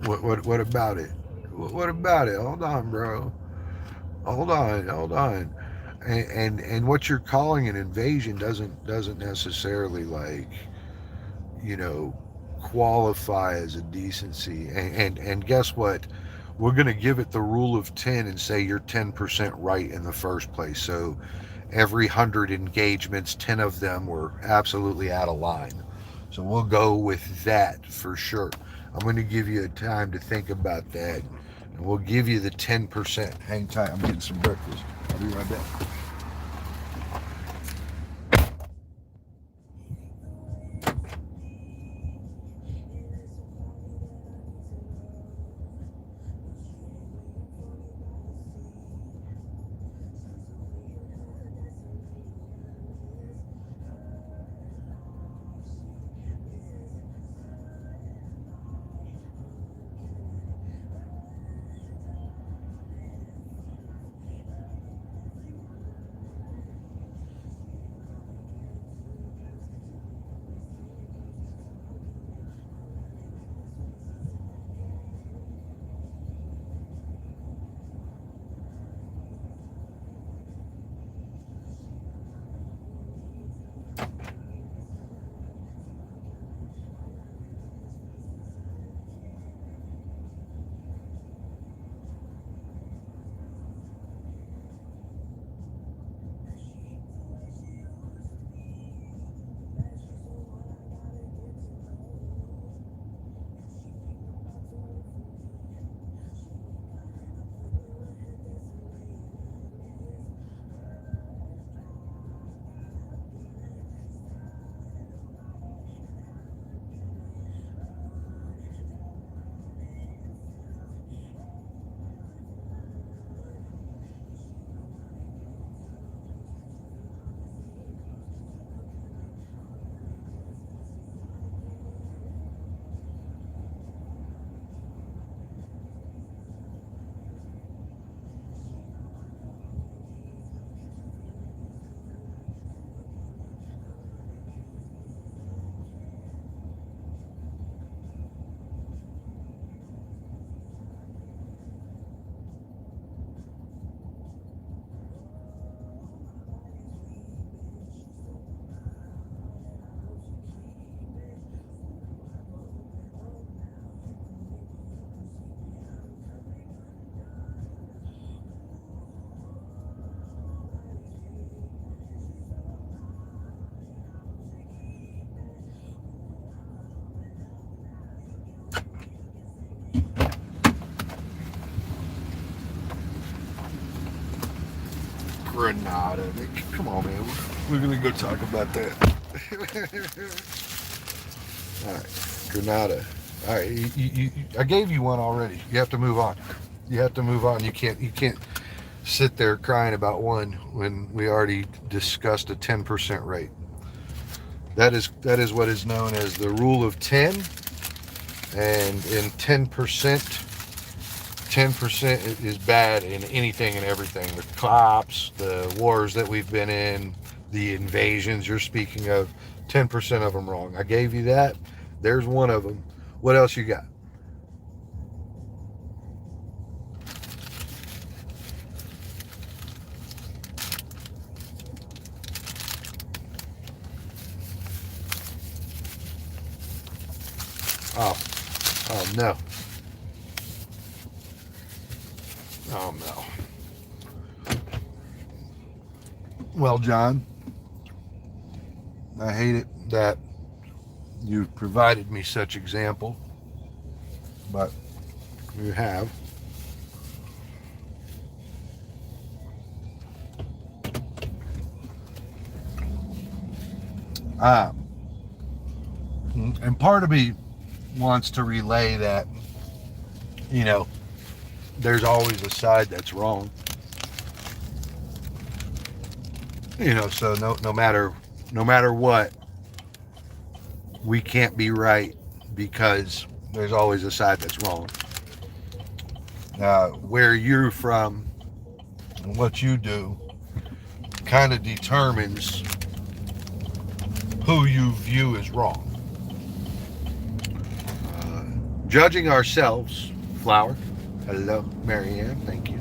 What about it? What about it? Hold on, bro. Hold on. And what you're calling an invasion doesn't necessarily, like, you know, qualify as a decency. And guess what? We're going to give it the rule of 10 and say you're 10% right in the first place. So every 100 engagements, 10 of them were absolutely out of line. So we'll go with that for sure. I'm going to give you a time to think about that. And we'll give you the 10%. Hang tight. I'm getting some breakfast. I'll be right back. Granada. Come on, man. We're going to go talk about that. All right. Granada. All right. I gave you one already. You have to move on. You have to move on. You can't sit there crying about one when we already discussed a 10% rate. That is what is known as the rule of 10. And in 10%, 10% is bad in anything and everything. The cops, the wars that we've been in, the invasions you're speaking of, 10% of them wrong. I gave you that. There's one of them. What else you got? Oh no. Oh no. Well, John, I hate it that you've provided me such example, but you have. And part of me wants to relay that, there's always a side that's wrong. So no matter what, we can't be right because there's always a side that's wrong. Where you're from and what you do kind of determines who you view as wrong. Judging ourselves, Flower, hello, Marianne, thank you.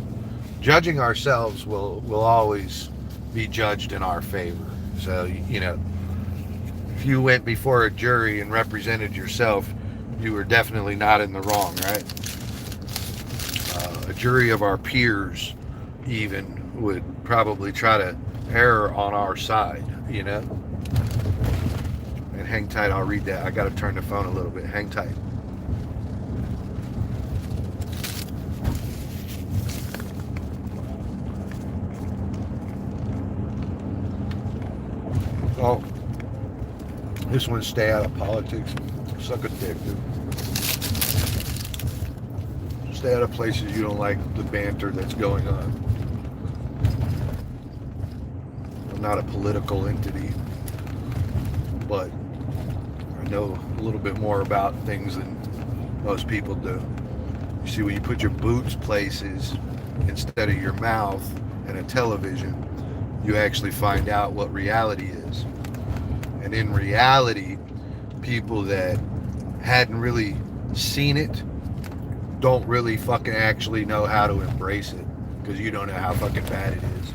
Judging ourselves will always be judged in our favor. So, if you went before a jury and represented yourself, you were definitely not in the wrong, right? A jury of our peers even would probably try to err on our side, And hang tight, I'll read that. I got to turn the phone a little bit. Hang tight. Oh, this one, stay out of politics. Suck a dick, dude. Stay out of places you don't like the banter that's going on. I'm not a political entity, but I know a little bit more about things than most people do. You see, when you put your boots places instead of your mouth and a television, you actually find out what reality is. And in reality, people that hadn't really seen it don't really fucking actually know how to embrace it, because you don't know how fucking bad it is.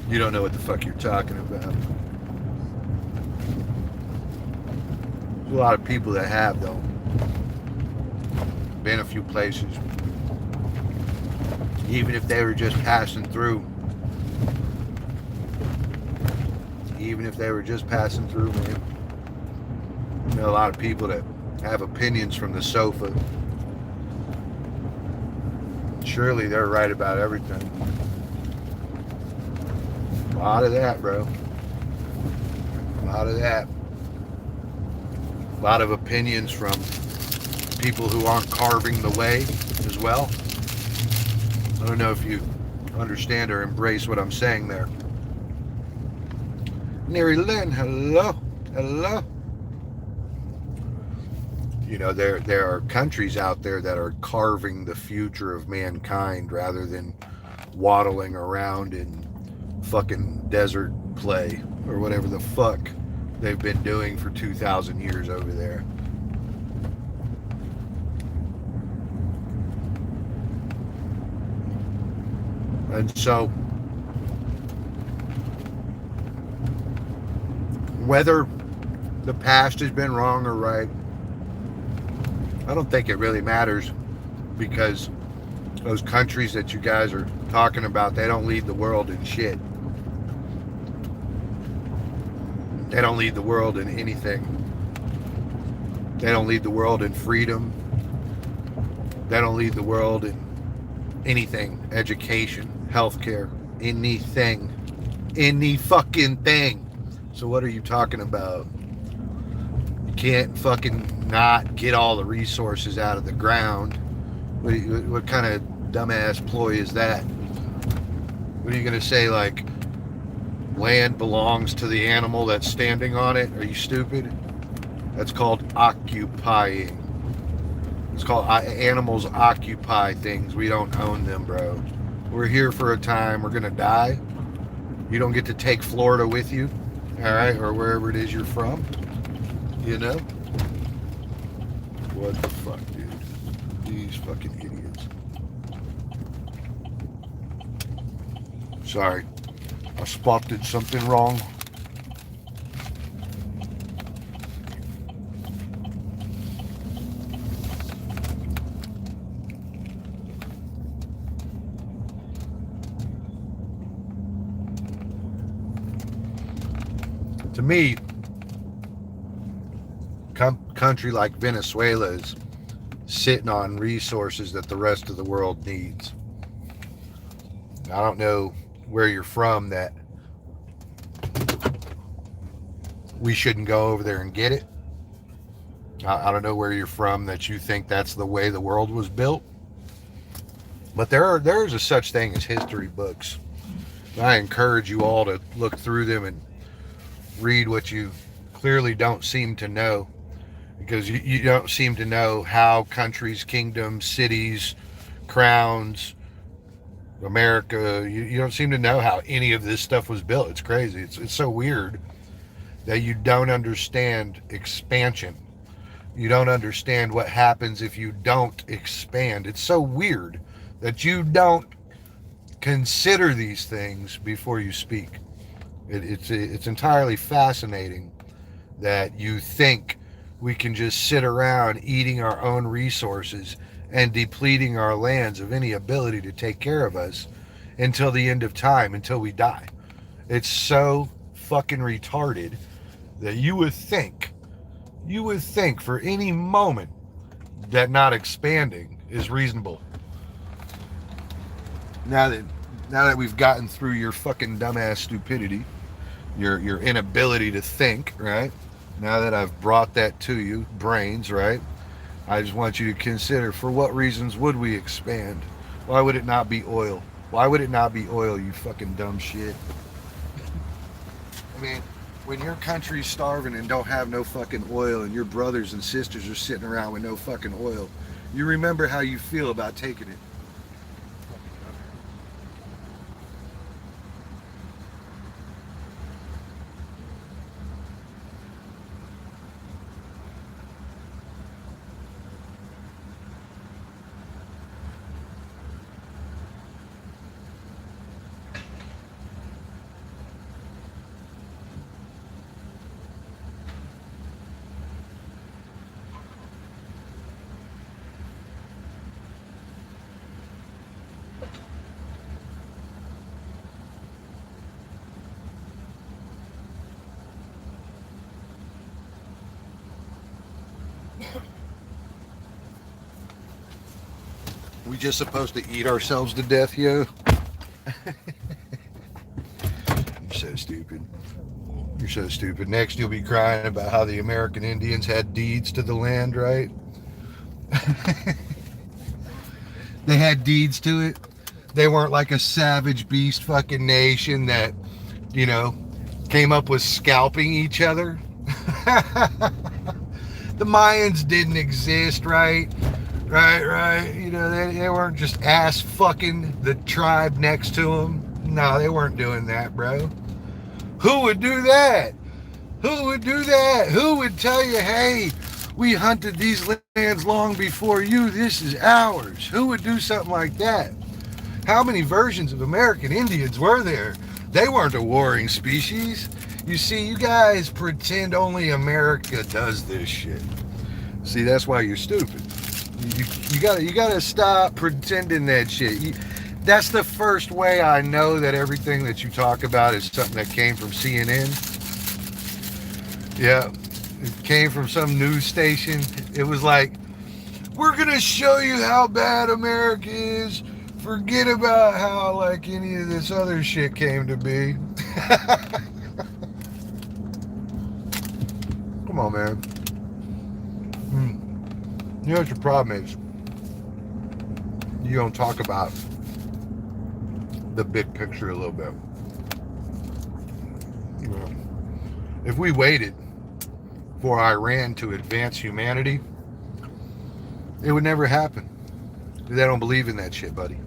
You don't know what the fuck you're talking about. There's a lot of people that have, though. Been a few places. Even if they were just passing through. Even if they were just passing through, man. You know, a lot of people that have opinions from the sofa. Surely they're right about everything. A lot of that, bro. A lot of that. A lot of opinions from people who aren't carving the way as well. I don't know if you understand or embrace what I'm saying there. Mary Lynn, hello. Hello. You know, there are countries out there that are carving the future of mankind rather than waddling around in fucking desert play or whatever the fuck they've been doing for 2,000 years over there. And so, whether the past has been wrong or right, I don't think it really matters, because those countries that you guys are talking about, they don't lead the world in shit. They don't lead the world in anything. They don't lead the world in freedom. They don't lead the world in anything. Education, healthcare, anything. Any fucking thing. So what are you talking about? You can't fucking not get all the resources out of the ground. What kind of dumbass ploy is that? What are you going to say, like, land belongs to the animal that's standing on it? Are you stupid? That's called occupying. It's called animals occupy things. We don't own them, bro. We're here for a time. We're going to die. You don't get to take Florida with you, all right, or wherever it is you're from, you know? What the fuck, dude? These fucking idiots. Sorry, I spotted something wrong. To me, country like Venezuela is sitting on resources that the rest of the world needs. I don't know where you're from that we shouldn't go over there and get it. I don't know where you're from that you think that's the way the world was built. But there is a such thing as history books. I encourage you all to look through them and read what you clearly don't seem to know, because you don't seem to know how countries, kingdoms, cities, crowns, America, you don't seem to know how any of this stuff was built. It's crazy. It's so weird that you don't understand expansion. You don't understand what happens if you don't expand. It's so weird that you don't consider these things before you speak. It's entirely fascinating that you think we can just sit around eating our own resources and depleting our lands of any ability to take care of us until the end of time, until we die. It's so fucking retarded that you would think for any moment that not expanding is reasonable. Now that we've gotten through your fucking dumbass stupidity, your inability to think, right? Now that I've brought that to you, brains, right? I just want you to consider, for what reasons would we expand? Why would it not be oil? Why would it not be oil, you fucking dumb shit? I mean, when your country's starving and don't have no fucking oil and your brothers and sisters are sitting around with no fucking oil, you remember how you feel about taking it. We just supposed to eat ourselves to death, yo? You're so stupid. You're so stupid. Next, you'll be crying about how the American Indians had deeds to the land, right? They had deeds to it. They weren't like a savage beast fucking nation that, you know, came up with scalping each other. The Mayans didn't exist, right? Right. You know, they weren't just ass fucking the tribe next to them. No, they weren't doing that, bro. Who would do that? Who would do that? Who would tell you, hey, we hunted these lands long before you, this is ours? Who would do something like that? How many versions of American Indians were there? They weren't a warring species. You see, you guys pretend only America does this shit. See, that's why you're stupid. You gotta stop pretending that shit. That's the first way I know that everything that you talk about is something that came from CNN. Yeah, it came from some news station. It was like, we're gonna show you how bad America is. Forget about how like any of this other shit came to be. Come on, man. You know what your problem is? You don't talk about the big picture a little bit. You know, if we waited for Iran to advance humanity, it would never happen. They don't believe in that shit, buddy.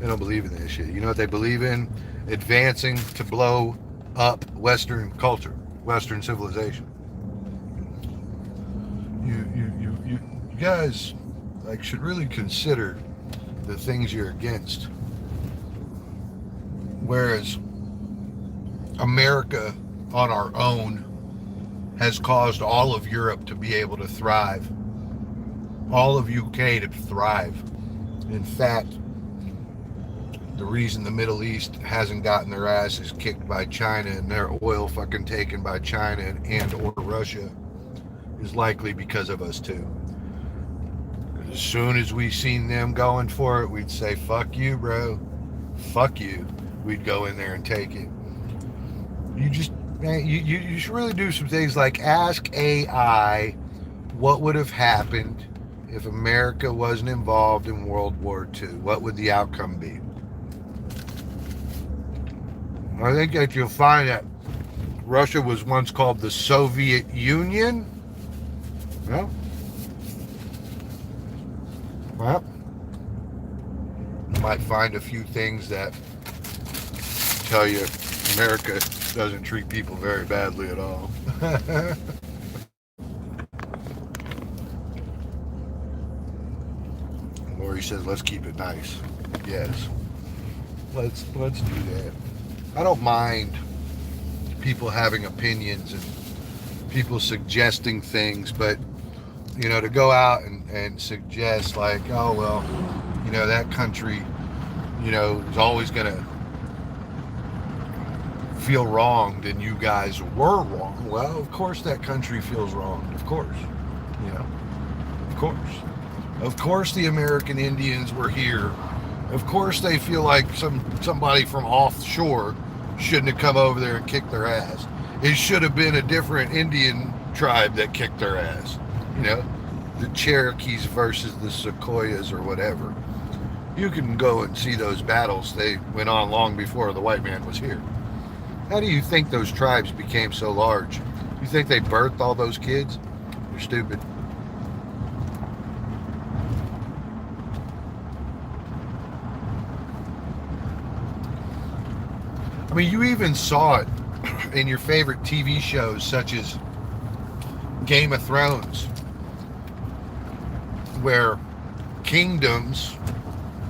They don't believe in that shit. You know what they believe in? Advancing to blow up Western culture, Western civilization. You guys like should really consider the things you're against. Whereas America on our own has caused all of Europe to be able to thrive, all of UK to thrive. In fact, the reason the Middle East hasn't gotten their asses kicked by China and their oil fucking taken by China and or Russia is likely because of us too. As soon as we seen them going for it, we'd say, fuck you, bro. Fuck you. We'd go in there and take it. You just, man, you should really do some things like ask AI what would have happened if America wasn't involved in World War II. What would the outcome be? I think that you'll find that Russia was once called the Soviet Union. Well, you might find a few things that tell you America doesn't treat people very badly at all. Lori says, let's keep it nice. Yes. Let's do that. I don't mind people having opinions and people suggesting things, but you know, to go out and suggest like, oh well, you know, that country, you know, is always gonna feel wronged and you guys were wrong. Well, of course that country feels wronged. Of course. You know, of course. Of course the American Indians were here. Of course they feel like somebody from offshore shouldn't have come over there and kicked their ass. It should have been a different Indian tribe that kicked their ass. You know, the Cherokees versus the Sequoias or whatever. You can go and see those battles. They went on long before the white man was here. How do you think those tribes became so large? You think they birthed all those kids? You're stupid. I mean, you even saw it in your favorite TV shows such as Game of Thrones, where kingdoms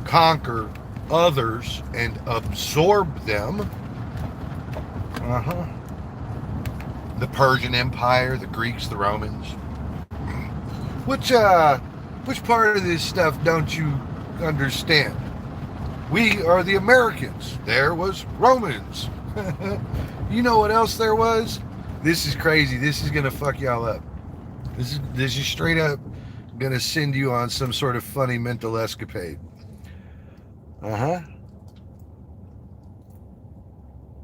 conquer others and absorb them. The Persian Empire, the Greeks, the Romans. Which part of this stuff don't you understand? We are the Americans. There was Romans. You know what else there was? This is crazy. This is gonna fuck y'all up. This is straight up gonna send you on some sort of funny mental escapade.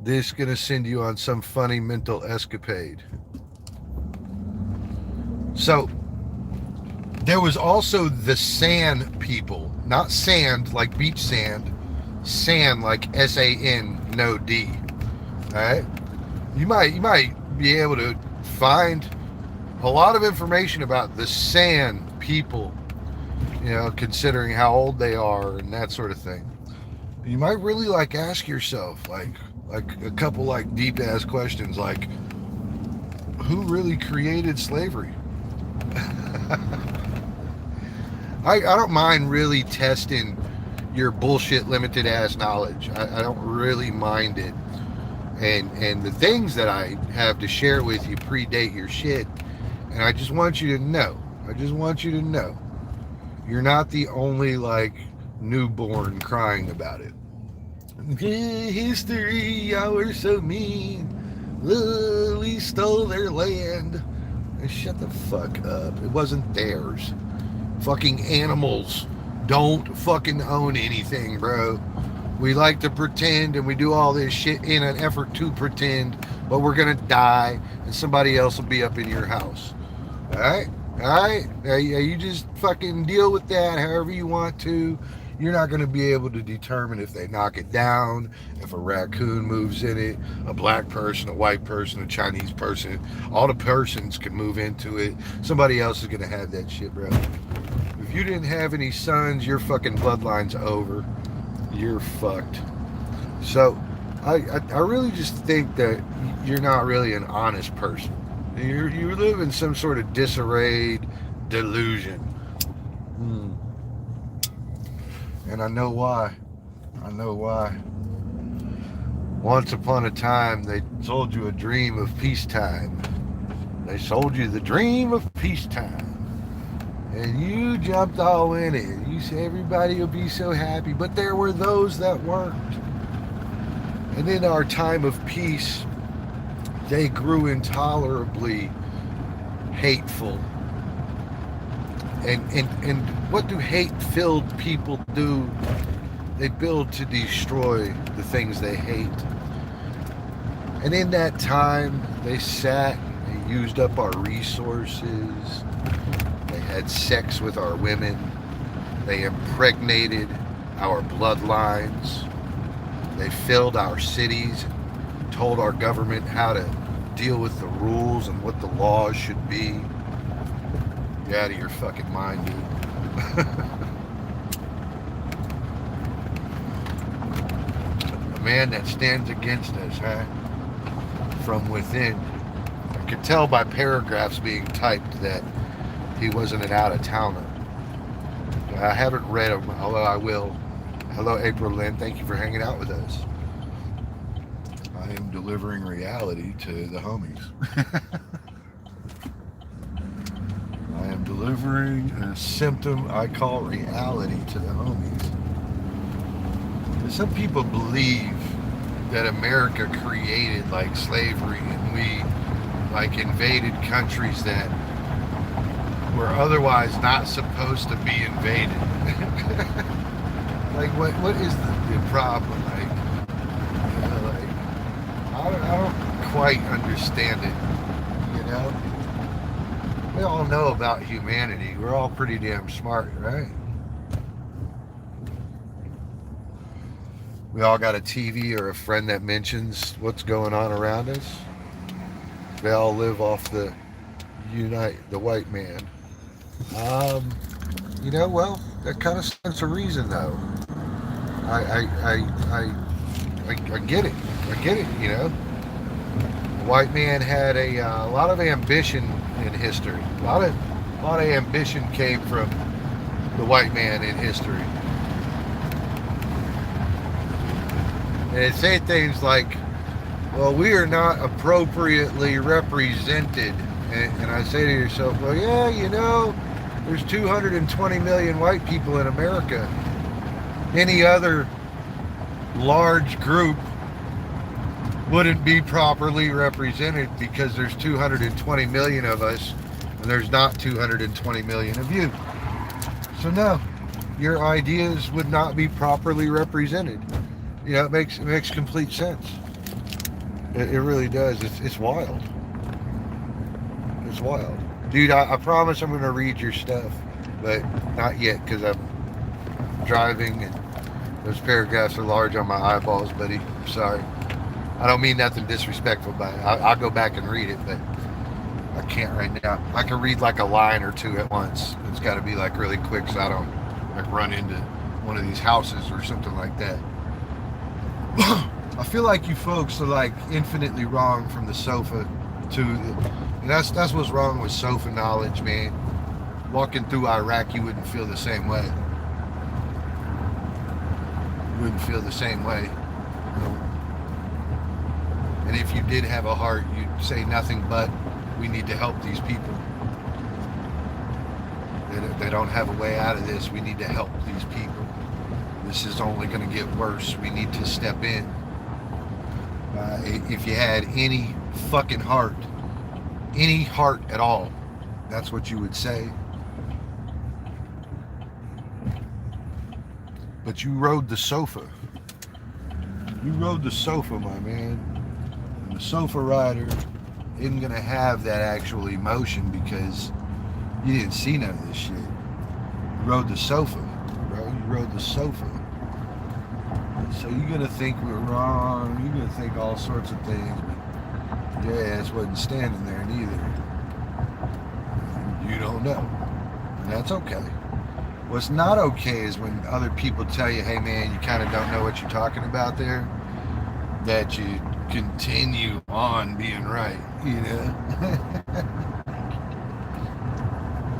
This is gonna send you on some funny mental escapade. So there was also the San people, not sand like beach sand, sand like S-A-N, no D. All right, you might be able to find a lot of information about the San people, you know, considering how old they are and that sort of thing. You might really like ask yourself like a couple like deep ass questions like, who really created slavery? I don't mind really testing your bullshit limited ass knowledge. I don't really mind it. And the things that I have to share with you predate your shit. And I just want you to know. You're not the only like newborn crying about it. History, y'all were so mean. We stole their land. Shut the fuck up. It wasn't theirs. Fucking animals don't fucking own anything, bro. We like to pretend and we do all this shit in an effort to pretend, but we're gonna die and somebody else will be up in your house. Alright? You just fucking deal with that however you want to. You're not going to be able to determine if they knock it down, if a raccoon moves in it, a black person, a white person, a Chinese person. All the persons can move into it. Somebody else is going to have that shit, bro. If you didn't have any sons, your fucking bloodline's over. You're fucked. So, I really just think that you're not really an honest person. You live in some sort of disarrayed delusion. And I know why. Once upon a time, they sold you a dream of peacetime. They sold you the dream of peacetime. And you jumped all in it. You said everybody will be so happy. But there were those that weren't. And in our time of peace, they grew intolerably hateful. And what do hate-filled people do? They build to destroy the things they hate. And in that time, they sat, they used up our resources, they had sex with our women, they impregnated our bloodlines, they filled our cities, told our government how to deal with the rules and what the laws should be. You're out of your fucking mind, dude. A man that stands against us, huh? From within. I could tell by paragraphs being typed that he wasn't an out-of-towner. I haven't read them, although I will. Hello, April Lynn. Thank you for hanging out with us. I am delivering reality to the homies. I am delivering a symptom I call reality to the homies. Some people believe that America created, like slavery, and we like invaded countries that were otherwise not supposed to be invaded. Like what is the problem? Like, like I don't quite understand it. You know, we all know about humanity. We're all pretty damn smart, right? We all got a TV or a friend that mentions what's going on around us. They all live off the white man. Um, well, that kind of stands to reason, though. I, I, I, I get it. I get it. The white man had a lot of ambition in history. A lot of ambition came from the white man in history. And they say things like, well, we are not appropriately represented. And I say to yourself, well, yeah, there's 220 million white people in America. Any other large group wouldn't be properly represented because there's 220 million of us and there's not 220 million of you. So no, your ideas would not be properly represented. It makes complete sense. It really does. It's wild. It's wild. Dude, I promise I'm going to read your stuff, but not yet because I'm driving and those paragraphs are large on my eyeballs, buddy. I'm sorry. I don't mean nothing disrespectful by it. I'll go back and read it, but I can't right now. I can read like a line or two at once. It's got to be like really quick so I don't like run into one of these houses or something like that. I feel like you folks are like infinitely wrong from the sofa to and that's what's wrong with sofa knowledge, man. Walking through Iraq, you wouldn't feel the same way. You wouldn't feel the same way. And if you did have a heart, you'd say nothing but, we need to help these people. They don't have a way out of this. We need to help these people. This is only going to get worse. We need to step in. If you had any fucking heart, any heart at all, that's what you would say. But you rode the sofa. You rode the sofa, my man. And the sofa rider isn't going to have that actual emotion because you didn't see none of this shit. You rode the sofa, bro. You rode the sofa. So you're going to think we're wrong. You're going to think all sorts of things. But your ass wasn't standing there neither. You don't know. And that's okay. What's not okay is when other people tell you, hey man, you kind of don't know what you're talking about there, that you continue on being right,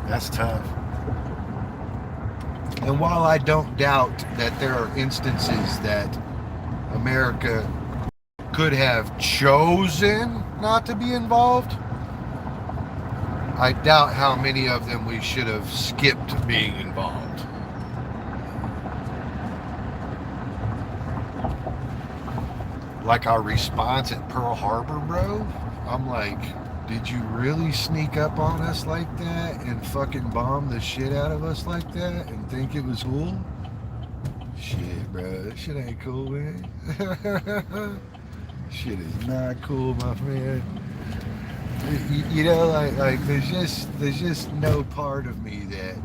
That's tough. And while I don't doubt that there are instances that America could have chosen not to be involved, I doubt how many of them we should have skipped being involved. Like our response at Pearl Harbor, bro. I'm like, did you really sneak up on us like that and fucking bomb the shit out of us like that and think it was cool? Shit, bro. That shit ain't cool, man. Shit is not cool, my friend. Like there's just no part of me that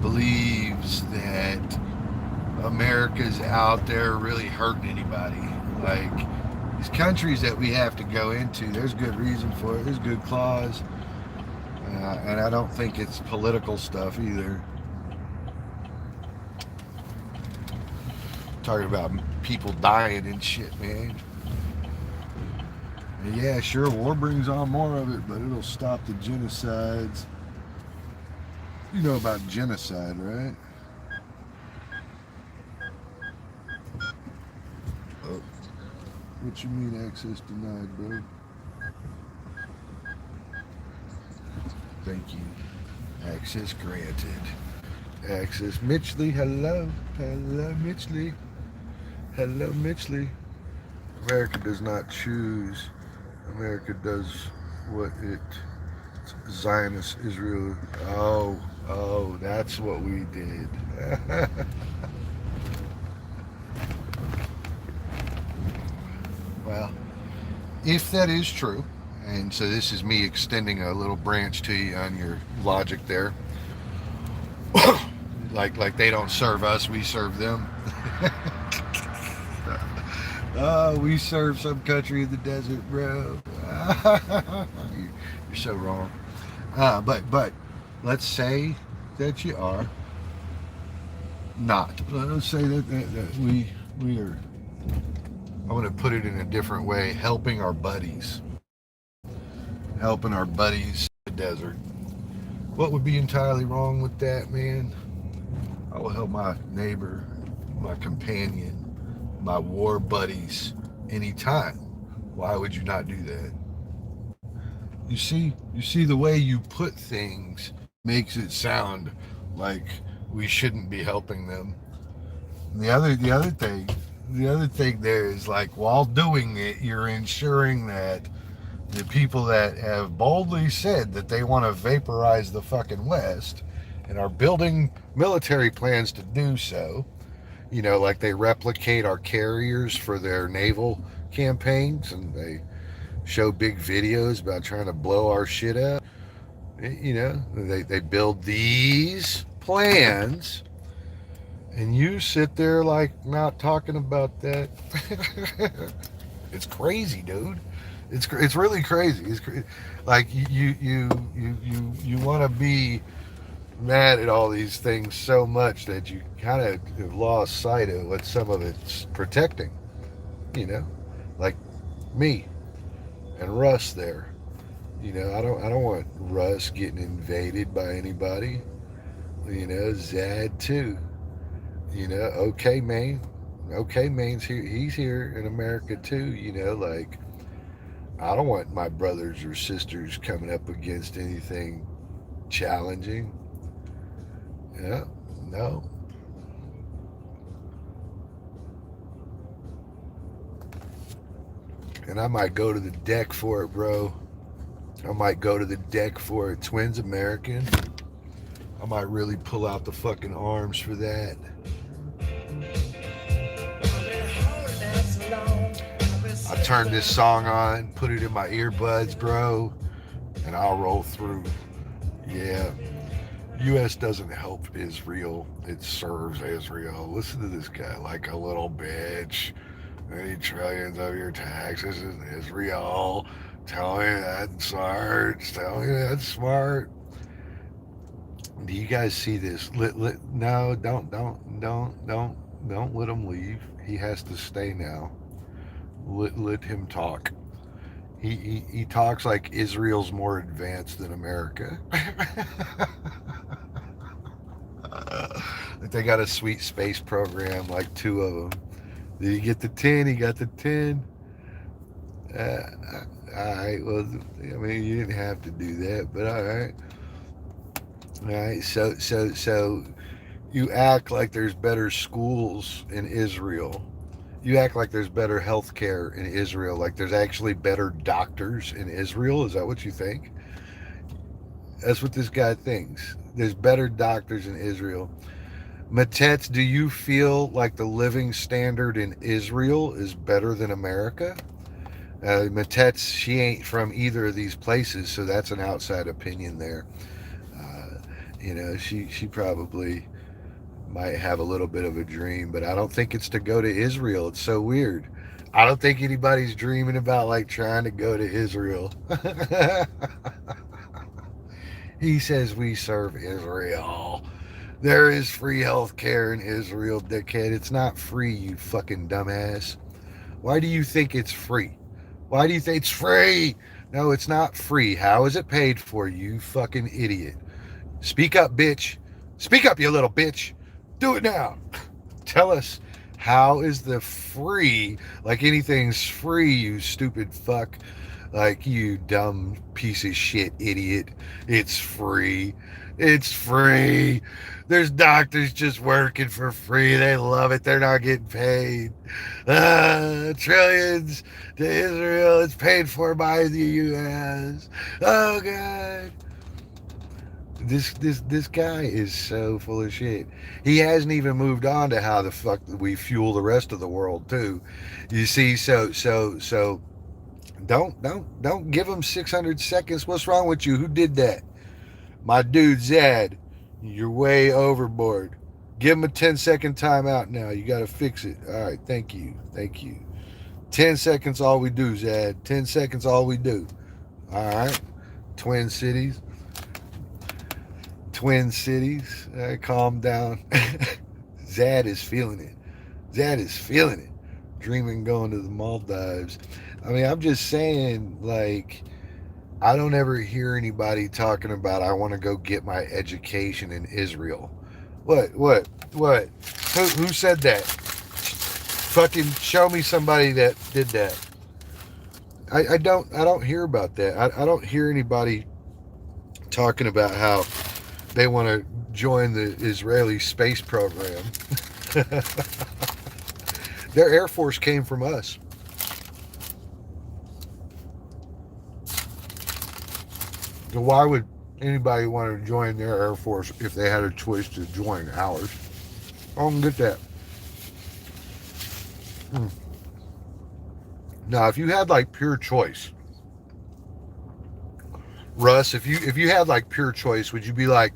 believes that America's out there really hurting anybody. Like these countries that we have to go into, there's good reason for it. There's good clause, and I don't think it's political stuff either. Talking about people dying and shit, man. Yeah, sure, war brings on more of it, but it'll stop the genocides. You know about genocide, right? Oh, what you mean access denied, bro? Thank you. Access granted. Access. Mitchley, hello. Hello, Mitchley. Hello, Mitchley. America does not choose. America does what it Zionist Israel. Oh, that's what we did. Well, if that is true, and so this is me extending a little branch to you on your logic there, like they don't serve us, we serve them. We serve some country in the desert, bro. You're so wrong. But let's say that you are not. Let's say that we are. I want to put it in a different way. Helping our buddies in the desert. What would be entirely wrong with that, man? I will help my neighbor, my companion, my war buddies anytime. Why would you not do that? You see the way you put things makes it sound like we shouldn't be helping them. And the other thing there is, like, while doing it, you're ensuring that the people that have boldly said that they want to vaporize the fucking West and are building military plans to do so, like they replicate our carriers for their naval campaigns and they show big videos about trying to blow our shit up. They build these plans and you sit there like not talking about that. It's crazy, dude. It's really crazy. Like you want to be mad at all these things so much that you kind of have lost sight of what some of it's protecting. You know, like me and Russ there. I don't want Russ getting invaded by anybody. Zad too. OK Maine. OK Maine's here. He's here in America too. Like, I don't want my brothers or sisters coming up against anything challenging. Yeah, no. And I might go to the deck for it, bro. I might go to the deck for it. Twins American. I might really pull out the fucking arms for that. I turn this song on, put it in my earbuds, bro, and I'll roll through. Yeah. U.S. doesn't help Israel. It serves Israel. Listen to this guy like a little bitch. Any trillions of your taxes in Israel. Tell me that's smart. Tell me that's smart. Do you guys see this? No, don't let him leave. He has to stay now. Let him talk. He talks like Israel's more advanced than America. Like they got a sweet space program, like two of them. Did he get the 10? He got the 10. All right. Well, I mean, you didn't have to do that, but all right. All right. So you act like there's better schools in Israel. You act like there's better health care in Israel, like there's actually better doctors in Israel. Is that what you think? That's what this guy thinks. There's better doctors in Israel. Matets, do you feel like the living standard in Israel is better than America? Matets, she ain't from either of these places, so that's an outside opinion there. She probably might have a little bit of a dream, but I don't think it's to go to Israel. It's so weird. I don't think anybody's dreaming about like trying to go to Israel. He says we serve Israel. There is free health care in Israel, dickhead. It's not free, you fucking dumbass. Why do you think it's free? Why do you think it's free? No, it's not free. How is it paid for, you fucking idiot? Speak up, bitch. Speak up, you little bitch. Do it now. Tell us, how is the free, like anything's free, you stupid fuck? Like, you dumb piece of shit idiot. It's free. It's free. There's doctors just working for free. They love it. They're not getting paid. Trillions to Israel. It's paid for by the U.S. Oh, God. This guy is so full of shit. He hasn't even moved on to how the fuck we fuel the rest of the world too. You see, so don't give him 600 seconds. What's wrong with you? Who did that? My dude Zad. You're way overboard. Give him a 10-second timeout now. You got to fix it. All right, thank you. 10 seconds all we do, Zad. 10 seconds all we do. All right. Twin Cities. Twin Cities. Calm down. Zad is feeling it. Zad is feeling it. Dreaming going to the Maldives. I mean, I'm just saying, like, I don't ever hear anybody talking about, I want to go get my education in Israel. What? Who said that? Fucking show me somebody that did that. I don't hear about that. I don't hear anybody talking about how they want to join the Israeli space program. Their Air Force came from us. So why would anybody want to join their Air Force if they had a choice to join ours? I don't get that. Now, if you had like pure choice, Russ, if you had like pure choice, would you be like,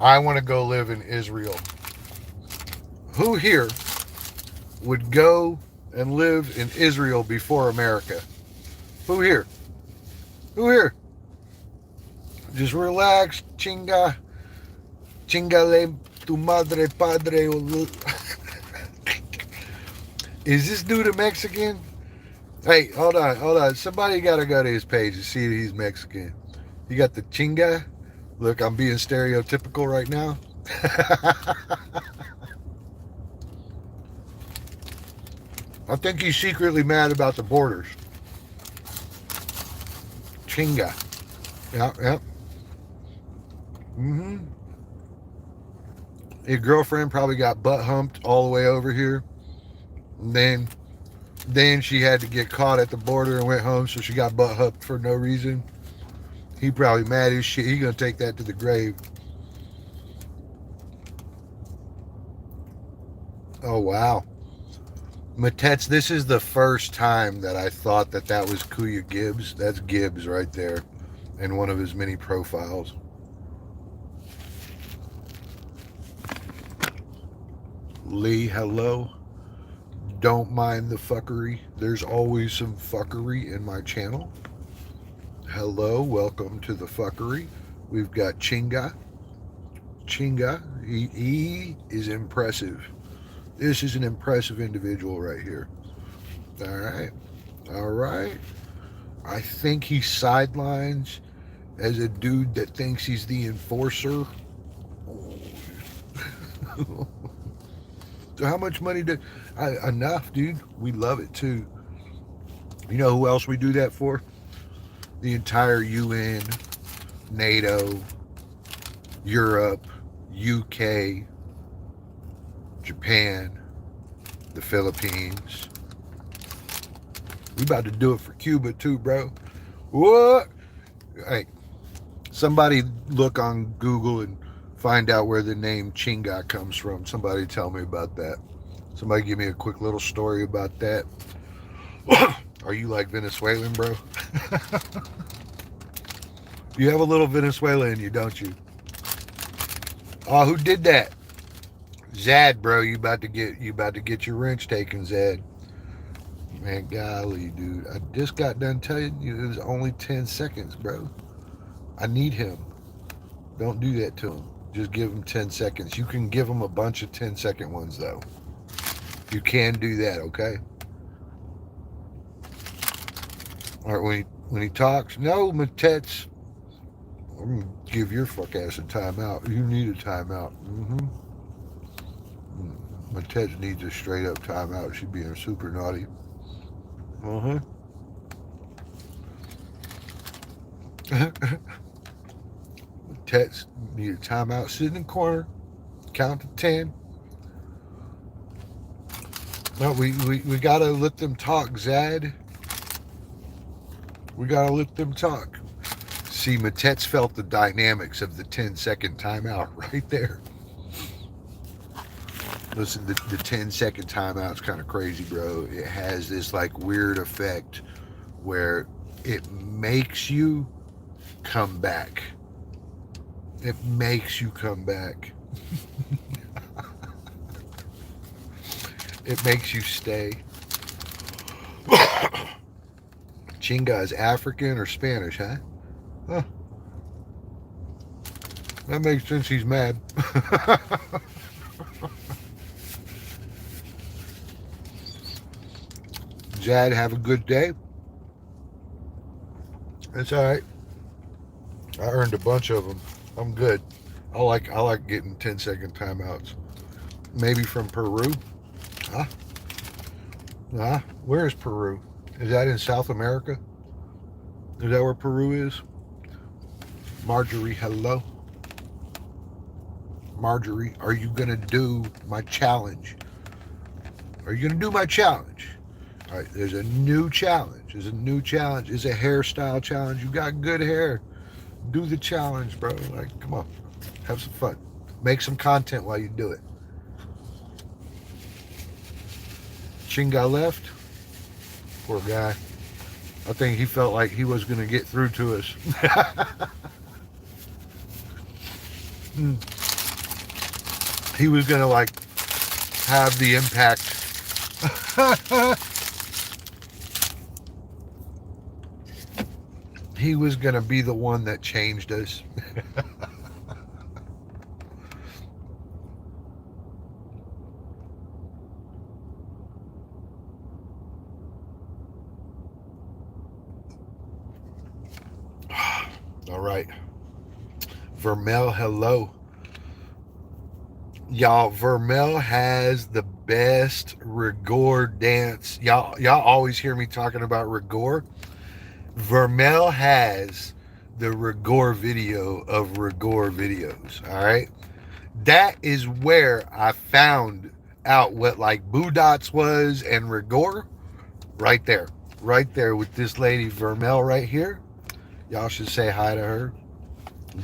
I want to go live in Israel? Who here would go and live in Israel before America? Who here? Who here? Just relax, chinga. Chingale tu madre padre. Is this dude a Mexican? Hey, hold on. Somebody got to go to his page to see that he's Mexican. You got the chinga. Look, I'm being stereotypical right now. I think he's secretly mad about the borders. Chinga. Yeah. His girlfriend probably got butt humped all the way over here. And then she had to get caught at the border and went home, so she got butt humped for no reason. He probably mad as shit. He gonna take that to the grave. Oh, wow. Matets, this is the first time that I thought that was Kuya Gibbs. That's Gibbs right there in one of his many profiles. Lee, hello. Don't mind the fuckery. There's always some fuckery in my channel. Hello, welcome to the fuckery. We've got Chinga. He is impressive. This is an impressive individual right here. All right. I think he sidelines as a dude that thinks he's the enforcer. So how much money did... enough, dude. We love it, too. You know who else we do that for? The entire UN, NATO, Europe, UK, Japan, the Philippines. We about to do it for Cuba, too, bro. What? Hey, somebody look on Google and find out where the name Chinga comes from. Somebody tell me about that. Somebody give me a quick little story about that. Are you like Venezuelan, bro? You have a little Venezuela in you, don't you? Oh, who did that? Zad, bro. You about to get your wrench taken, Zad. Man, golly, dude. I just got done telling you it was only 10 seconds, bro. I need him. Don't do that to him. Just give him 10 seconds. You can give him a bunch of 10-second ones, though. You can do that, okay? All right, when he talks, no, Matets, I'm going to give your fuck ass a timeout. You need a timeout. Matets needs a straight up timeout. She's being super naughty. Tets need a timeout. Sit in the corner. Count to 10. No, we got to let them talk, Zad. We got to let them talk. See, Matets felt the dynamics of the 10-second timeout right there. Listen, the 10-second timeout's kind of crazy, bro. It has this like weird effect where it makes you come back. It makes you come back. It makes you stay. Chinga is African or Spanish, huh? Huh. That makes sense. He's mad. Jad, have a good day. That's all right. I earned a bunch of them. I'm good. I like getting 10-second timeouts. Maybe from Peru. Huh? Huh? Where is Peru? Is that in South America? Is that where Peru is? Marjorie, hello. Marjorie, are you gonna do my challenge? Are you gonna do my challenge? All right, there's a new challenge. There's a new challenge. It's a hairstyle challenge. You got good hair. Do the challenge, bro. Like, come on. Have some fun. Make some content while you do it. Chinga left. Poor guy. I think he felt like he was going to get through to us. He was going to, like, have the impact. He was going to be the one that changed us. All right. Vermel, hello. Y'all, Vermel has the best rigor dance. Y'all always hear me talking about rigor. Vermel has the rigor video of rigor videos. All right. That is where I found out what like Boodots was and rigor. Right there. Right there with this lady Vermel right here. Y'all should say hi to her.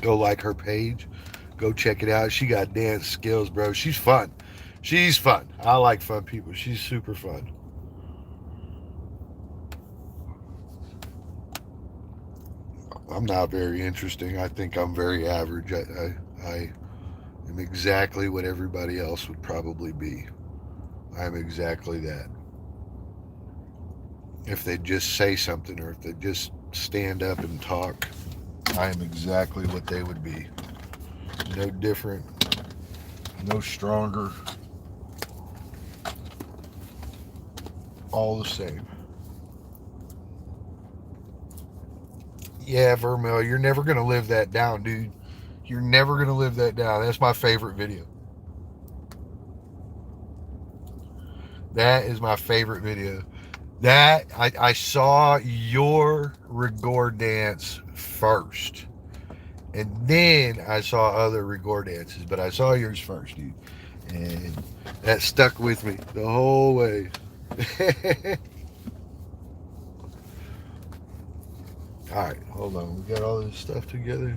Go like her page. Go check it out. She got dance skills, bro. She's fun. She's fun. I like fun people. She's super fun. I'm not very interesting. I think I'm very average. I am exactly what everybody else would probably be. I'm exactly that. If they just say something or if they just stand up and talk, I am exactly what they would be. No different, no stronger, all the same. Yeah, Vermel, you're never going to live that down, dude. You're never going to live that down. That's my favorite video. That is my favorite video. That, I saw your rigor dance first. And then I saw other rigor dances, but I saw yours first, dude. And that stuck with me the whole way. All right, hold on. We got all this stuff together.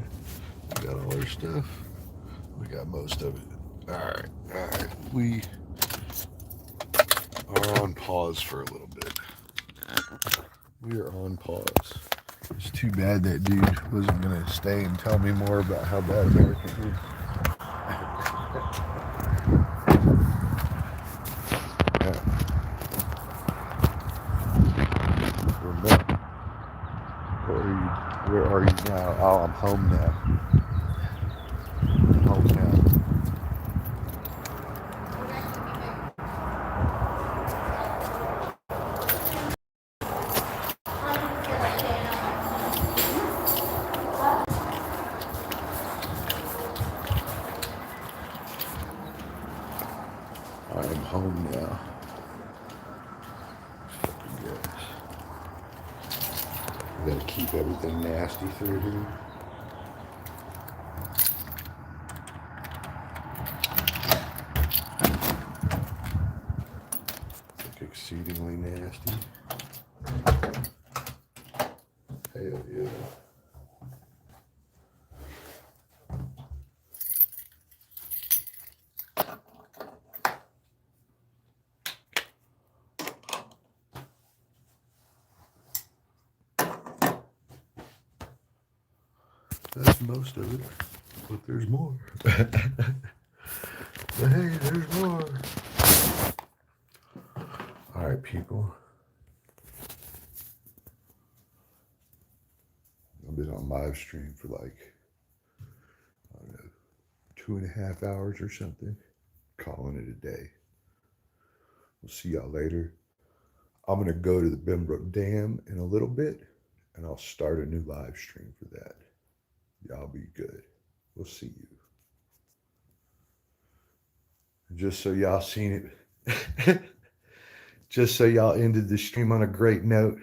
We got all our stuff. We got most of it. All right. We are on pause for a little bit. We are on pause. It's too bad that dude wasn't going to stay and tell me more about how bad America is. Where are you now? Oh, I'm home now. I'm home now. I am home now. Fucking guys. We gotta keep keep everything nasty through here. It's like exceedingly nasty. Hell yeah. That's most of it, but there's more. But hey, there's more. All right, people. I've been on live stream for like, I don't know, 2.5 hours or something. Calling it a day. We'll see y'all later. I'm going to go to the Benbrook Dam in a little bit, and I'll start a new live stream for that. Y'all be good. We'll see you. Just so y'all seen it, just so y'all ended the stream on a great note,